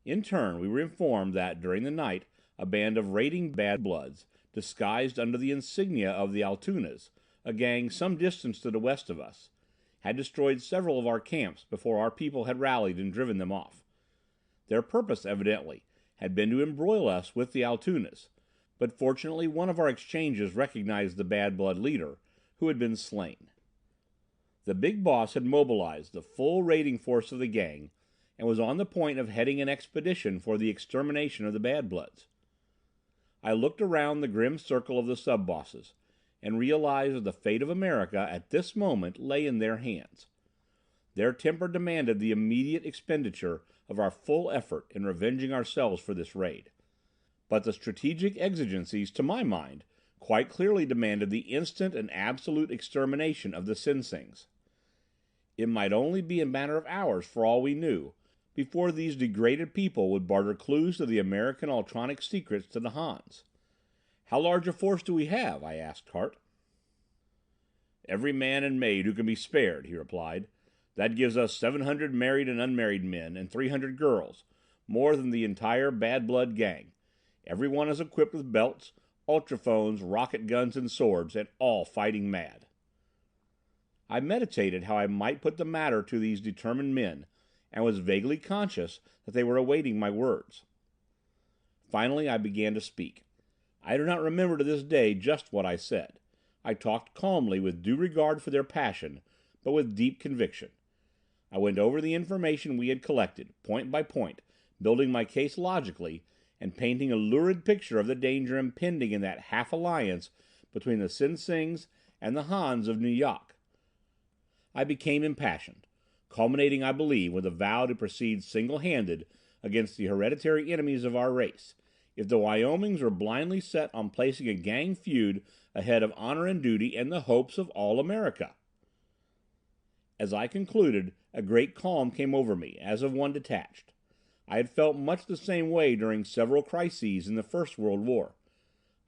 In turn, we were informed that, during the night, a band of raiding bad bloods, disguised under the insignia of the Altunas, a gang some distance to the west of us, had destroyed several of our camps before our people had rallied and driven them off. Their purpose, evidently, had been to embroil us with the Altunas, but fortunately one of our exchanges recognized the bad blood leader, who had been slain. The big boss had mobilized the full raiding force of the gang, and was on the point of heading an expedition for the extermination of the bad bloods. I looked around the grim circle of the sub-bosses, and realized that the fate of America at this moment lay in their hands. Their temper demanded the immediate expenditure of our full effort in revenging ourselves for this raid. But the strategic exigencies, to my mind, quite clearly demanded the instant and absolute extermination of the Sinsings. It might only be a matter of hours, for all we knew, before these degraded people would barter clues to the American ultronic secrets to the Hans. "How large a force do we have?" I asked Hart. "Every man and maid who can be spared," he replied. "That gives us 700 married and unmarried men and 300 girls, more than the entire Bad Blood gang. Every one is equipped with belts, ultrophones, rocket guns and swords, and all fighting mad." I meditated how I might put the matter to these determined men, and was vaguely conscious that they were awaiting my words. Finally I began to speak. I do not remember to this day just what I said. I talked calmly, with due regard for their passion, but with deep conviction. I went over the information we had collected, point by point, building my case logically, and painting a lurid picture of the danger impending in that half-alliance between the Sinsings and the Hans of Nu Yok. I became impassioned, culminating, I believe, with a vow to proceed single-handed against the hereditary enemies of our race, if the Wyomings were blindly set on placing a gang feud ahead of honor and duty and the hopes of all America. As I concluded, a great calm came over me, as of one detached. I had felt much the same way during several crises in the First World War.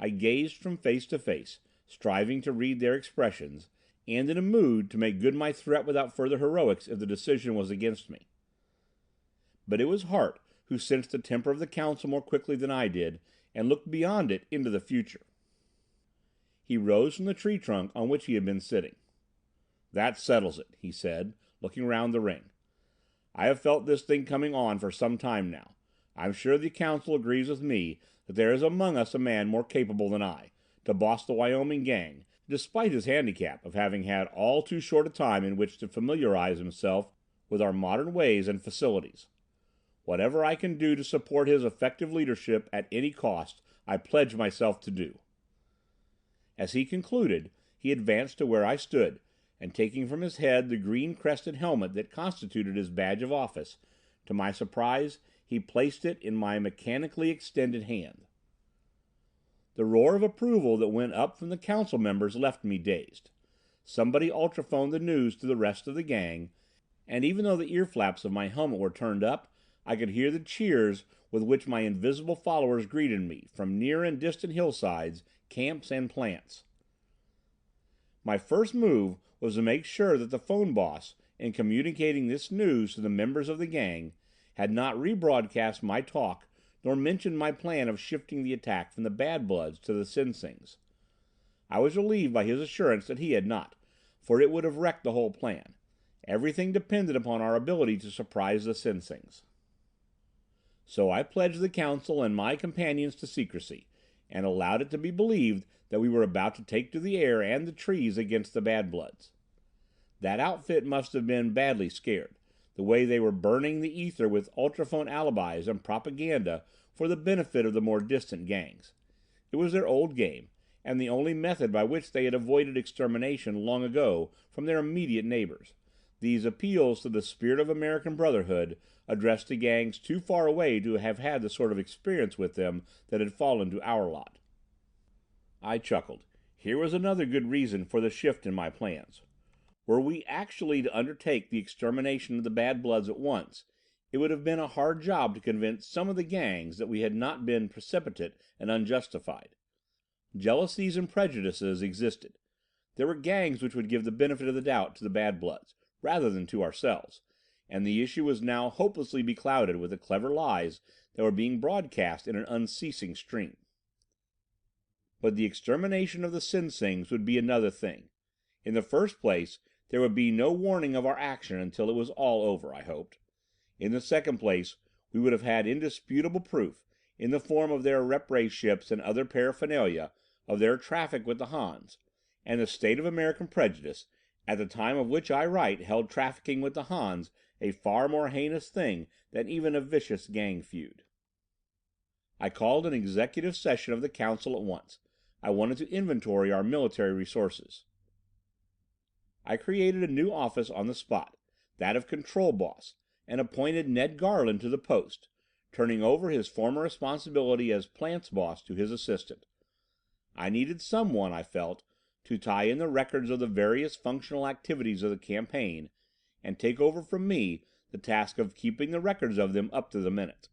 I gazed from face to face, striving to read their expressions, and in a mood to make good my threat without further heroics if the decision was against me. But it was Hart who sensed the temper of the council more quickly than I did, and looked beyond it into the future. He rose from the tree trunk on which he had been sitting. "That settles it," he said, looking round the ring. "I have felt this thing coming on for some time now. I'm sure the council agrees with me that there is among us a man more capable than I, to boss the Wyoming gang, despite his handicap of having had all too short a time in which to familiarize himself with our modern ways and facilities. Whatever I can do to support his effective leadership at any cost, I pledge myself to do." As he concluded, he advanced to where I stood, and taking from his head the green-crested helmet that constituted his badge of office, to my surprise he placed it in my mechanically extended hand. The roar of approval that went up from the council members left me dazed. Somebody ultrophoned the news to the rest of the gang, and even though the ear flaps of my helmet were turned up, I could hear the cheers with which my invisible followers greeted me from near and distant hillsides, camps and plants. My first move was to make sure that the phone boss, in communicating this news to the members of the gang, had not rebroadcast my talk nor mentioned my plan of shifting the attack from the Bad Bloods to the Sinsings. I was relieved by his assurance that he had not, for it would have wrecked the whole plan. Everything depended upon our ability to surprise the Sinsings. So I pledged the council and my companions to secrecy, and allowed it to be believed that we were about to take to the air and the trees against the Bad Bloods. That outfit must have been badly scared, the way they were burning the ether with ultrophone alibis and propaganda for the benefit of the more distant gangs. It was their old game, and the only method by which they had avoided extermination long ago from their immediate neighbors. These appeals to the spirit of American brotherhood, addressed to gangs too far away to have had the sort of experience with them that had fallen to our lot. I chuckled. Here was another good reason for the shift in my plans. Were we actually to undertake the extermination of the Bad Bloods at once, it would have been a hard job to convince some of the gangs that we had not been precipitate and unjustified. Jealousies and prejudices existed. There were gangs which would give the benefit of the doubt to the Bad Bloods, rather than to ourselves, and the issue was now hopelessly beclouded with the clever lies that were being broadcast in an unceasing stream. But the extermination of the Sinsings would be another thing. In the first place, there would be no warning of our action until it was all over, I hoped. In the second place, we would have had indisputable proof, in the form of their rep ray ships and other paraphernalia, of their traffic with the Hans, and the state of American prejudice, at the time of which I write, held trafficking with the Hans a far more heinous thing than even a vicious gang feud. I called an executive session of the council at once. I wanted to inventory our military resources. I created a new office on the spot, that of Control Boss, and appointed Ned Garland to the post, turning over his former responsibility as Plants Boss to his assistant. I needed someone, I felt, to tie in the records of the various functional activities of the campaign, and take over from me the task of keeping the records of them up to the minute.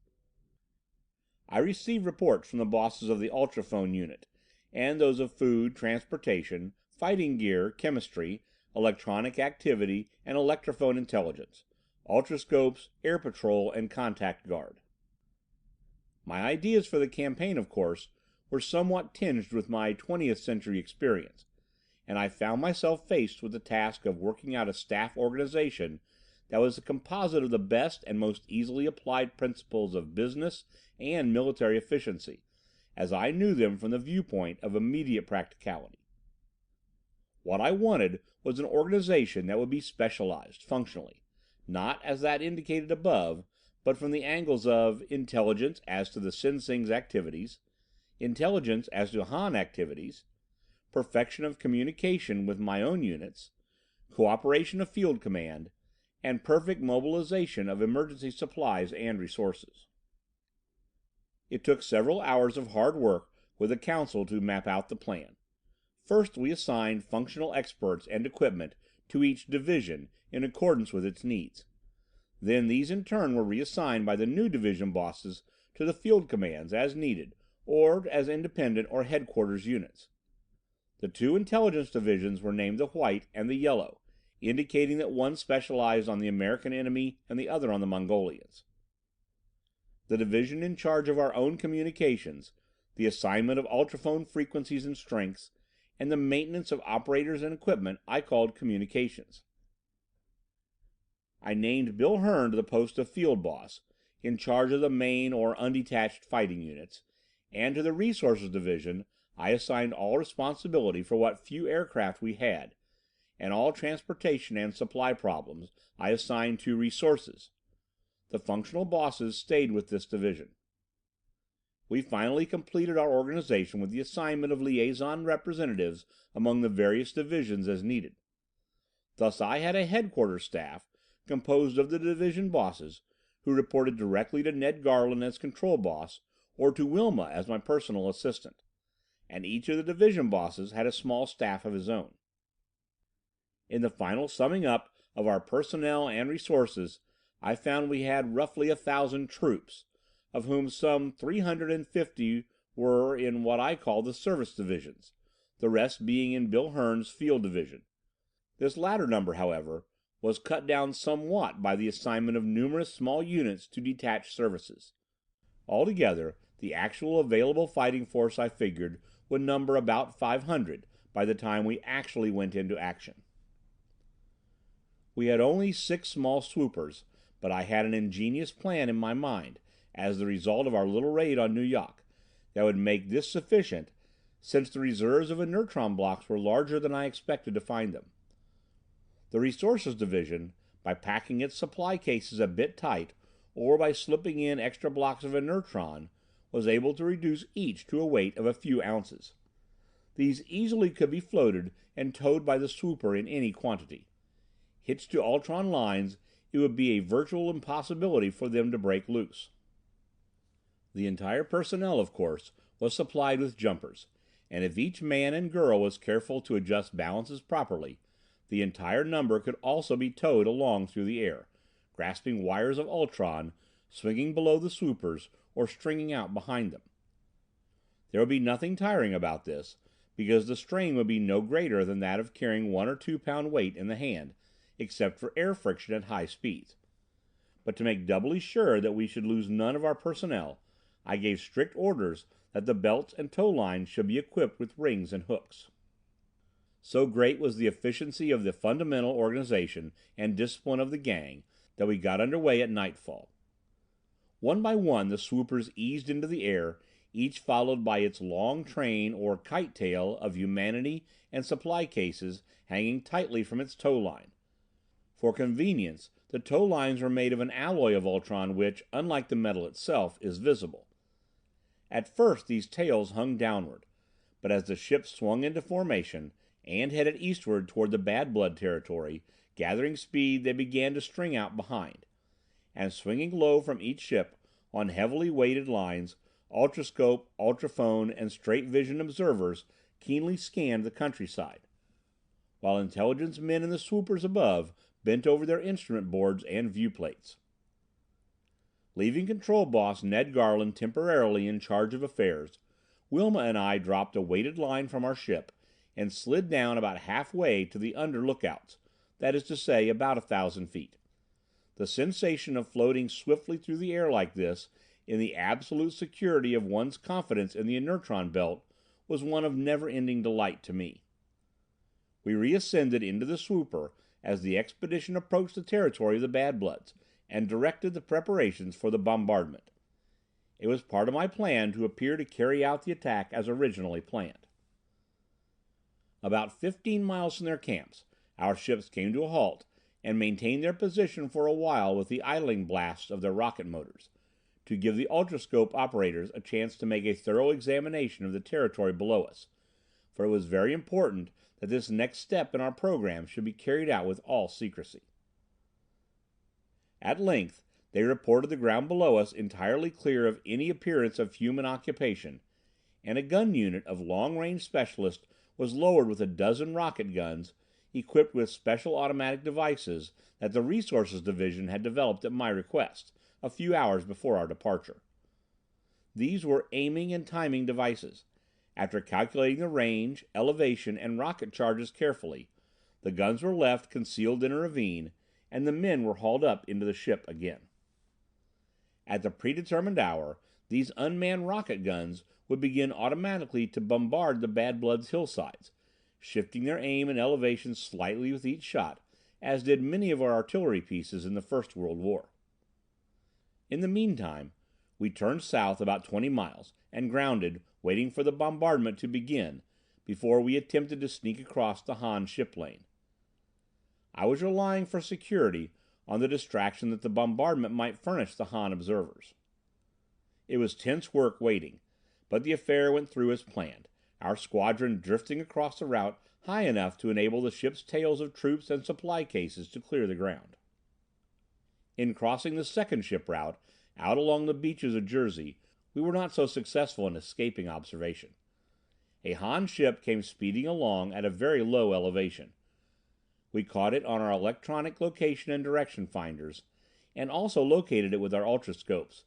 I received reports from the bosses of the Ultrophone unit, and those of food, transportation, fighting gear, chemistry, electronic activity, and electrophone intelligence, ultrascopes, air patrol, and contact guard. My ideas for the campaign, of course, were somewhat tinged with my 20th century experience, and I found myself faced with the task of working out a staff organization that was a composite of the best and most easily applied principles of business and military efficiency, as I knew them from the viewpoint of immediate practicality. What I wanted was an organization that would be specialized, functionally, not as that indicated above, but from the angles of intelligence as to the Sinsing's activities, intelligence as to Han activities, perfection of communication with my own units, cooperation of field command, and perfect mobilization of emergency supplies and resources. It took several hours of hard work with the council to map out the plan. First, we assigned functional experts and equipment to each division in accordance with its needs. Then these in turn were reassigned by the new division bosses to the field commands as needed, or as independent or headquarters units. The two intelligence divisions were named the White and the Yellow, indicating that one specialized on the American enemy and the other on the Mongolians. The division in charge of our own communications, the assignment of ultrophone frequencies and strengths, and the maintenance of operators and equipment I called Communications. I named Bill Hearn to the post of Field Boss, in charge of the main or undetached fighting units, and to the Resources Division I assigned all responsibility for what few aircraft we had, and all transportation and supply problems I assigned to Resources. The functional bosses stayed with this division. We finally completed our organization with the assignment of liaison representatives among the various divisions as needed. Thus I had a headquarters staff composed of the division bosses, who reported directly to Ned Garland as control boss, or to Wilma as my personal assistant, and each of the division bosses had a small staff of his own. In the final summing up of our personnel and resources, I found we had roughly 1,000 troops, of whom some 350 were in what I call the service divisions, the rest being in Bill Hearn's field division. This latter number, however, was cut down somewhat by the assignment of numerous small units to detached services. Altogether, the actual available fighting force, I figured, would number about 500 by the time we actually went into action. We had only 6 small swoopers, but I had an ingenious plan in my mind, as the result of our little raid on Nu Yok, that would make this sufficient, since the reserves of inertron blocks were larger than I expected to find them. The Resources Division, by packing its supply cases a bit tight, or by slipping in extra blocks of inertron, was able to reduce each to a weight of a few ounces. These easily could be floated and towed by the swooper in any quantity. Hitched to Ultron lines, it would be a virtual impossibility for them to break loose. The entire personnel, of course, was supplied with jumpers, and if each man and girl was careful to adjust balances properly, the entire number could also be towed along through the air, grasping wires of ultron, swinging below the swoopers, or stringing out behind them. There would be nothing tiring about this, because the strain would be no greater than that of carrying 1 or 2 pound weight in the hand, except for air friction at high speeds. But to make doubly sure that we should lose none of our personnel, I gave strict orders that the belts and tow lines should be equipped with rings and hooks. So great was the efficiency of the fundamental organization and discipline of the gang that we got under way at nightfall. One by one the swoopers eased into the air, each followed by its long train or kite tail of humanity and supply cases hanging tightly from its tow line. For convenience, the tow lines were made of an alloy of ultron which, unlike the metal itself, is visible. At first these tails hung downward, but as the ship swung into formation and headed eastward toward the Bad Blood territory, gathering speed they began to string out behind. And swinging low from each ship, on heavily weighted lines, ultrascope, ultrophone, and straight vision observers keenly scanned the countryside, while intelligence men in the swoopers above bent over their instrument boards and viewplates. Leaving Control Boss Ned Garland temporarily in charge of affairs, Wilma and I dropped a weighted line from our ship and slid down about halfway to the under lookouts, that is to say, about 1,000 feet. The sensation of floating swiftly through the air like this, in the absolute security of one's confidence in the inertron belt, was one of never-ending delight to me. We reascended into the swooper as the expedition approached the territory of the Bad Bloods, and directed the preparations for the bombardment. It was part of my plan to appear to carry out the attack as originally planned. About 15 miles from their camps, our ships came to a halt and maintained their position for a while with the idling blasts of their rocket motors, to give the ultrascope operators a chance to make a thorough examination of the territory below us, for it was very important that this next step in our program should be carried out with all secrecy. At length they reported the ground below us entirely clear of any appearance of human occupation, and a gun unit of long-range specialists was lowered with a dozen rocket guns, equipped with special automatic devices that the Resources Division had developed at my request, a few hours before our departure. These were aiming and timing devices. After calculating the range, elevation, and rocket charges carefully, the guns were left concealed in a ravine, and the men were hauled up into the ship again. At the predetermined hour, these unmanned rocket guns would begin automatically to bombard the Bad Blood's hillsides, shifting their aim and elevation slightly with each shot, as did many of our artillery pieces in the First World War. In the meantime, we turned south about 20 miles and grounded, waiting for the bombardment to begin, before we attempted to sneak across the Han ship lane. I was relying for security on the distraction that the bombardment might furnish the Han observers. It was tense work waiting, but the affair went through as planned, our squadron drifting across the route high enough to enable the ship's tails of troops and supply cases to clear the ground. In crossing the second ship route, out along the beaches of Jersey, we were not so successful in escaping observation. A Han ship came speeding along at a very low elevation. We caught it on our electronic location and direction finders, and also located it with our ultrascopes,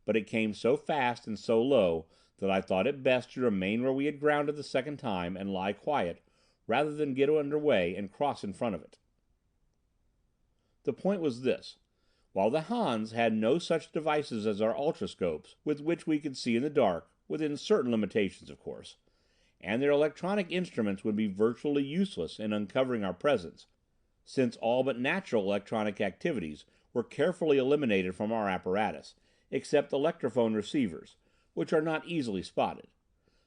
but it came so fast and so low that I thought it best to remain where we had grounded the second time and lie quiet, rather than get under way and cross in front of it. The point was this: while the Hans had no such devices as our ultrascopes, with which we could see in the dark, within certain limitations of course, and their electronic instruments would be virtually useless in uncovering our presence, since all but natural electronic activities were carefully eliminated from our apparatus, except electrophone receivers, which are not easily spotted.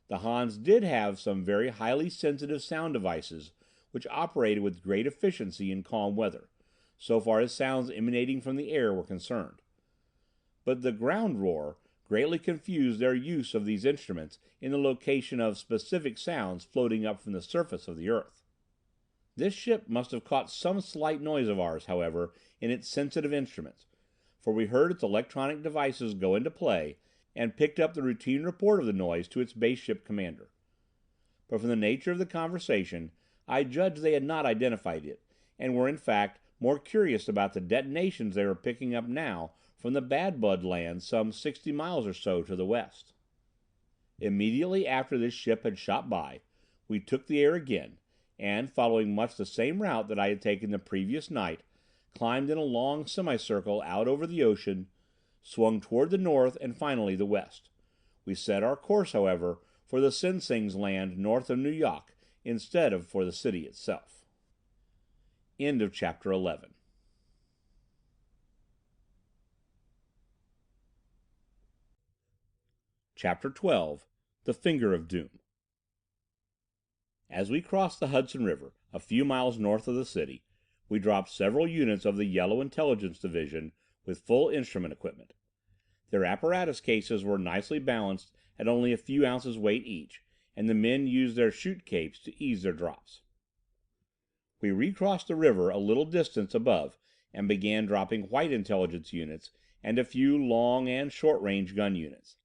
The Hans did have some very highly sensitive sound devices which operated with great efficiency in calm weather, so far as sounds emanating from the air were concerned. But the ground roar greatly confused their use of these instruments in the location of specific sounds floating up from the surface of the earth. This ship must have caught some slight noise of ours, however, in its sensitive instruments, for we heard its electronic devices go into play, and picked up the routine report of the noise to its base ship commander. but from the nature of the conversation, I judged they had not identified it, and were in fact more curious about the detonations they were picking up now from the Bad Blood land some 60 miles or so to the west. Immediately after this ship had shot by, we took the air again, and, following much the same route that I had taken the previous night, climbed in a long semicircle out over the ocean, swung toward the north and finally the west. We set our course, however, for the Sing Sing's land north of New York, instead of for the city itself. End of chapter 11. Chapter 12. The Finger of Doom. As we crossed the Hudson River, a few miles north of the city, we dropped several units of the Yellow Intelligence Division with full instrument equipment. Their apparatus cases were nicely balanced at only a few ounces weight each, and the men used their chute capes to ease their drops. We recrossed the river a little distance above and began dropping White Intelligence units and a few long and short-range gun units.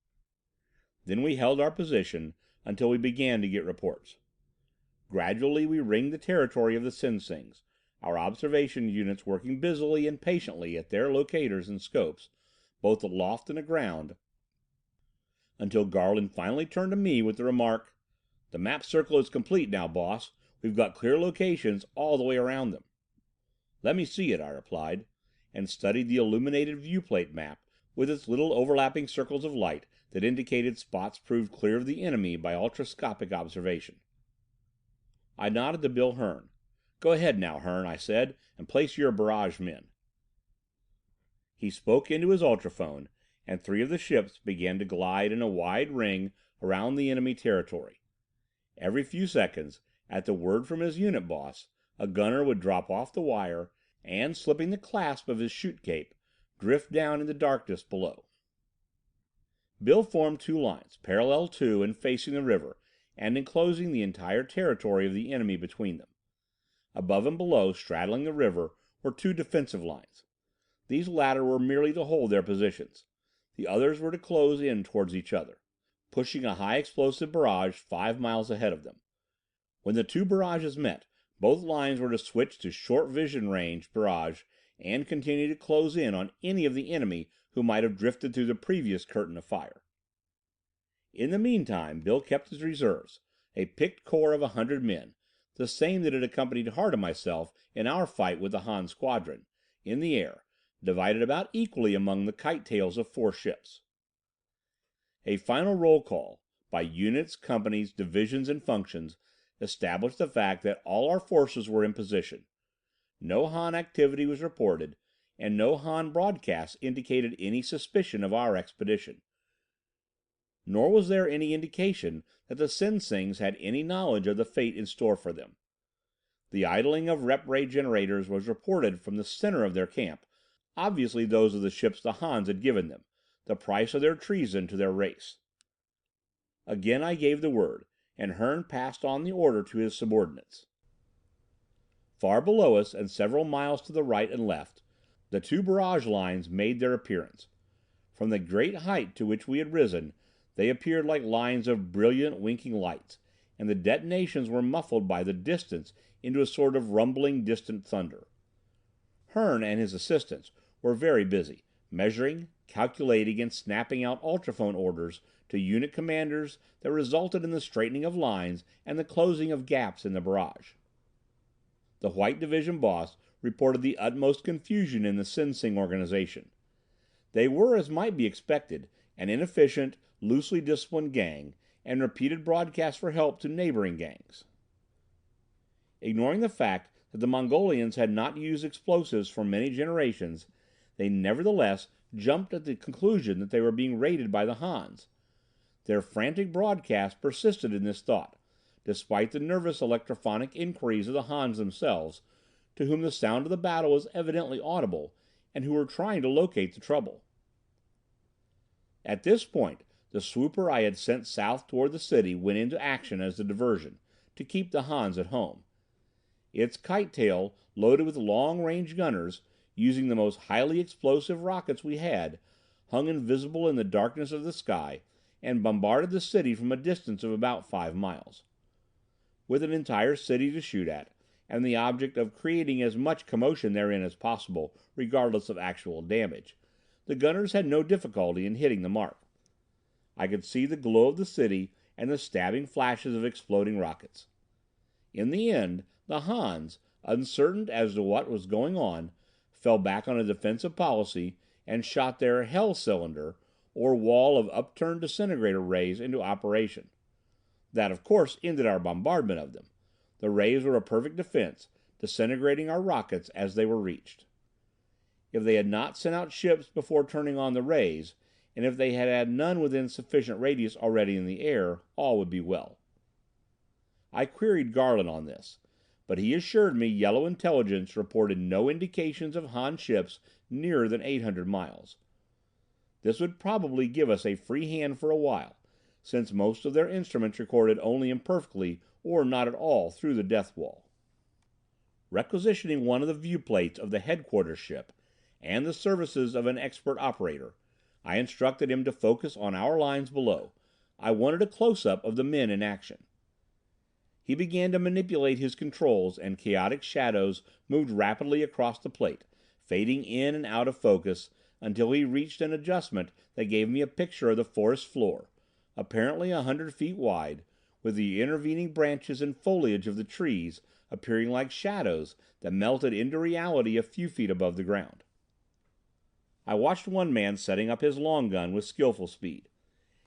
Then we held our position until we began to get reports. Gradually we ringed the territory of the Sing Sings, our observation units working busily and patiently at their locators and scopes, both aloft and aground, until Garland finally turned to me with the remark, "The map circle is complete now, boss. We've got clear locations all the way around them." "Let me see it," I replied, and studied the illuminated viewplate map with its little overlapping circles of light that indicated spots proved clear of the enemy by ultroscopic observation. I nodded to Bill Hearn. "Go ahead now, Hearn," I said, "and place your barrage men." He spoke into his ultrophone, and 3 of the ships began to glide in a wide ring around the enemy territory. Every few seconds, at the word from his unit boss, a gunner would drop off the wire and, slipping the clasp of his chute cape, drift down in the darkness below. Bill formed 2 lines, parallel to and facing the river, and enclosing the entire territory of the enemy between them. Above and below, straddling the river, were 2 defensive lines. These latter were merely to hold their positions. The others were to close in towards each other, pushing a high explosive barrage 5 miles ahead of them. When the 2 barrages met, both lines were to switch to short vision range barrage and continue to close in on any of the enemy who might have drifted through the previous curtain of fire. In the meantime, Bill kept his reserves, a picked corps of 100 men, the same that had accompanied Hart and myself in our fight with the Han squadron, in the air, divided about equally among the kite tails of 4 ships. A final roll call, by units, companies, divisions and functions, established the fact that all our forces were in position. No Han activity was reported, and no Han broadcasts indicated any suspicion of our expedition. Nor was there any indication that the Sing Sings had any knowledge of the fate in store for them. The idling of rep ray generators was reported from the center of their camp, obviously those of the ships the Hans had given them, the price of their treason to their race. Again I gave the word, and Hearn passed on the order to his subordinates. Far below us, and several miles to the right and left, the 2 barrage lines made their appearance. From the great height to which we had risen, they appeared like lines of brilliant, winking lights, and the detonations were muffled by the distance into a sort of rumbling, distant thunder. Hearn and his assistants were very busy, measuring, calculating, and snapping out ultrophone orders to unit commanders that resulted in the straightening of lines and the closing of gaps in the barrage. The White Division boss reported the utmost confusion in the Sing Sing organization. They were, as might be expected, an inefficient, loosely disciplined gang, and repeated broadcasts for help to neighboring gangs. Ignoring the fact that the Mongolians had not used explosives for many generations, they nevertheless jumped at the conclusion that they were being raided by the Hans. Their frantic broadcasts persisted in this thought, despite the nervous electrophonic inquiries of the Hans themselves, to whom the sound of the battle was evidently audible, and who were trying to locate the trouble. At this point, the swooper I had sent south toward the city went into action as a diversion, to keep the Hans at home. Its kite tail, loaded with long-range gunners, using the most highly explosive rockets we had, hung invisible in the darkness of the sky, and bombarded the city from a distance of about 5 miles. with an entire city to shoot at, and the object of creating as much commotion therein as possible, regardless of actual damage, the gunners had no difficulty in hitting the mark. I could see the glow of the city and the stabbing flashes of exploding rockets. In the end, the Hans, uncertain as to what was going on, fell back on a defensive policy and shot their Hell Cylinder, or wall of upturned disintegrator rays, into operation. That, of course, ended our bombardment of them. The rays were a perfect defense, disintegrating our rockets as they were reached. If they had not sent out ships before turning on the rays, and if they had had none within sufficient radius already in the air, all would be well. I queried Garland on this, but he assured me Yellow Intelligence reported no indications of Han ships nearer than 800 miles. This would probably give us a free hand for a while, since most of their instruments recorded only imperfectly or not at all through the death wall. Requisitioning one of the viewplates of the headquarters ship, and the services of an expert operator, I instructed him to focus on our lines below. I wanted a close-up of the men in action. He began to manipulate his controls, and chaotic shadows moved rapidly across the plate, fading in and out of focus until he reached an adjustment that gave me a picture of the forest floor, apparently 100 feet wide, with the intervening branches and foliage of the trees appearing like shadows that melted into reality a few feet above the ground. I watched one man setting up his long gun with skillful speed.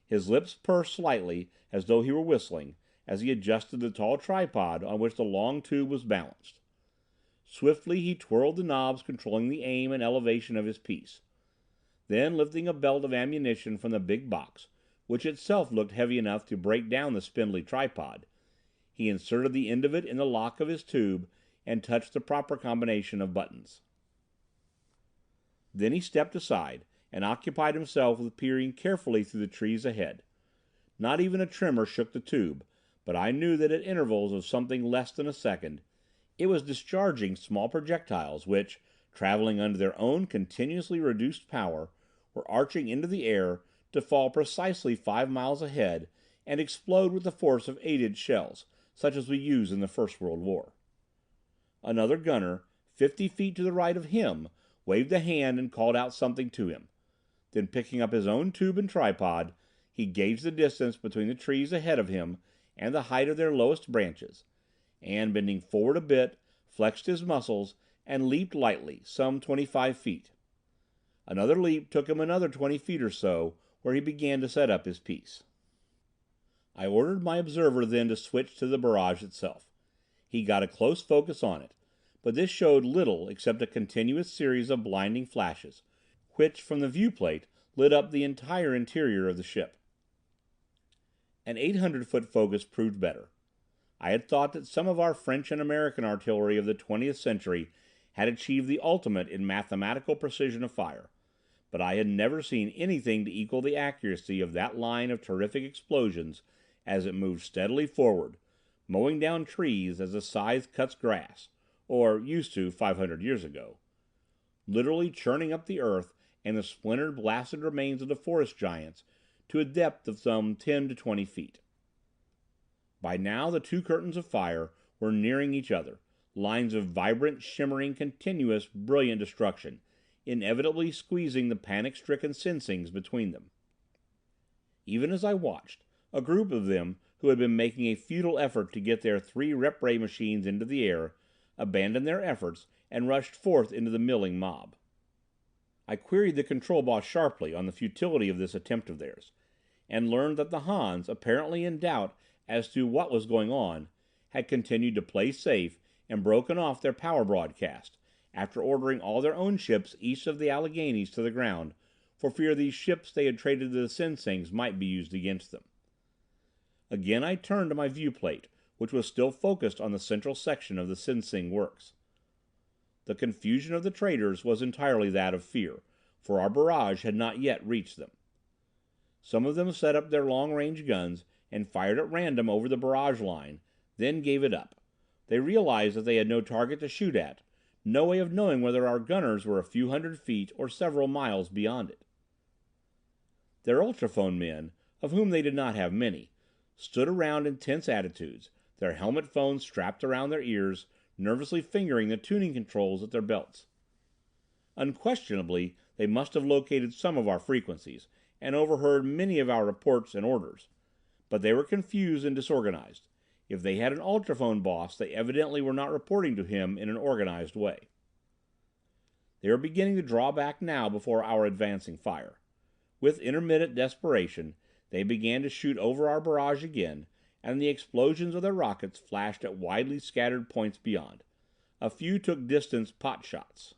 His lips pursed slightly as though he were whistling, as he adjusted the tall tripod on which the long tube was balanced. Swiftly he twirled the knobs controlling the aim and elevation of his piece. Then, lifting a belt of ammunition from the big box, which itself looked heavy enough to break down the spindly tripod, he inserted the end of it in the lock of his tube and touched the proper combination of buttons. Then he stepped aside and occupied himself with peering carefully through the trees ahead. Not even a tremor shook the tube, but I knew that at intervals of something less than a second, it was discharging small projectiles which, traveling under their own continuously reduced power, were arching into the air to fall precisely 5 miles ahead and explode with the force of 8-inch shells, such as we used in the First World War. Another gunner, 50 feet to the right of him, waved a hand and called out something to him. Then, picking up his own tube and tripod, he gauged the distance between the trees ahead of him and the height of their lowest branches, and, bending forward a bit, flexed his muscles and leaped lightly, some 25 feet. Another leap took him another 20 feet or so, where he began to set up his piece. I ordered my observer then to switch to the barrage itself. He got a close focus on it, but this showed little except a continuous series of blinding flashes, which, from the viewplate, lit up the entire interior of the ship. An 800-foot focus proved better. I had thought that some of our French and American artillery of the 20th century had achieved the ultimate in mathematical precision of fire, but I had never seen anything to equal the accuracy of that line of terrific explosions as it moved steadily forward, mowing down trees as a scythe cuts grass, or used to 500 years ago, literally churning up the earth and the splintered, blasted remains of the forest giants to a depth of some 10 to 20 feet. By now the two curtains of fire were nearing each other, lines of vibrant, shimmering, continuous, brilliant destruction, inevitably squeezing the panic-stricken Sinsings between them. Even as I watched, a group of them, who had been making a futile effort to get their 3 rep-ray machines into the air, abandoned their efforts and rushed forth into the milling mob. I queried the control boss sharply on the futility of this attempt of theirs, and learned that the Hans, apparently in doubt as to what was going on, had continued to play safe and broken off their power broadcast, after ordering all their own ships east of the Alleghenies to the ground, for fear these ships they had traded to the Sinsings might be used against them. Again I turned to my viewplate, which was still focused on the central section of the Sinsing works. The confusion of the traders was entirely that of fear, for our barrage had not yet reached them. Some of them set up their long-range guns and fired at random over the barrage line, then gave it up. They realized that they had no target to shoot at, no way of knowing whether our gunners were a few hundred feet or several miles beyond it. Their ultrophone men, of whom they did not have many, stood around in tense attitudes, their helmet phones strapped around their ears, nervously fingering the tuning controls at their belts. Unquestionably, they must have located some of our frequencies, and overheard many of our reports and orders. But they were confused and disorganized. If they had an ultrophone boss, they evidently were not reporting to him in an organized way. They were beginning to draw back now before our advancing fire. With intermittent desperation, they began to shoot over our barrage again, and the explosions of their rockets flashed at widely scattered points beyond. A few took distance pot shots.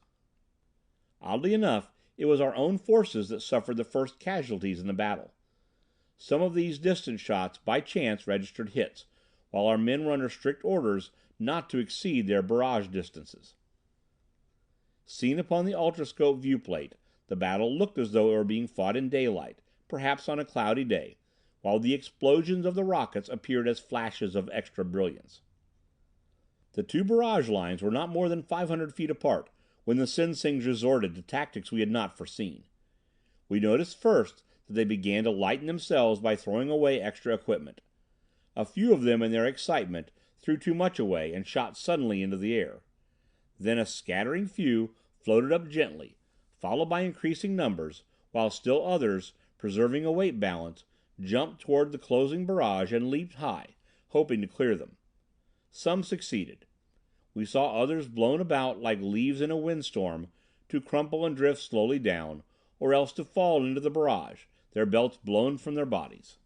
Oddly enough, it was our own forces that suffered the first casualties in the battle. Some of these distance shots by chance registered hits, while our men were under strict orders not to exceed their barrage distances. Seen upon the ultrascope viewplate, the battle looked as though it were being fought in daylight, perhaps on a cloudy day, while the explosions of the rockets appeared as flashes of extra brilliance. The two barrage lines were not more than 500 feet apart when the Sinsings resorted to tactics we had not foreseen. We noticed first that they began to lighten themselves by throwing away extra equipment. A few of them in their excitement threw too much away and shot suddenly into the air. Then a scattering few floated up gently, followed by increasing numbers, while still others, preserving a weight balance, jumped toward the closing barrage and leaped high, hoping to clear them. Some succeeded. We saw others blown about like leaves in a windstorm, to crumple and drift slowly down, or else to fall into the barrage, their belts blown from their bodies.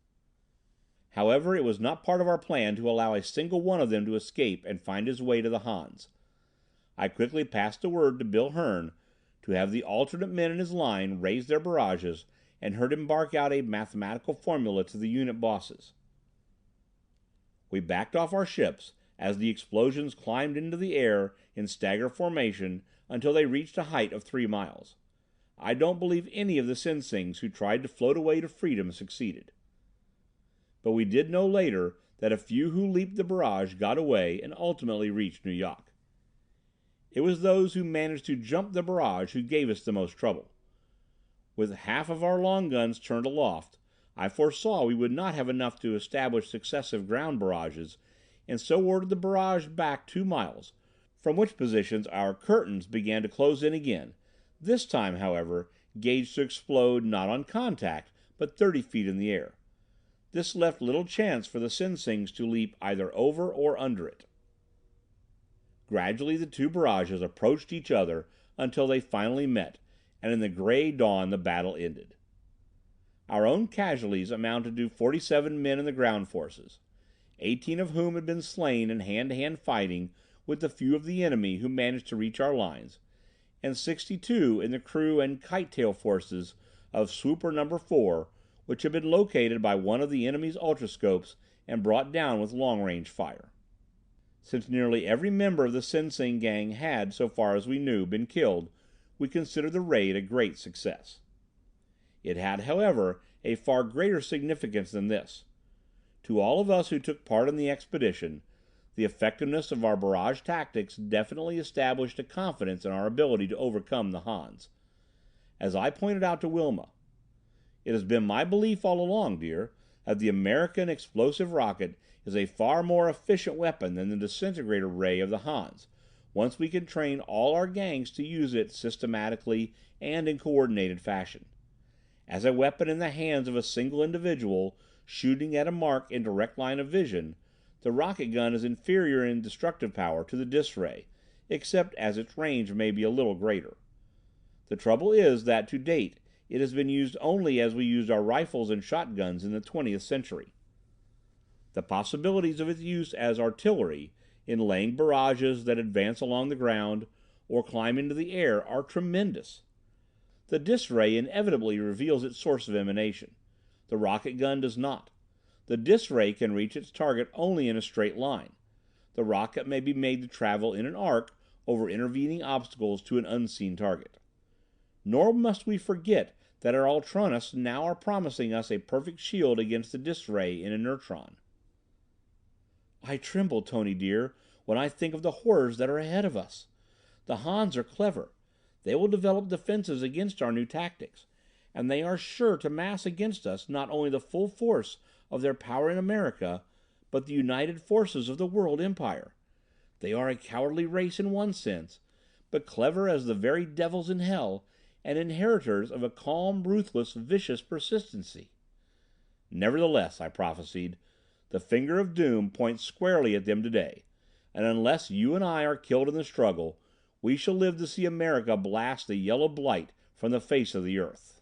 However, it was not part of our plan to allow a single one of them to escape and find his way to the Hans. I quickly passed the word to Bill Hearn to have the alternate men in his line raise their barrages, and heard him bark out a mathematical formula to the unit bosses. We backed off our ships as the explosions climbed into the air in stagger formation until they reached a height of 3 miles. I don't believe any of the Sinsings who tried to float away to freedom succeeded. But we did know later that a few who leaped the barrage got away and ultimately reached Nu Yok. It was those who managed to jump the barrage who gave us the most trouble. With half of our long guns turned aloft, I foresaw we would not have enough to establish successive ground barrages, and so ordered the barrage back 2 miles, from which positions our curtains began to close in again, this time, however, gauged to explode not on contact, but 30 feet in the air. This left little chance for the Sinsings to leap either over or under it. Gradually the two barrages approached each other until they finally met, and in the gray dawn the battle ended. Our own casualties amounted to 47 men in the ground forces, 18 of whom had been slain in hand-to-hand fighting with the few of the enemy who managed to reach our lines, and 62 in the crew and kite-tail forces of Swooper No. 4, which had been located by one of the enemy's ultrascopes and brought down with long-range fire. Since nearly every member of the Sinsing gang had, so far as we knew, been killed, we considered the raid a great success. It had, however, a far greater significance than this. To all of us who took part in the expedition, the effectiveness of our barrage tactics definitely established a confidence in our ability to overcome the Hans. As I pointed out to Wilma, "It has been my belief all along, dear, that the American explosive rocket is a far more efficient weapon than the disintegrator ray of the Hans, once we can train all our gangs to use it systematically and in coordinated fashion. As a weapon in the hands of a single individual, shooting at a mark in direct line of vision, the rocket gun is inferior in destructive power to the dis ray, except as its range may be a little greater. The trouble is that to date it has been used only as we used our rifles and shotguns in the 20th century. The possibilities of its use as artillery, in laying barrages that advance along the ground or climb into the air, are tremendous. The dis ray inevitably reveals its source of emanation. The rocket gun does not. The dis ray can reach its target only in a straight line. The rocket may be made to travel in an arc over intervening obstacles to an unseen target. Nor must we forget that our ultronists now are promising us a perfect shield against the dis ray in inertron. I tremble, Tony dear, when I think of the horrors that are ahead of us. The Hans are clever. They will develop defenses against our new tactics, and they are sure to mass against us not only the full force of their power in America, but the united forces of the world empire. They are a cowardly race in one sense, but clever as the very devils in hell, and inheritors of a calm, ruthless, vicious persistency. Nevertheless, I prophesied, the finger of doom points squarely at them today, and unless you and I are killed in the struggle, we shall live to see America blast the yellow blight from the face of the earth.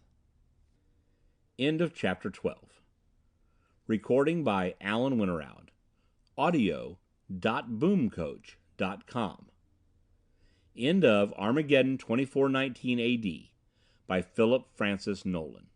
End of Chapter 12. Recording by Alan Winterrowd. Audio.boomcoach.com. End of Armageddon 2419 AD by Philip Francis Nowlan.